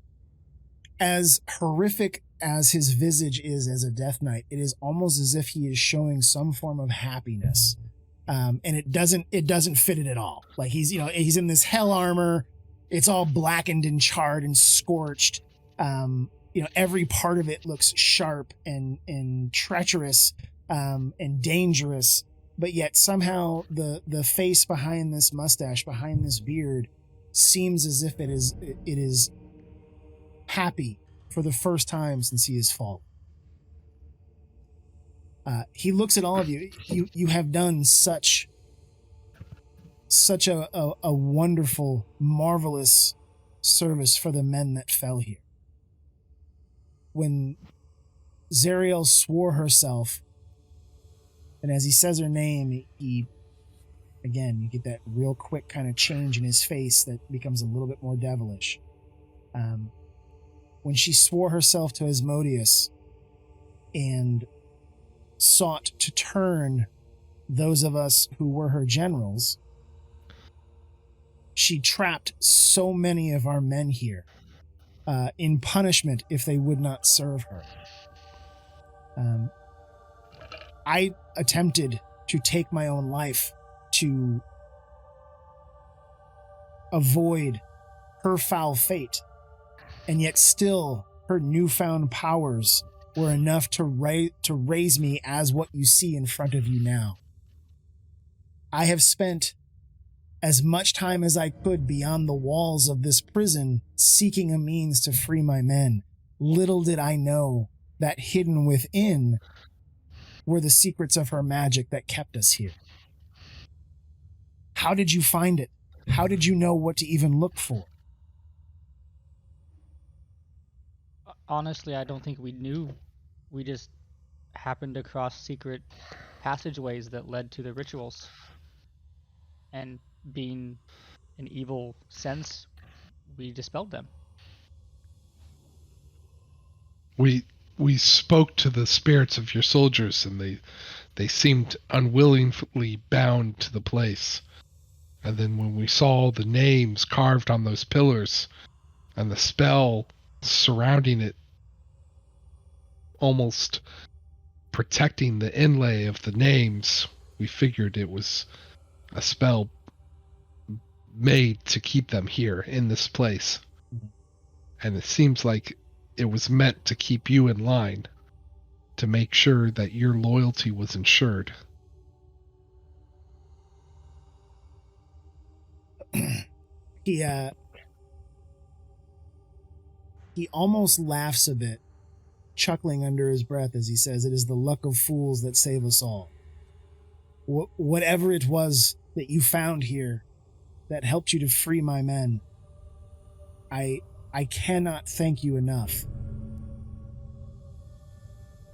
as horrific as his visage is as a Death Knight, it is almost as if he is showing some form of happiness. And it doesn't fit it at all. Like he's in this hell armor. It's all blackened and charred and scorched. Every part of it looks sharp and treacherous, and dangerous. But yet somehow the face behind this mustache, behind this beard, seems as if it is happy for the first time since he has fallen. He looks at all of you. You have done such a wonderful, marvelous service for the men that fell here. When Zariel swore herself, and as he says her name, you get that real quick kind of change in his face that becomes a little bit more devilish. When she swore herself to Asmodeus and sought to turn those of us who were her generals, she trapped so many of our men here in punishment if they would not serve her. I attempted to take my own life to avoid her foul fate, and yet still her newfound powers were enough to raise me as what you see in front of you now. I have spent as much time as I could beyond the walls of this prison seeking a means to free my men. Little did I know that hidden within were the secrets of her magic that kept us here. How did you find it? How did you know what to even look for? Honestly, I don't think we knew. We just happened across secret passageways that led to the rituals. And being an evil sense, we dispelled them. We spoke to the spirits of your soldiers, and they seemed unwillingly bound to the place. And then when we saw the names carved on those pillars and the spell surrounding it, almost protecting the inlay of the names, we figured it was a spell made to keep them here in this place. And it seems like it was meant to keep you in line, to make sure that your loyalty was ensured. He almost laughs a bit, chuckling under his breath as he says, "It is the luck of fools that save us all." Whatever it was that you found here that helped you to free my men, I cannot thank you enough.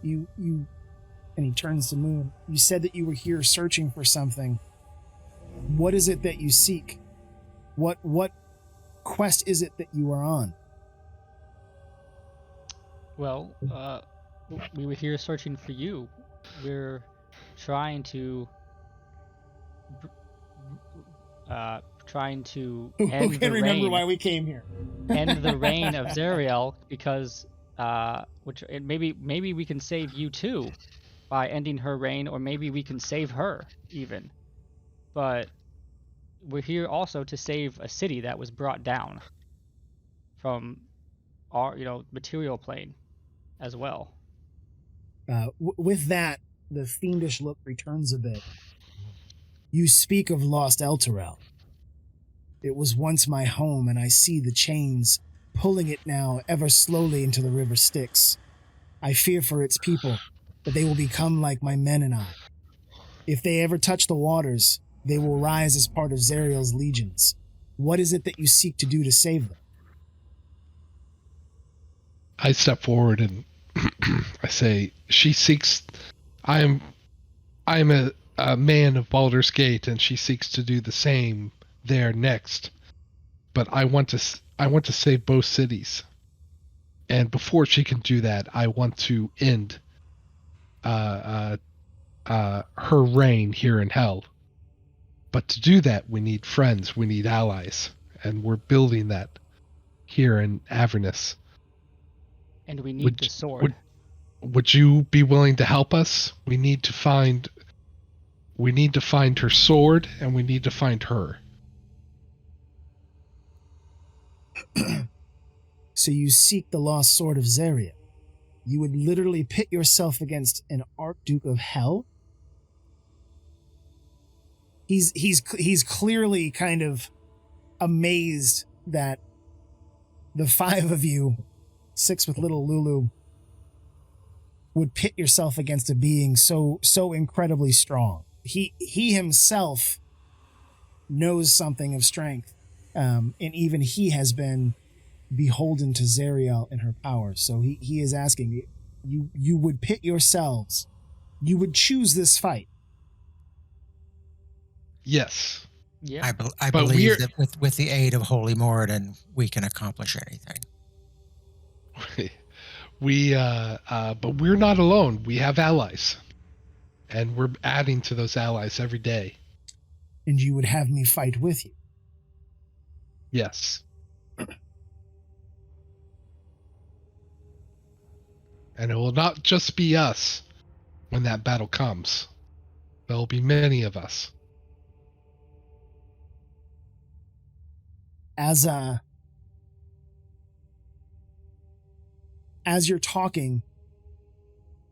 You, and he turns to Moon. You said that you were here searching for something. What is it that you seek? What quest is it that you are on? Well, we were here searching for you. We're trying to end Who the can remember reign, why we came here? end the reign of Zariel, because maybe we can save you too by ending her reign, or maybe we can save her even. But we're here also to save a city that was brought down from our material plane as well. With that, the fiendish look returns a bit. You speak of lost Elturel. It was once my home, and I see the chains pulling it now ever slowly into the river Styx. I fear for its people. that they will become like my men and I. If they ever touch the waters, they will rise as part of Zariel's legions. What is it that you seek to do to save them? I step forward and I say, she seeks. I am a man of Baldur's Gate, and she seeks to do the same there next. But I want to save both cities. And before she can do that, I want to end her reign here in Hell. But to do that, we need friends, we need allies, and we're building that here in Avernus. And we need the sword. Would you be willing to help us? We need to find her sword, and we need to find her. So you seek the lost sword of Zariel. You would literally pit yourself against an Archduke of Hell? He's clearly kind of amazed that the five of you, 6 with little Lulu, would pit yourself against a being so incredibly strong. He himself knows something of strength, and even he has been beholden to Zariel and her powers. So he is asking, you would pit yourselves, you would choose this fight. Yes. Yeah. I believe that with the aid of Holy Moradin, we can accomplish anything. But we're not alone. We have allies, and we're adding to those allies every day. And you would have me fight with you? Yes. And it will not just be us when that battle comes. There will be many of us. As you're talking,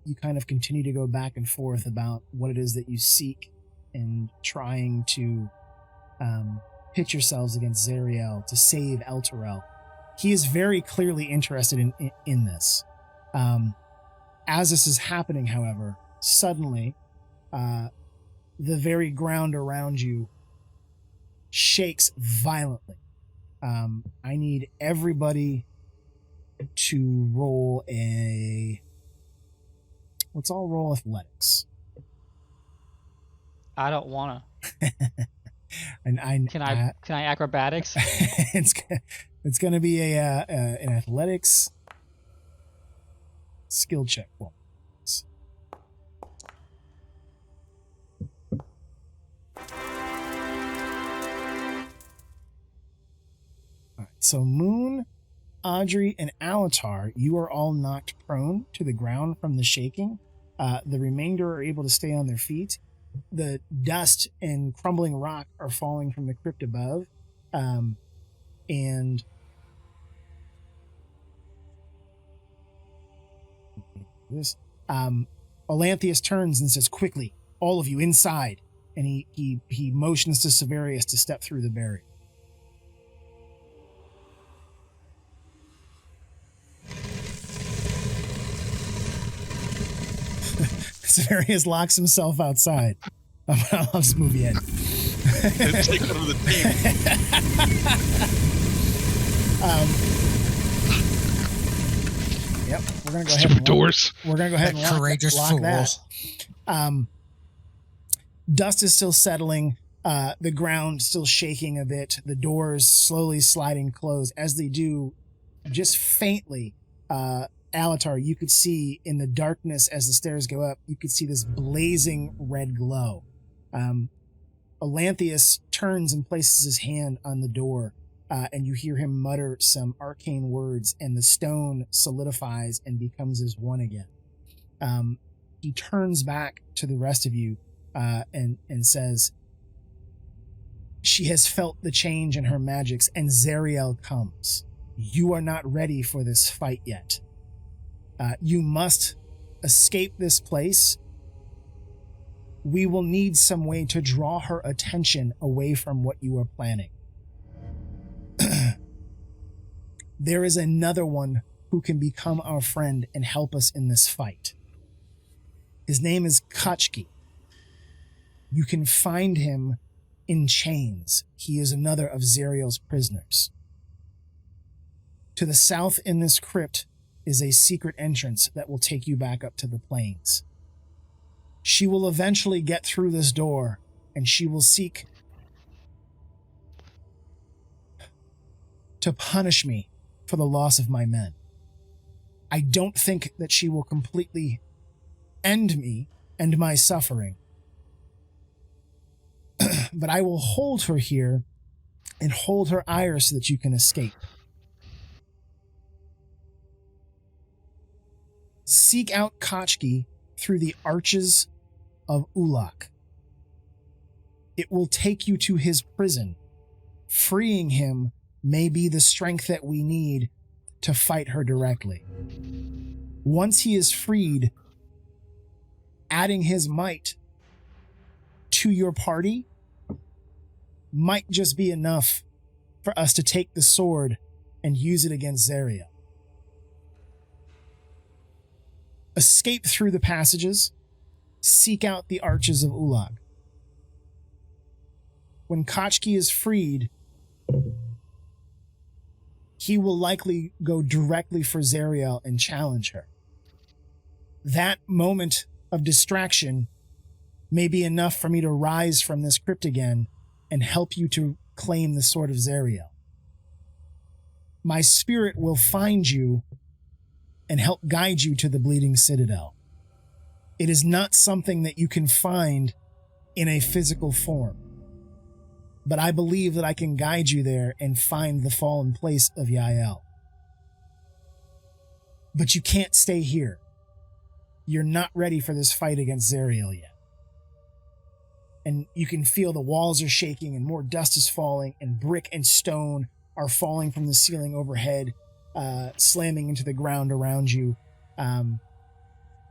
you kind of continue to go back and forth about what it is that you seek and trying to pit yourselves against Zariel to save Elturel. He is very clearly interested in this. As this is happening, however, suddenly the very ground around you shakes violently. I need everybody to roll let's all roll athletics. I don't wanna. And Can I acrobatics? it's gonna be an athletics skill check. Well, all right, so Moon, Audrey, and Alatar, you are all knocked prone to the ground from the shaking. The remainder are able to stay on their feet. The dust and crumbling rock are falling from the crypt above. And this Olanthius turns and says, "Quickly, all of you inside." And he motions to Severius to step through the barrier. Severius locks himself outside. I'll just move you in. Take over the team. Yep, we're gonna go ahead. Stupid doors. We're gonna go ahead and Courageous lock that. Dust is still settling. The ground still shaking a bit. The doors slowly sliding closed. As they do, just faintly, Alatar, you could see in the darkness as the stairs go up, you could see this blazing red glow. Olanthius turns and places his hand on the door, and you hear him mutter some arcane words, and the stone solidifies and becomes as one again. He turns back to the rest of you and says, "She has felt the change in her magics, and Zariel comes. You are not ready for this fight yet. You must escape this place. We will need some way to draw her attention away from what you are planning. There is another one who can become our friend and help us in this fight. His name is Kachki. You can find him in chains. He is another of Zariel's prisoners. To the south in this crypt is a secret entrance that will take you back up to the plains. She will eventually get through this door, and she will seek to punish me for the loss of my men. I don't think that she will completely end me and my suffering, but I will hold her here and hold her ire so that you can escape. Seek out Kachki through the arches of Ulak. It will take you to his prison. Freeing him may be the strength that we need to fight her directly. Once he is freed, adding his might to your party might just be enough for us to take the sword and use it against Zariel. Escape through the passages. Seek out the arches of Ulak. When Kachki is freed, he will likely go directly for Zariel and challenge her. That moment of distraction may be enough for me to rise from this crypt again and help you to claim the Sword of Zariel. My spirit will find you and help guide you to the Bleeding Citadel. It is not something that you can find in a physical form, but I believe that I can guide you there and find the fallen place of Yael. But you can't stay here. You're not ready for this fight against Zariel yet. And you can feel the walls are shaking and more dust is falling and brick and stone are falling from the ceiling overhead, slamming into the ground around you. And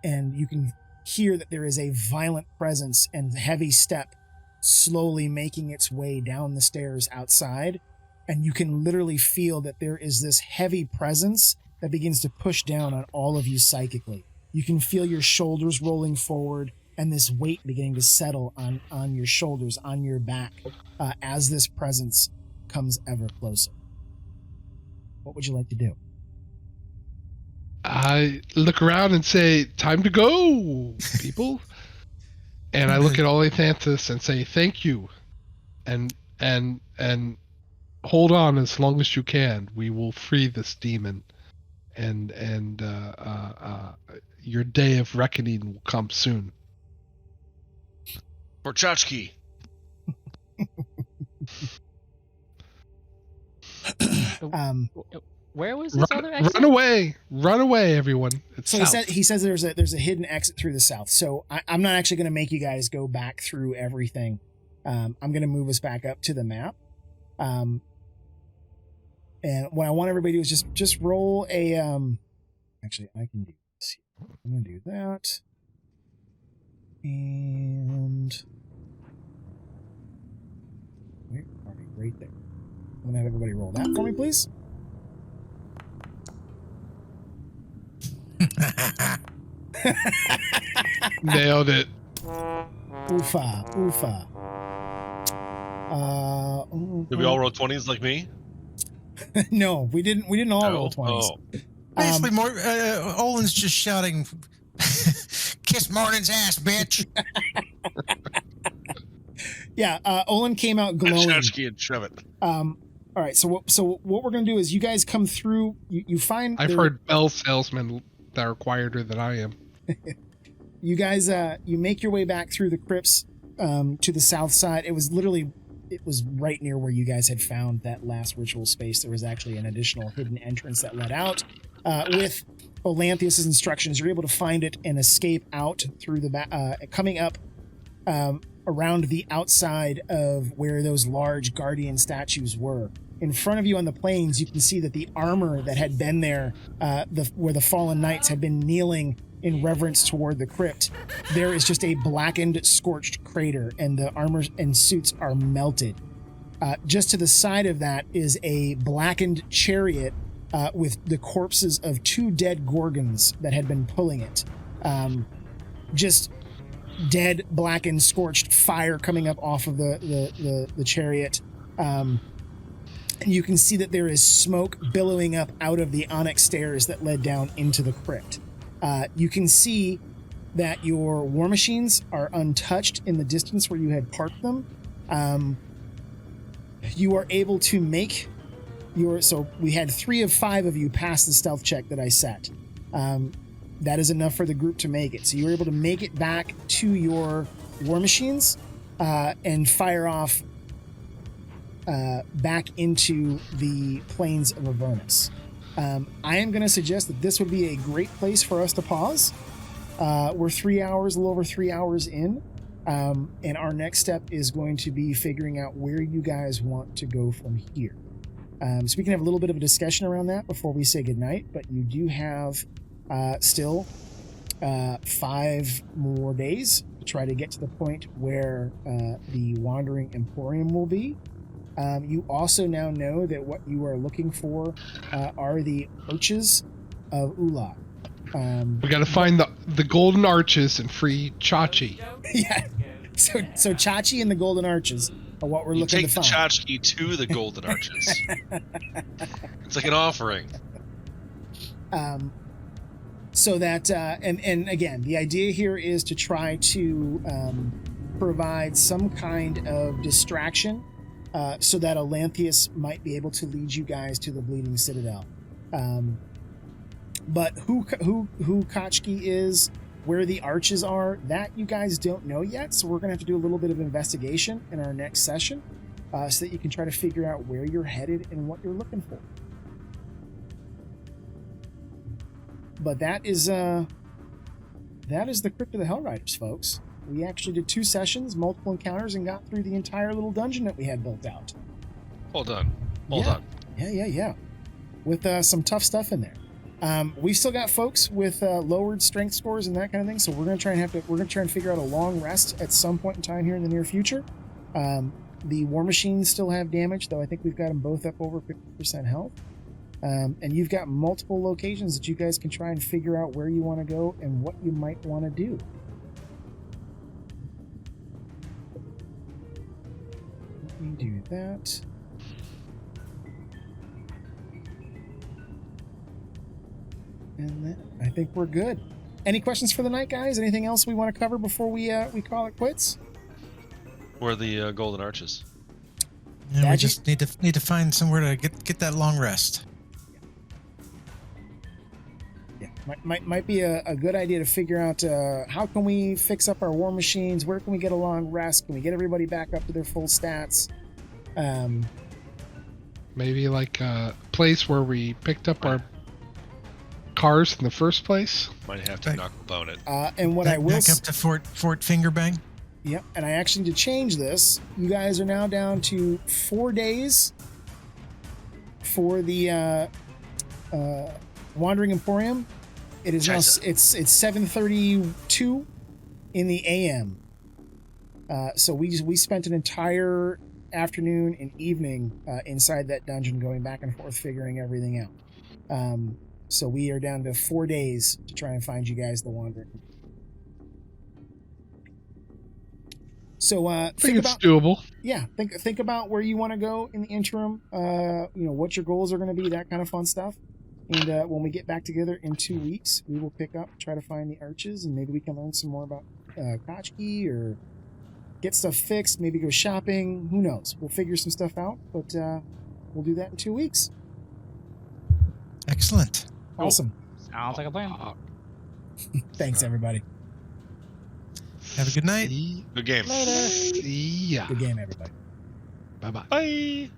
you can hear that there is a violent presence and heavy step slowly making its way down the stairs outside. And you can literally feel that there is this heavy presence that begins to push down on all of you psychically. You can feel your shoulders rolling forward and this weight beginning to settle on your shoulders, on your back, as this presence comes ever closer. What would you like to do? I look around and say, "Time to go, people." And I look at Olanthius and say, "Thank you, and hold on as long as you can. We will free this demon, and your day of reckoning will come soon." For Chachki. Where was this other exit? Run away, everyone. It's so south. he says there's a hidden exit through the south. So I'm not actually going to make you guys go back through everything. I'm going to move us back up to the map. And what I want everybody to do is just roll a actually I can do this. I'm going to do that. And wait, already right there. I'm going to have everybody roll that for me, please. Nailed it. Oofa. Did we all roll 20s like me? No, we didn't all roll 20s. Basically, more Olin's just shouting, "Kiss Mornin's ass, bitch!" Yeah, Olin came out glowing. Chachki and shove it. All right, so what we're gonna do is you guys come through. You find I've heard bell salesmen that are quieter than I am. You guys, you make your way back through the crypts to the south side. It was right near where you guys had found that last ritual space. There was actually an additional hidden entrance that led out. With Olanthius' instructions, you're able to find it and escape out through the coming up around the outside of where those large guardian statues were. In front of you on the plains, you can see that the armor that had been there, where the fallen knights had been kneeling in reverence toward the crypt, there is just a blackened, scorched crater, and the armor and suits are melted. Just to the side of that is a blackened chariot with the corpses of 2 dead gorgons that had been pulling it. just dead, blackened, scorched fire coming up off of the chariot. And you can see that there is smoke billowing up out of the onyx stairs that led down into the crypt. You can see that your war machines are untouched in the distance where you had parked them. You are able to make so we had 3 of 5 of you pass the stealth check that I set. That is enough for the group to make it. So you were able to make it back to your war machines and fire off back into the plains of Avernus. I am going to suggest that this would be a great place for us to pause. We're 3 hours, a little over 3 hours in, and our next step is going to be figuring out where you guys want to go from here. So we can have a little bit of a discussion around that before we say goodnight, but you do have still 5 more days to try to get to the point where the Wandering Emporium will be. You also now know that what you are looking for are the arches of Ula. We got to find the golden arches and free Chachi. Yeah. So Chachi and the golden arches are what we're looking to find. You take the tchotchke to the golden arches. It's like an offering. So that and again, the idea here is to try to provide some kind of distraction so that Olanthius might be able to lead you guys to the Bleeding Citadel. But who Kachki is, where the arches are, that you guys don't know yet. So we're going to have to do a little bit of investigation in our next session so that you can try to figure out where you're headed and what you're looking for. But that is the Crypt of the Hellriders, folks. We actually did 2 sessions, multiple encounters, and got through the entire little dungeon that we had built out. Well done. Well done. Yeah. With some tough stuff in there. We've still got folks with lowered strength scores and that kind of thing, so we're gonna try and figure out a long rest at some point in time here in the near future. The war machines still have damage, though I think we've got them both up over 50% health. And you've got multiple locations that you guys can try and figure out where you want to go and what you might want to do. Let me do that. And then I think we're good. Any questions for the night, guys? Anything else we want to cover before we call it quits? Where are the golden arches? Yeah, we just need to find somewhere to get that long rest. Yeah, might be a good idea to figure out how can we fix up our war machines? Where can we get a long rest? Can we get everybody back up to their full stats? Maybe like a place where we picked up our cars in the first place. Might have to knuckle bone it. And what Back, I will back up to Fort Fingerbang. Yep, and I actually need to change this. You guys are now down to 4 days for the Wandering Emporium. It is now it's 7:32 in the AM. So we spent an entire afternoon and evening inside that dungeon, going back and forth, figuring everything out. So we are down to 4 days to try and find you guys the Wandering. So think it's doable. Yeah, think about where you want to go in the interim. What your goals are going to be, that kind of fun stuff. And when we get back together in 2 weeks, we will pick up, try to find the arches, and maybe we can learn some more about Kachki or get stuff fixed. Maybe go shopping. Who knows? We'll figure some stuff out, but we'll do that in 2 weeks. Excellent. Awesome. Sounds like a plan. Thanks, everybody. Have a good night. Good game. Later. Yeah. Good game, everybody. Bye-bye. Bye.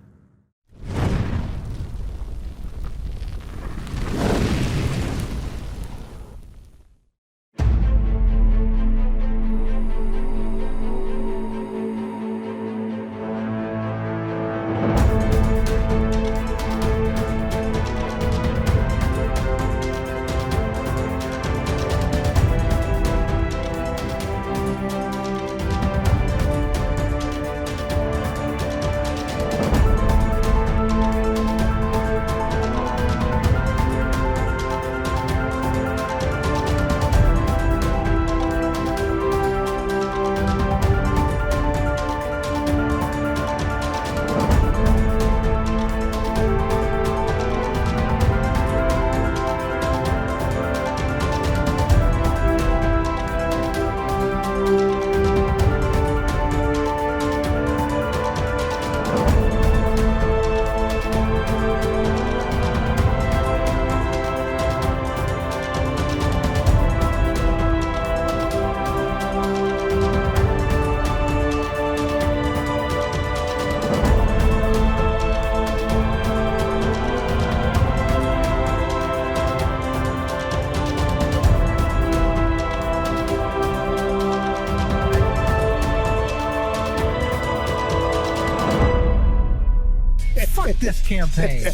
this campaign.